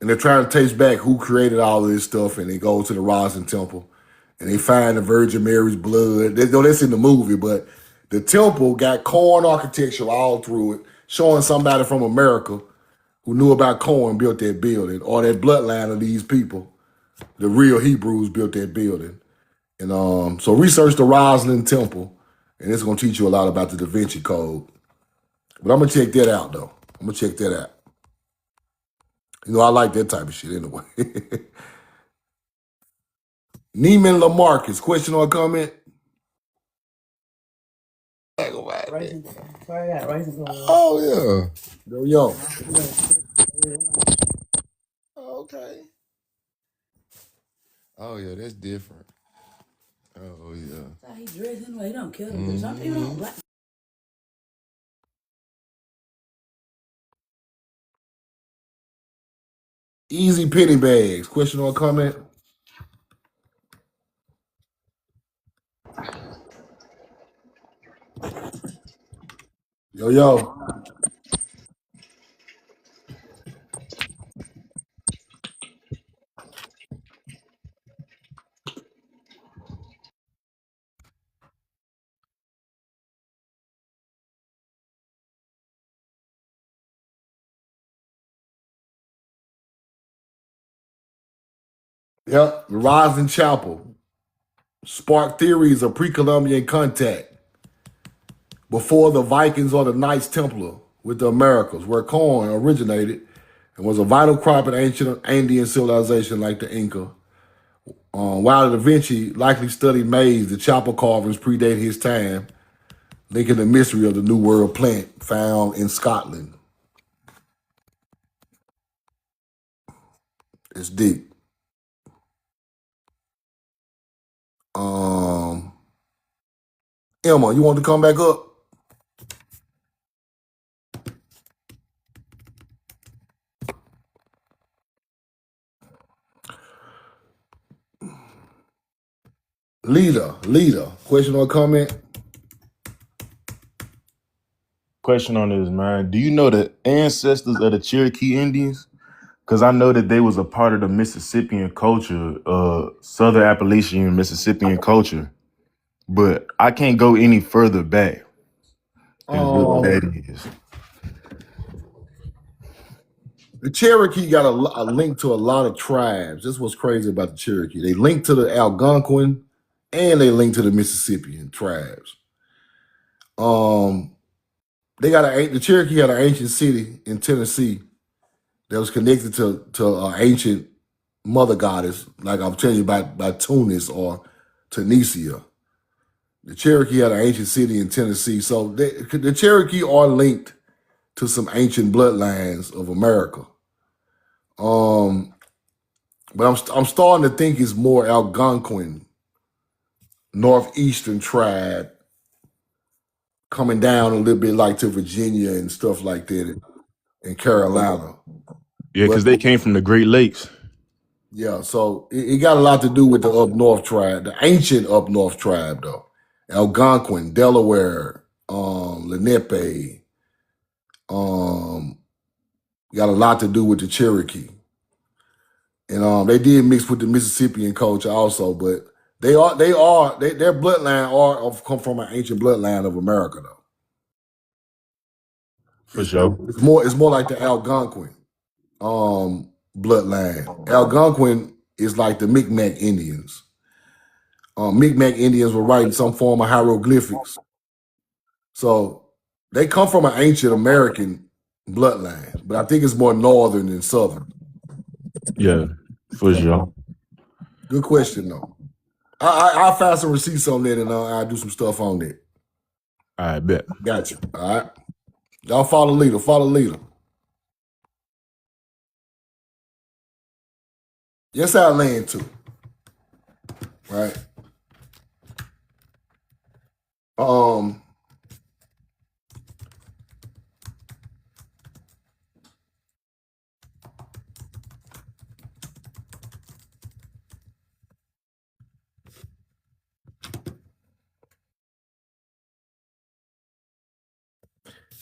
And they're trying to trace back who created all of this stuff, and they go to the Roslin Temple, and they find the Virgin Mary's blood. That's in the movie, but the temple got corn architecture all through it, showing somebody from America who knew about corn built that building, or that bloodline of these people, the real Hebrews built that building. And so research the Roslin Temple, and it's gonna teach you a lot about the Da Vinci Code. But I'm gonna check that out though. I'm gonna check that out. I like that type of shit anyway. Neiman Lamarcus, question or comment? Oh yeah. Yo. Okay. Oh yeah, that's different. Oh yeah. He dressed anyway. He don't care. Some people don't like. Easy penny bags. Question or comment? Yo. Yep. The Roslin Chapel. Spark theories of pre-Columbian contact before the Vikings or the Knights Templar with the Americas, where corn originated and was a vital crop in ancient Andean civilization like the Inca. While Da Vinci likely studied maize, the chapel carvings predate his time, linking the mystery of the New World plant found in Scotland. It's deep. Emma, you want to come back up? Leader. Question or comment? Question on this, man. Do you know the ancestors of the Cherokee Indians? Because I know that they was a part of the Mississippian culture, Southern Appalachian Mississippian culture, but I can't go any further back than what that is. The Cherokee got a link to a lot of tribes. That's what's crazy about the Cherokee. They link to the Algonquin and they link to the Mississippian tribes. The Cherokee had an ancient city in Tennessee that was connected to an ancient mother goddess, like I'm telling you about Tunis or Tunisia. The Cherokee had an ancient city in Tennessee, so the Cherokee are linked to some ancient bloodlines of America. But I'm starting to think it's more Algonquin, northeastern tribe, coming down a little bit like to Virginia and stuff like that, and Carolina. Yeah, because they came from the Great Lakes. Yeah, so it got a lot to do with the up north tribe, the ancient up north tribe, though. Algonquin, Delaware, Lenape, got a lot to do with the Cherokee. And they did mix with the Mississippian culture also, but their bloodline come from an ancient bloodline of America, though. For sure. It's more like the Algonquin bloodline. Algonquin is like the Micmac Indians. Micmac Indians were writing some form of hieroglyphics. So they come from an ancient American bloodline, but I think it's more northern than southern. Yeah, for sure. Good question, though. I'll find some receipts on that and I'll do some stuff on that. All right, bet. Gotcha. All right. Y'all follow leader. Follow leader. Yes, I land too. Right.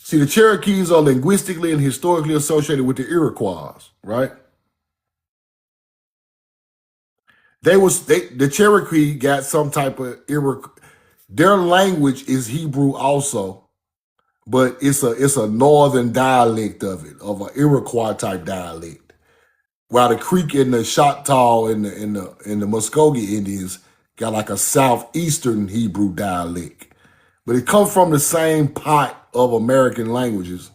See, the Cherokees are linguistically and historically associated with the Iroquois, right? The Cherokee got some type of their language is Hebrew also, but it's a northern dialect of it, of an Iroquois type dialect. While the Creek and the Choctaw and the Muskogee Indians got like a southeastern Hebrew dialect. But it comes from the same pot of American languages,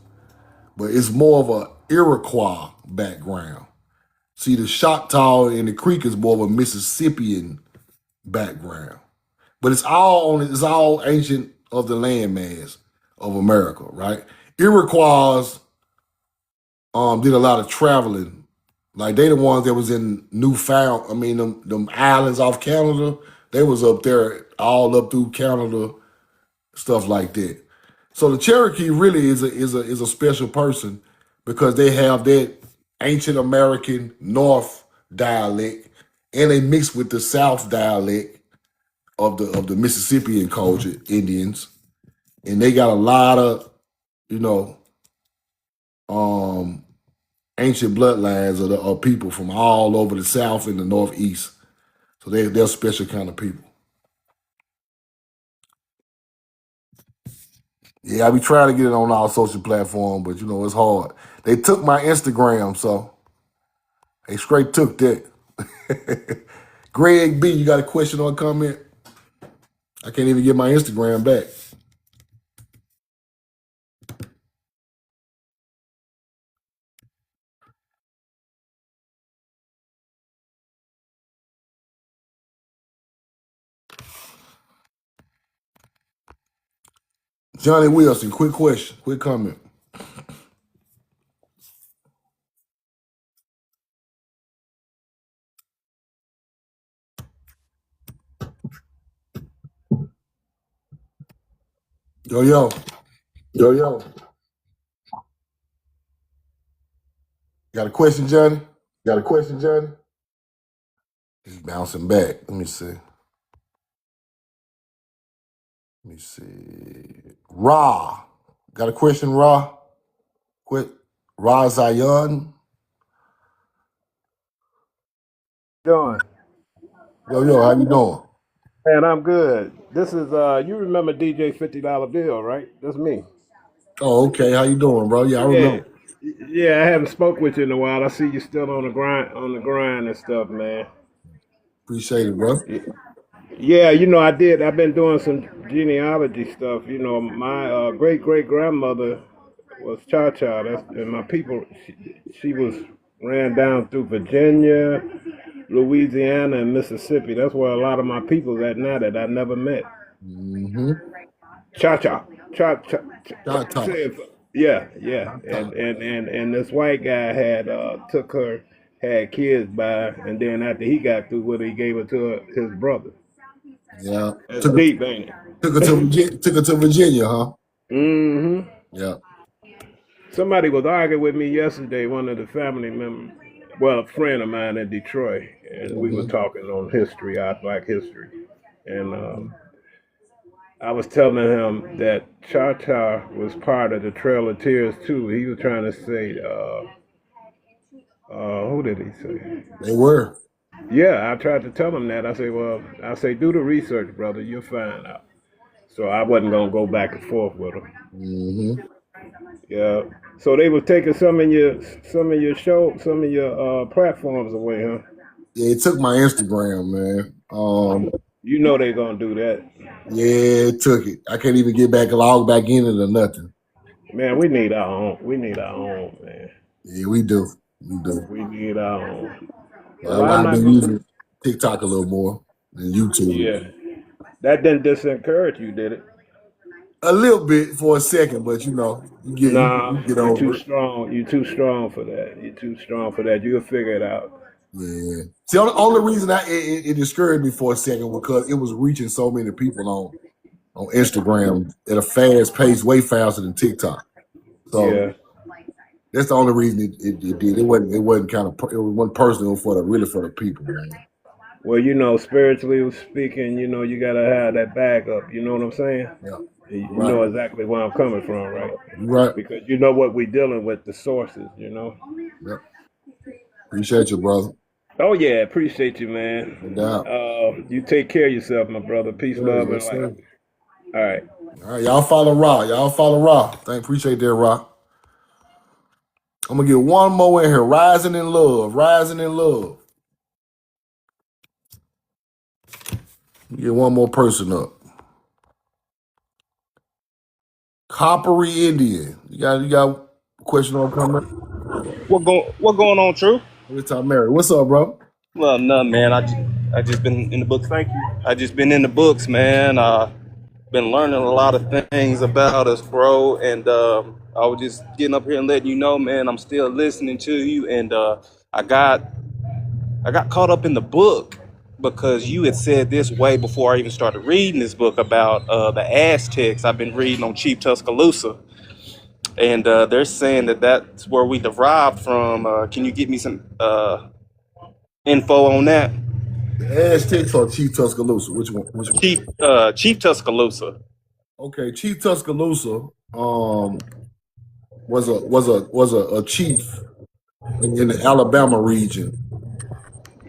but it's more of a Iroquois background. See, the Choctaw and the Creek is more of a Mississippian background. But it's all ancient of the landmass of America, right? Iroquois did a lot of traveling. Like they the ones that was in Newfoundland. I mean, them islands off Canada, they was up there all up through Canada, stuff like that. So the Cherokee really is a special person because they have that ancient American North dialect and they mix with the South dialect of the Mississippian culture, Indians. And they got a lot of, ancient bloodlines of people from all over the South and the Northeast. So they're a special kind of people. Yeah, I be trying to get it on our social platform, but it's hard. They took my Instagram, so they straight took that. Greg B, you got a question or a comment? I can't even get my Instagram back. Johnny Wilson, quick question, quick comment. Yo. Got a question, Johnny? He's bouncing back. Let me see. Let me see. Ra. Got a question, Ra? Quick. Ra Zion. Doing? Yo, how you doing? Man, I'm good. This is you remember DJ $50 bill, right? That's me. Oh, okay. How you doing, bro? Yeah, I Yeah. remember. Yeah, I haven't spoke with you in a while. I see you still on the grind and stuff, man. Appreciate it, bro. Yeah, I've been doing some genealogy stuff. My great great grandmother was Cha Cha. And my people. She was ran down through Virginia, Louisiana, and Mississippi. That's where a lot of my people at now that I never met. Mm-hmm. Cha Cha, Cha Cha. Ta-ta. Yeah, Ta-ta. and this white guy had took her, had kids by, and then after he got through with her, he gave her to his brother. Yeah. That's deep, ain't it? Took her to Virginia, huh? Mm-hmm. Yeah. Somebody was arguing with me yesterday. One of the family members, well, a friend of mine in Detroit, and we were Mm-hmm. talking on history, our Black history, and I was telling him that Cha Cha was part of the Trail of Tears too. He was trying to say, who did he say? They were. Yeah, I tried to tell him that. I say, do the research, brother. You'll find out. So I wasn't gonna go back and forth with him. Mm-hmm. Yeah. So they were taking some of your platforms away, huh? Yeah, it took my Instagram, man. You know they gonna do that. Yeah, it took it. I can't even get back log back in it or nothing. Man, we need our own. We need our own, man. Yeah, we do. We do. We need our own. Well, Well, I'm I've not been gonna. using TikTok a little more than YouTube. Yeah. That didn't disencourage you, did it? A little bit for a second, but you Nah, get you too over it. strong. You too strong for that. You too strong for that. You'll figure it out. Yeah. See, the only reason it discouraged me for a second because it was reaching so many people on Instagram at a fast pace, way faster than TikTok. So Yeah. that's the only reason it did. It wasn't it wasn't personal for the people, man. Well, spiritually speaking, you gotta have that backup. You know what I'm saying? Yeah. You Right. know exactly where I'm coming from, right? You right. Because you know what we're dealing with, the sources. Yep. Appreciate you, brother. Oh yeah, appreciate you, man. No doubt. You take care of yourself, my brother. Peace, love, and Yes, light. sir. All right. All right, y'all follow Ra. Appreciate that, Ra. I'm gonna get one more in here. Rising in love. Get one more person up. Coppery Indian. You got a question on coming? What going on, True? Every time Mary. What's up, bro? Well, nothing, man. I just been in the books. Thank you. I just been in the books, man. Been learning a lot of things about us, bro. And I was just getting up here and letting you know, man. I'm still listening to you, and I got caught up in the book because you had said this way before I even started reading this book about the Aztecs. I've been reading on Chief Tuscaloosa. And they're saying that that's where we derived from. Can you give me some info on that? The Aztecs or Chief Tuscaloosa? Which one? Chief Tuscaloosa. Okay, Chief Tuscaloosa was a chief in the Alabama region.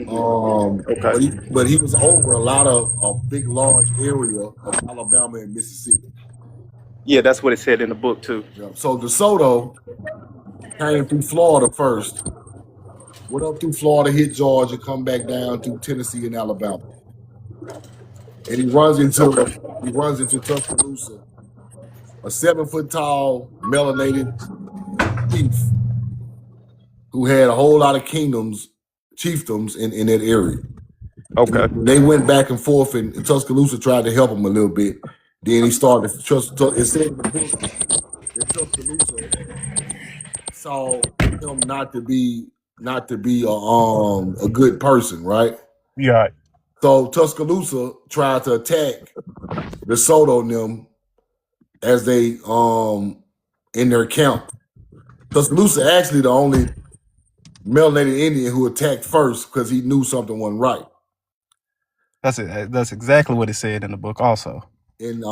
Okay. But he was over a lot of a big large area of Alabama and Mississippi. Yeah, that's what it said in the book too. Yeah. So DeSoto came through Florida first, went up through Florida, hit Georgia, come back down through Tennessee and Alabama, and he runs into Tuscaloosa, a 7-foot tall melanated chief who had a whole lot of chiefdoms in that area. Okay. They went back and forth, and Tuscaloosa tried to help him a little bit. Then he started to trust. It said in the book that Tuscaloosa saw him not to be a good person, right? Yeah. So Tuscaloosa tried to attack DeSoto and them as they in their camp. Tuscaloosa actually the only melanated Indian who attacked first because he knew something wasn't right. That's it. That's exactly what it said in the book also. and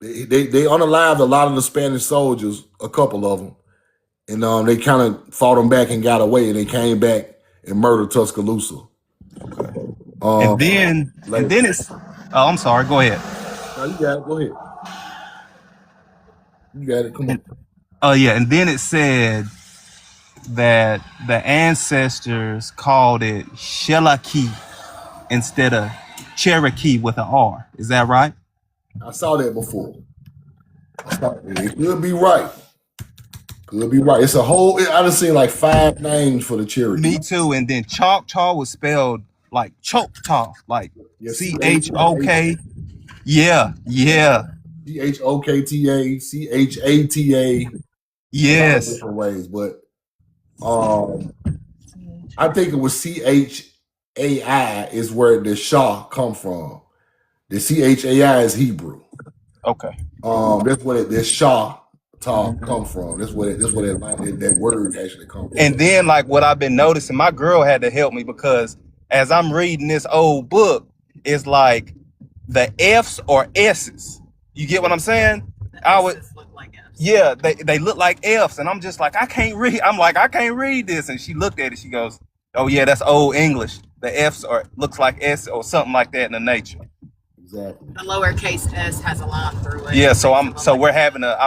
they unalived a lot of the Spanish soldiers, a couple of them, and they kind of fought them back and got away, and they came back and murdered Tuscaloosa. And then Later. it's I'm sorry, go ahead. No, you got it. Go ahead. You got it. Come on. Oh yeah, and then it said that the ancestors called it Cherokee instead of Cherokee with an R. Is that right? I saw that before. It could be right. Could be right. It's a whole. I done seen like 5 names for the Cherokee. Me too. And then Choctaw was spelled like Choctaw, like CHOK. Yeah, yeah. CHOKTA, CHATA. Yes. Different ways, but I think it was CHAI is where the Shah come from. The CHAI is Hebrew. Okay. That's where the Shah talk come from. That's where that word actually comes from. And then like what I've been noticing, my girl had to help me because as I'm reading this old book, it's like the F's or S's. You get what I'm saying? Yeah, they look like F's, and I'm just like, I can't read. I'm like, I can't read this. And she looked at it. She goes, "Oh yeah, that's old English. The F's are looks like S or something like that in the nature." Exactly. The lowercase s has a line through it. Yeah, so I'm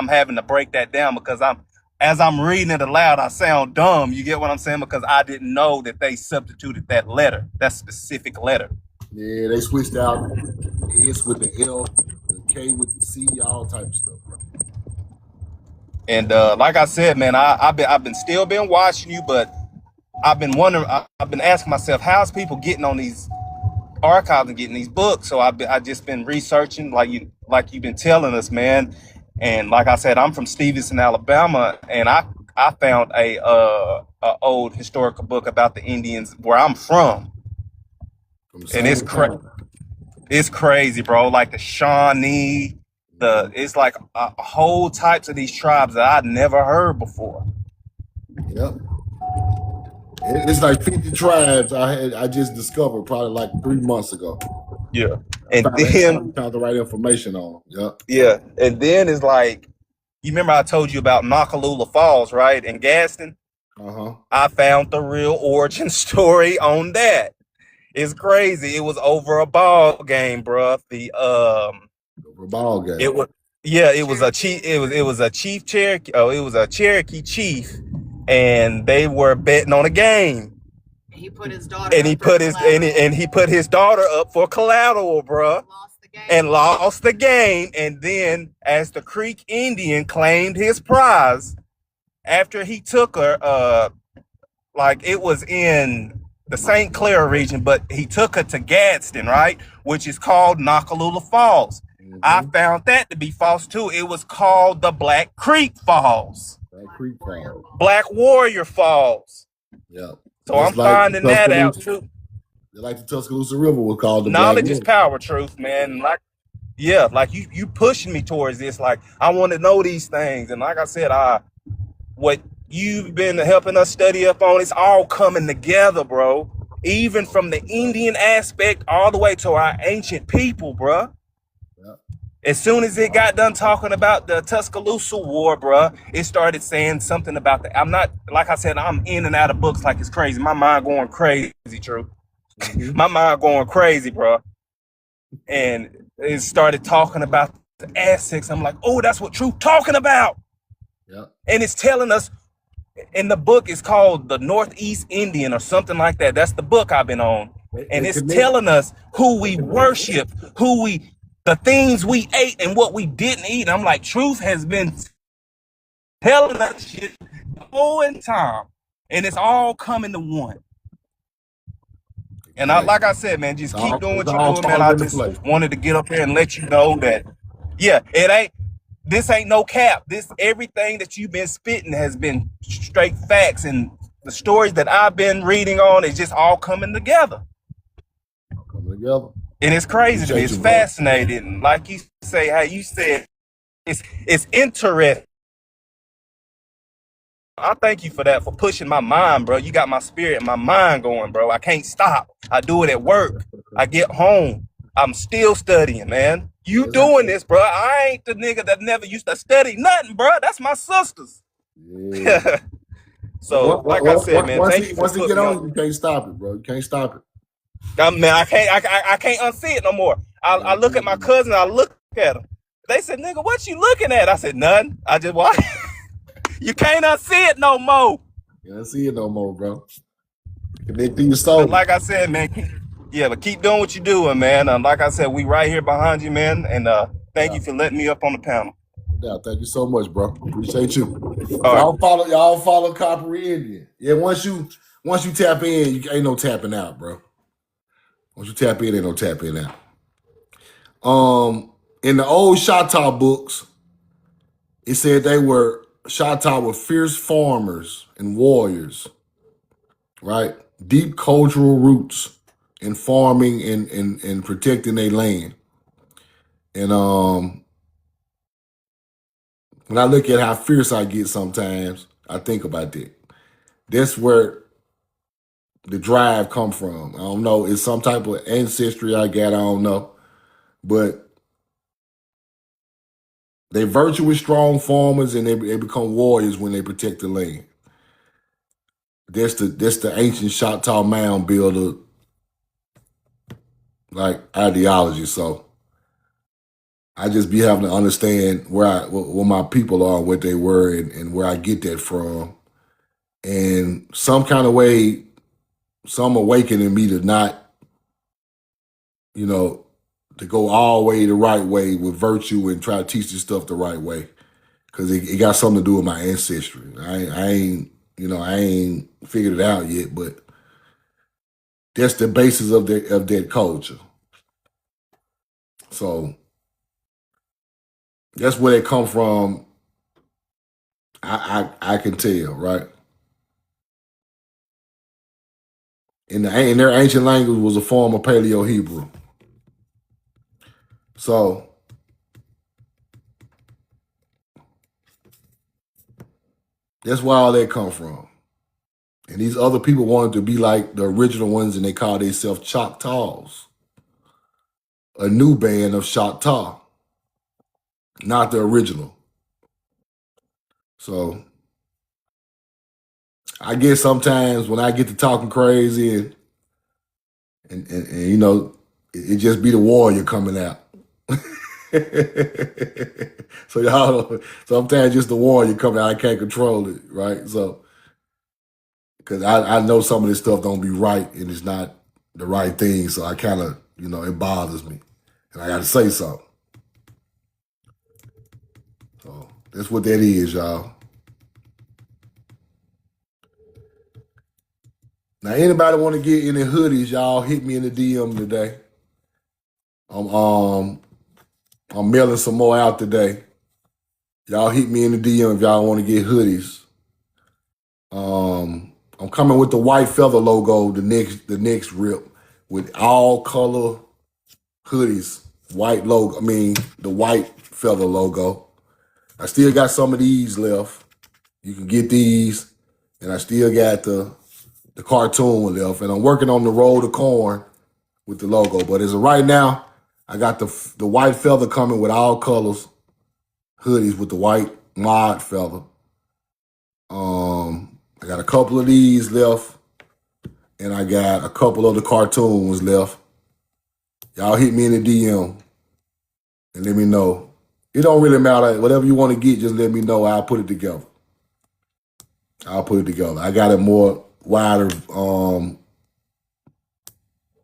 having to break that down because as I'm reading it aloud, I sound dumb. You get what I'm saying? Because I didn't know that they substituted that letter, that specific letter. Yeah, they switched out the S with the L, the K with the C, all type of stuff. And like I said, man, I've been still been watching you, but I've been wondering, I've been asking myself, how's people getting on these archives and getting these books? So I've just been researching, like you've been telling us, man. And like I said, I'm from Stevenson, Alabama, and I found a old historical book about the Indians where I'm from, and it's crazy, bro. Like the Shawnee. It's like whole types of these tribes that I'd never heard before. Yep. It's like 50 tribes I just discovered probably like 3 months ago. Yeah. And then found the right information on. Yep. Yeah. And then it's like, you remember I told you about Nakalula Falls, right? In Gaston? Uh-huh. I found the real origin story on that. It's crazy. It was over a ball game, bruh. Over a ball game. It was a chief. It was a chief Cherokee. Oh, it was a Cherokee chief, and they were betting on a game. He put his daughter. And he put his daughter up for collateral, bruh. Lost the game. And then, as the Creek Indian claimed his prize, after he took her, like it was in the St. Clair region, but he took her to Gadsden, right, which is called Nakalula Falls. Mm-hmm. I found that to be false too. It was called the Black Creek Falls. Black Creek Falls. Black Warrior Falls. Yeah. So I'm finding that out too. Like the Tuscaloosa River was called the knowledge Black is power, truth, man. Like, yeah, like you pushing me towards this. Like I want to know these things, and like I said, what you've been helping us study up on, it's all coming together, bro. Even from the Indian aspect all the way to our ancient people, bro. Yeah. As soon as it got done talking about the Tuscaloosa War, bro, it started saying something about the. I'm not, like I said, I'm in and out of books like it's crazy. My mind going crazy, true. Mm-hmm. My mind going crazy, bro. And it started talking about the Aztecs. I'm like, oh, that's what Truth talking about. Yeah. And it's telling us. In the book, it's called The Northeast Indian or something like that. That's the book I've been on. And it's telling us who we worship, the things we ate and what we didn't eat. And I'm like, Truth has been telling us shit the whole time. And it's all coming to one. And like I said, man, just keep doing what you're doing, man. I just wanted to get up here and let you know that, yeah, this ain't no cap. Everything that you've been spitting has been straight facts, and the stories that I've been reading on is just all coming together. And it's crazy to me. It's fascinating. Like you say, how you said, it's interesting. I thank you for that, for pushing my mind, bro. You got my spirit and my mind going, bro. I can't stop. I do it at work. I get home. I'm still studying, man. You Yes, doing this, bro? I ain't the nigga that never used to study nothing, bro. That's my sisters. yeah. So, like I said, man, Once thank he you for once he putting get me on on. you, you can't stop it, bro. You can't stop it. Man, I can't unsee it no more. I look at my cousin, I look at him. They said, "Nigga, what you looking at?" I said, "Nothing. I just watch." You can't unsee it no more. You don't see it no more, bro. Connect to your But soul. like I said, man, but keep doing what you're doing, man. Like I said, we right here behind you, man. And thank Yeah, you for letting me up on the panel. yeah. Thank you so much, bro. Appreciate you. All right. Y'all follow Copper Indian. Yeah, once you tap in, you ain't no tapping out, bro. Once you tap in, ain't no tapping out. In the old Choctaw books, it said Choctaw were fierce farmers and warriors, right? Deep cultural roots in farming and protecting their land. And when I look at how fierce I get sometimes, I think about that. That's where the drive come from. I don't know. It's some type of ancestry I got. I don't know. But they virtuous strong farmers and they become warriors when they protect the land. That's the ancient Choctaw mound builder like ideology. So I just be having to understand where my people are, what they were, and where I get that from. And some kind of way, some awakening me to not, to go all the way the right way with virtue and try to teach this stuff the right way. Cause it got something to do with my ancestry. I ain't figured it out yet, but that's the basis of that culture. So that's where they come from. I can tell, right? In their ancient language was a form of Paleo Hebrew. So that's where all that come from. And these other people wanted to be like the original ones, and they call themselves Choctaws, a new band of Choctaw, not the original. So I guess sometimes when I get to talking crazy and it just be the warrior coming out. So y'all, sometimes just the warrior coming out, I can't control it, right? So, because I know some of this stuff don't be right and it's not the right thing, so I kind of, it bothers me. And I got to say something. So that's what that is, y'all. Now, anybody want to get any hoodies, y'all hit me in the DM today. I'm mailing some more out today. Y'all hit me in the DM if y'all want to get hoodies. I'm coming with the white feather logo, the next rip with all color hoodies, white logo. I mean, the white feather logo. I still got some of these left. You can get these, and I still got the cartoon left. And I'm working on the roll of corn with the logo. But as of right now, I got the white feather coming with all colors hoodies with the white mod feather. I got a couple of these left, and I got a couple of the cartoons left. Y'all hit me in the DM and let me know. It don't really matter. Whatever you want to get, just let me know. I'll put it together. I got a more wider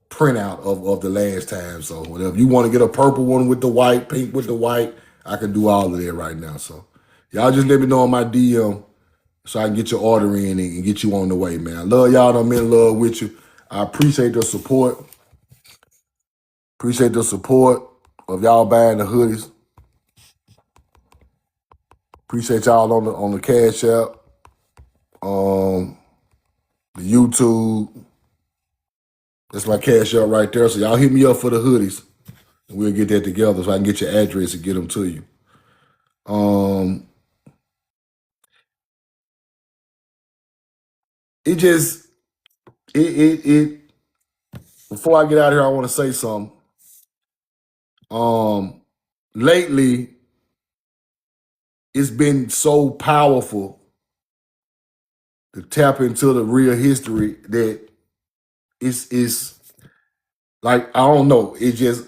printout of the last time. So whatever you want to get a purple one with the white, pink with the white, I can do all of that right now. So y'all just let me know on my DM so I can get your order in and get you on the way, man. I love y'all. I'm in love with you. I appreciate the support. Appreciate the support of y'all buying the hoodies. Appreciate y'all on the Cash App, the YouTube. That's my Cash App right there. So y'all hit me up for the hoodies, and we'll get that together so I can get your address and get them to you. Before I get out of here, I want to say something. Lately, it's been so powerful to tap into the real history that it's like I don't know. It just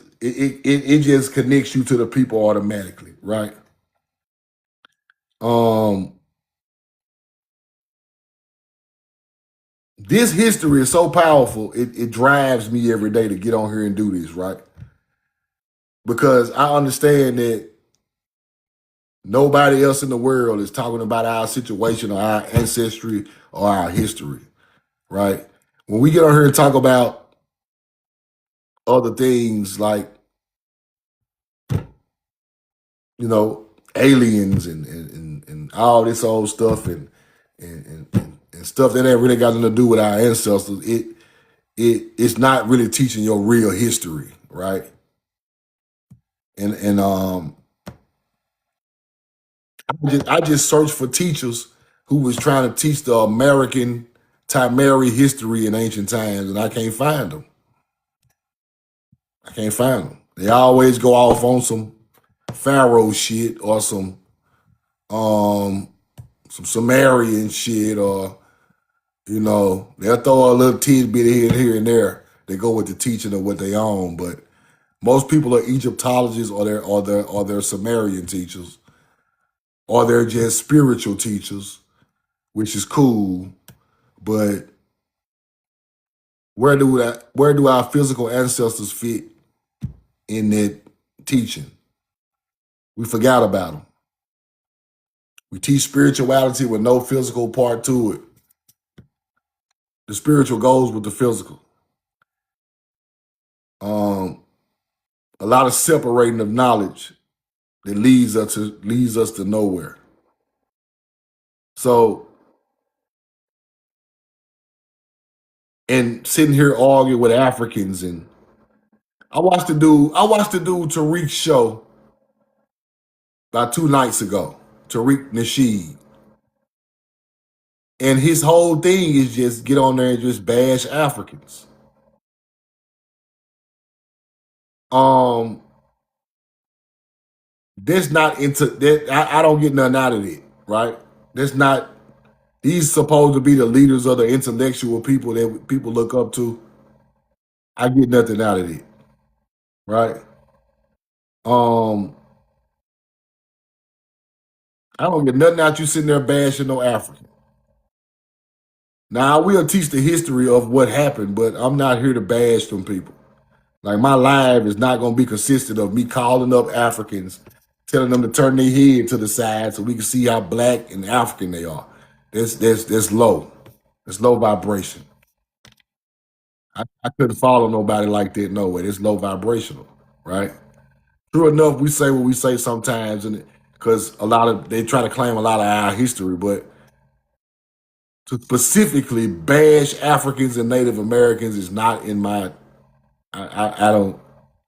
connects you to the people automatically, right? Um, this history is so powerful. It drives me every day to get on here and do this, right? Because I understand that nobody else in the world is talking about our situation or our ancestry or our history, right? When we get on here and talk about other things like, aliens and all this old stuff and stuff that ain't really got nothing to do with our ancestors, it's not really teaching your real history, right? And I just searched for teachers who was trying to teach the American Timeri history in ancient times, and I can't find them. I can't find them. They always go off on some Pharaoh shit or some Sumerian shit, or they'll throw a little tidbit here and there. They go with the teaching of what they own, but most people are Egyptologists or they're Sumerian teachers, or they're just spiritual teachers, which is cool. But where do our physical ancestors fit in that teaching? We forgot about them. We teach spirituality with no physical part to it. The spiritual goes with the physical. A lot of separating of knowledge that leads us to nowhere. So, and sitting here arguing with Africans, and I watched the dude Tariq's show about 2 nights ago, Tariq Nasheed. And his whole thing is just get on there and just bash Africans. That's not into that. I don't get nothing out of it, right? That's not. These supposed to be the leaders of the intellectual people that people look up to. I get nothing out of it, right? I don't get nothing out you sitting there bashing no African. Now I will teach the history of what happened, but I'm not here to bash them people. Like my live is not going to be consistent of me calling up Africans, telling them to turn their head to the side so we can see how black and African they are. That's low. It's low vibration. I couldn't follow nobody like that. No way. It's low vibrational, right? True enough, we say what we say sometimes, and because they try to claim a lot of our history, but to specifically bash Africans and Native Americans is not in my. I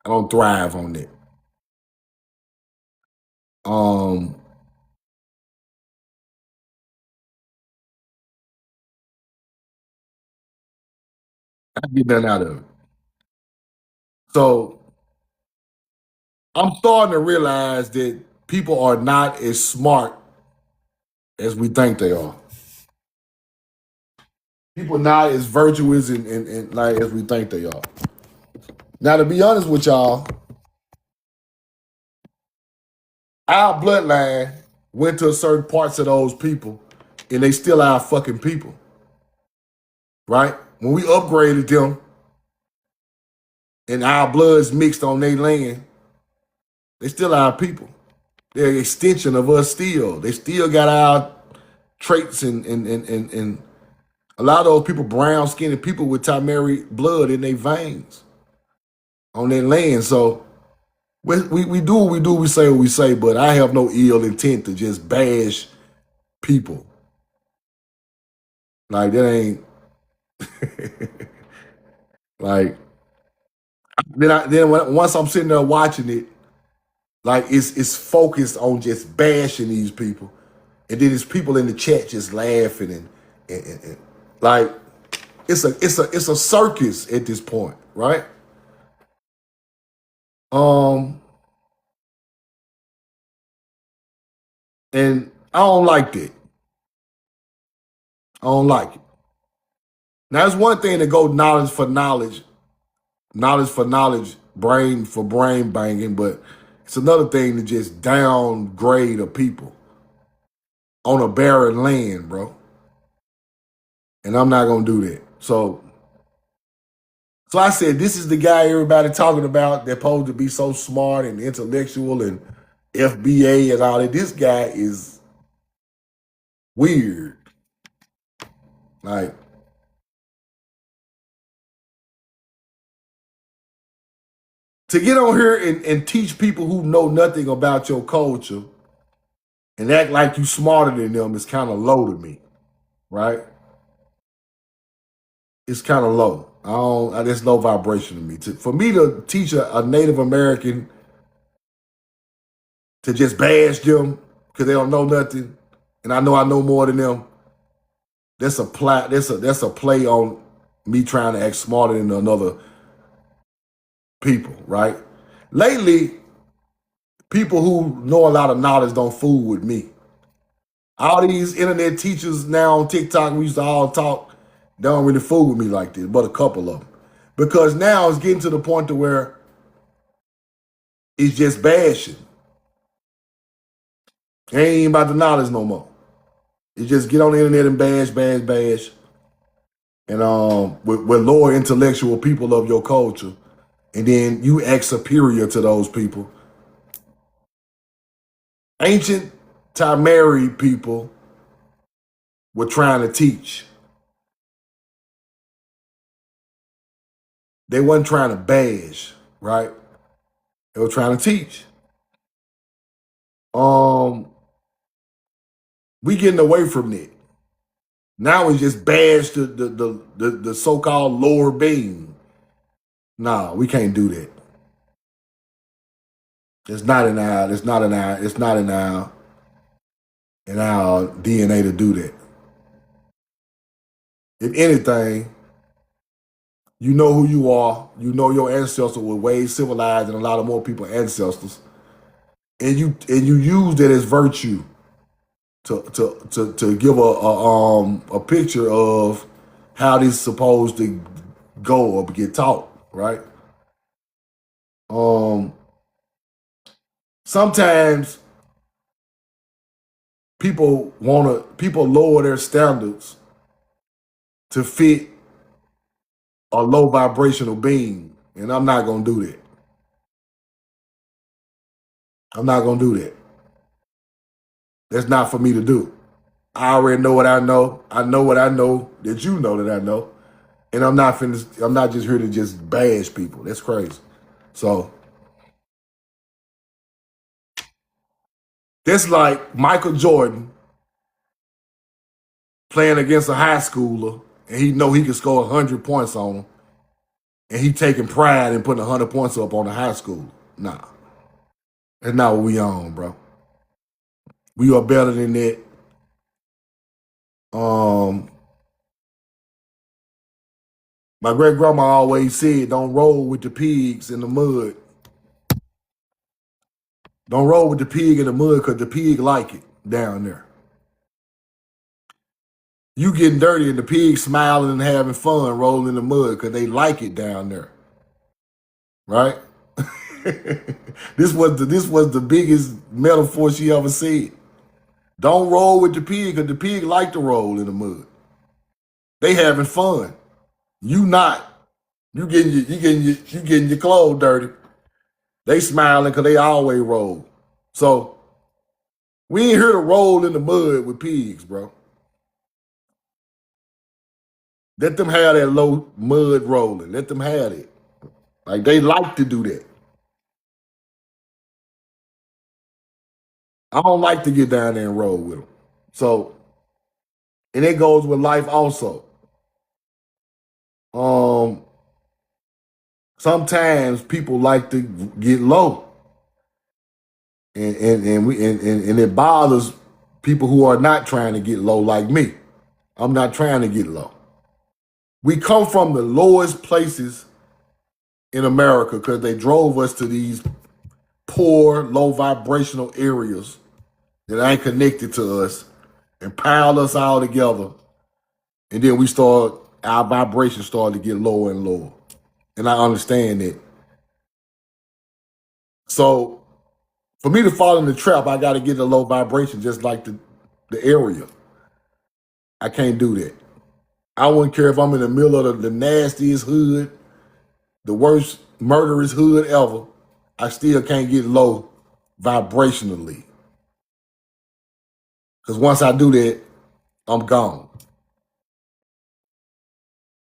don't thrive on that. I get nothing out of it. So I'm starting to realize that people are not as smart as we think they are. People not as virtuous and like as we think they are. Now, to be honest with y'all, our bloodline went to certain parts of those people, and they still our fucking people, right? When we upgraded them, and our bloods mixed on their land, they still our people. They're an extension of us still. They still got our traits and a lot of those people, brown skinned people with Timeri blood in their veins on their land. So we do what we do, we say what we say, but I have no ill intent to just bash people. Like that ain't like once I'm sitting there watching it, like it's focused on just bashing these people. And then there's people in the chat just laughing and like it's a circus at this point, right? And I don't like that. I don't like it. Now, it's one thing to go knowledge for knowledge, brain for brain banging, but it's another thing to just downgrade a people on a barren land, bro. And I'm not gonna do that. So I said, this is the guy everybody talking about that's supposed to be so smart and intellectual and FBA and all that. This guy is weird. Like, to get on here and teach people who know nothing about your culture and act like you smarter than them is kind of low to me, right? It's kind of low. There's low vibration to me. For me to teach a Native American to just bash them because they don't know nothing, and I know more than them, that's a play on me trying to act smarter than another people, right? Lately, people who know a lot of knowledge don't fool with me. All these internet teachers now on TikTok, we used to all talk, they don't really fool with me like this, but a couple of them. Because now it's getting to the point to where it's just bashing. It ain't even about the knowledge no more. It's just get on the internet and bash. And with lower intellectual people of your culture, and then you act superior to those people. Ancient Tamari people were trying to teach. They wasn't trying to bash, right? They were trying to teach. We getting away from that. Now it's just bash the so-called lower being. Nah, we can't do that. It's not in our DNA to do that. If anything, you know who you are. You know your ancestors were way civilized and a lot of more people ancestors, and you use that as virtue to give a picture of how this is supposed to go or get taught, right? Sometimes people lower their standards to fit a low vibrational being, and I'm not gonna do that. I'm not gonna do that. That's not for me to do. I already know what I know. I know what I know that you know that I know, and I'm not just here to just bash people. That's crazy. So that's like Michael Jordan playing against a high schooler, and he know he can score 100 points on him, and he taking pride in putting 100 points up on a high school. Nah, that's not what we on, bro. We are better than that. My great grandma always said, "Don't roll with the pigs in the mud. Don't roll with the pig in the mud because the pig like it down there. You getting dirty and the pig smiling and having fun rolling in the mud because they like it down there, right?" This was the biggest metaphor she ever said. Don't roll with the pig because the pig like to roll in the mud. They having fun. You not. You getting your clothes dirty. They smiling because they always roll. So we ain't here to roll in the mud with pigs, bro. Let them have that low mud rolling. Let them have it. Like they like to do that. I don't like to get down there and roll with them. So, and it goes with life also. Sometimes people like to get low, and it bothers people who are not trying to get low like me. I'm not trying to get low. We come from the lowest places in America because they drove us to these poor, low vibrational areas that ain't connected to us and pile us all together. And then our vibrations start to get lower and lower. And I understand that. So for me to fall in the trap, I got to get a low vibration, just like the area. I can't do that. I wouldn't care if I'm in the middle of the nastiest hood, the worst murderous hood ever. I still can't get low vibrationally. Because once I do that, I'm gone.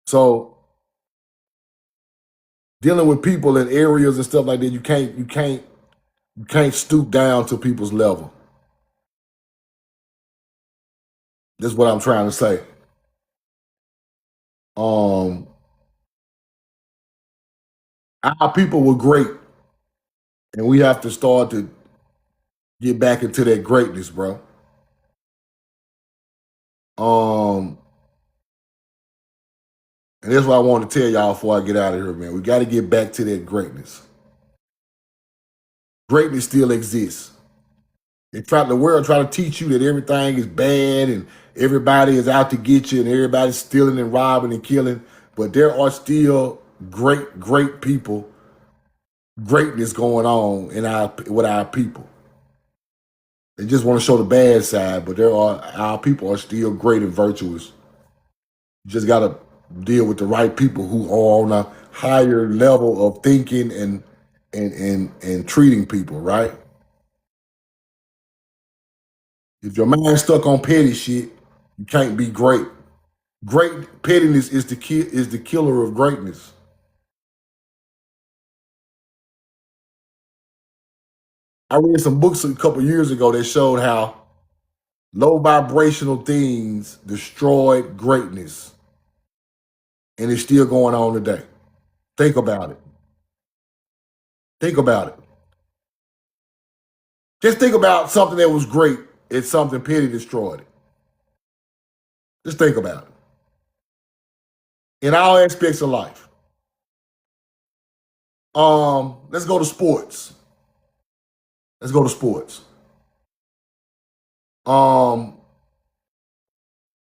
So dealing with people in areas and stuff like that, you can't stoop down to people's level. That's what I'm trying to say. Our people were great, and we have to start to get back into that greatness, bro. And that's what I want to tell y'all before I get out of here, man. We got to get back to that greatness. Greatness still exists. The world try to teach you that everything is bad and everybody is out to get you and everybody's stealing and robbing and killing. But there are still great people, greatness going on with our people. They just want to show the bad side, but our people are still great and virtuous. You just got to deal with the right people who are on a higher level of thinking and treating people, right? If your mind's stuck on petty shit, you can't be great. Great pettiness is the killer of greatness. I read some books a couple years ago that showed how low vibrational things destroyed greatness. And it's still going on today. Think about it. Think about it. Just think about something that was great and something petty destroyed it. Just think about it. In all aspects of life. Let's go to sports.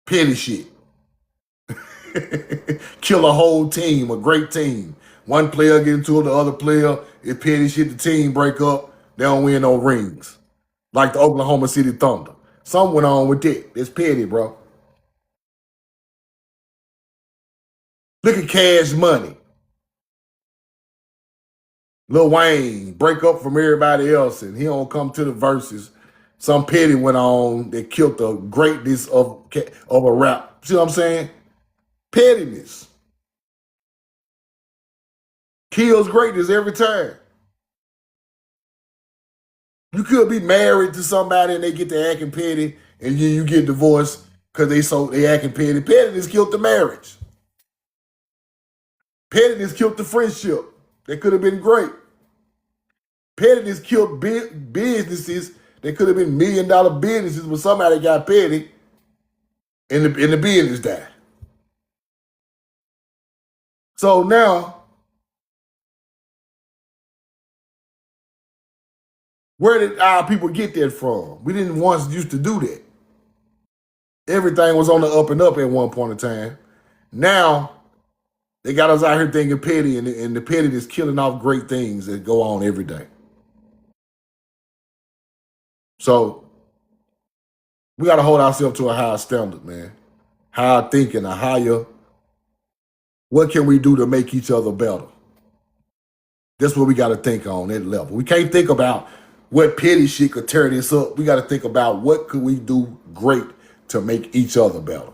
Petty shit. Kill a whole team, a great team. One player get into it, the other player, it petty shit, the team break up, they don't win no rings. Like the Oklahoma City Thunder. Something went on with that. It's petty, bro. Look at Cash Money. Lil Wayne break up from everybody else and he don't come to the verses. Some petty went on that killed the greatness of a rap. See what I'm saying? Pettiness kills greatness every time. You could be married to somebody and they get to acting petty and you get divorced because they acting petty. Pettiness killed the marriage. Pettiness killed the friendship. That could have been great. Pettiness killed businesses that could have been $1 million businesses when somebody got petty and the business died. So now, where did our people get that from? We didn't once used to do that. Everything was on the up and up at one point in time. Now, they got us out here thinking petty, and the pettiness killing off great things that go on every day. So, we got to hold ourselves to a higher standard, man. Higher thinking, a higher, what can we do to make each other better? That's what we got to think on that level. We can't think about what petty shit could tear this up. We got to think about what could we do great to make each other better.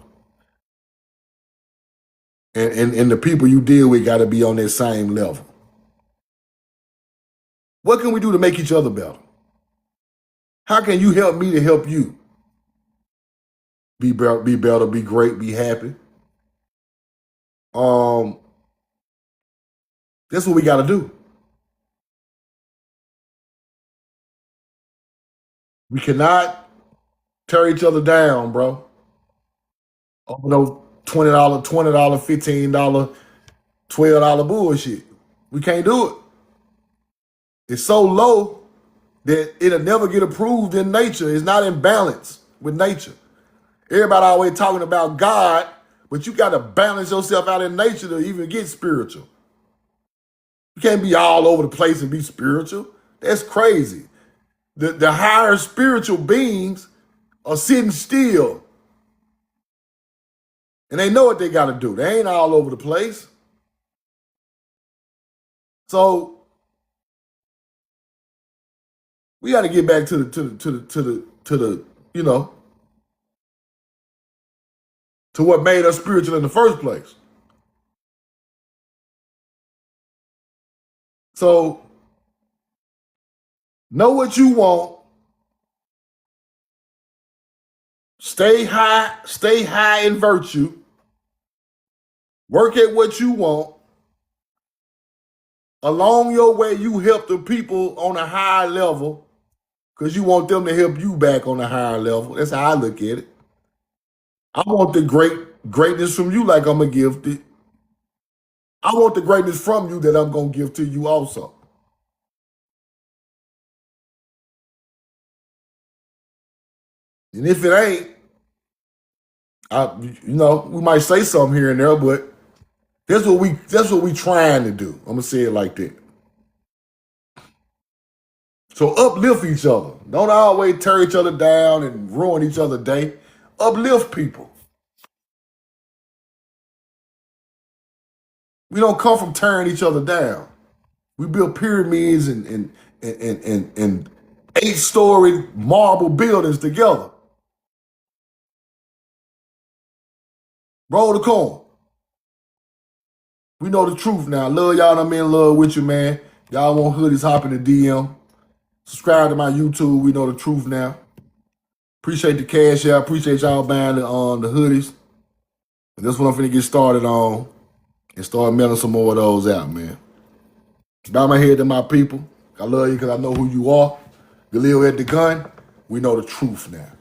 And the people you deal with got to be on that same level. What can we do to make each other better? How can you help me to help you? Be better, be great, be happy. That's what we got to do. We cannot tear each other down, bro. Over those $20, $15, $12 bullshit. We can't do it. It's so low that it'll never get approved in nature. It's not in balance with nature. Everybody always talking about God, but you got to balance yourself out in nature to even get spiritual. You can't be all over the place and be spiritual. That's crazy. The higher spiritual beings are sitting still. And they know what they got to do. They ain't all over the place. So we got to get back to the you know, to what made us spiritual in the first place. So know what you want. Stay high in virtue. Work at what you want. Along your way, you help the people on a higher level because you want them to help you back on a higher level. That's how I look at it. I want the greatness from you like I'm going to give it. I want the greatness from you that I'm going to give to you also. And if it ain't, we might say something here and there, but that's what we trying to do. I'm gonna say it like that. So uplift each other. Don't always tear each other down and ruin each other's day. Uplift people. We don't come from tearing each other down. We build pyramids and 8-story marble buildings together. Roll the corn. We know the truth now. Love y'all. I'm in love with you, man. Y'all want hoodies, hop in the DM. Subscribe to my YouTube. We know the truth now. Appreciate the cash out. Appreciate y'all buying the hoodies. And that's what I'm finna get started on and start mailing some more of those out, man. Bow my head to my people. I love you because I know who you are. You live at the gun. We know the truth now.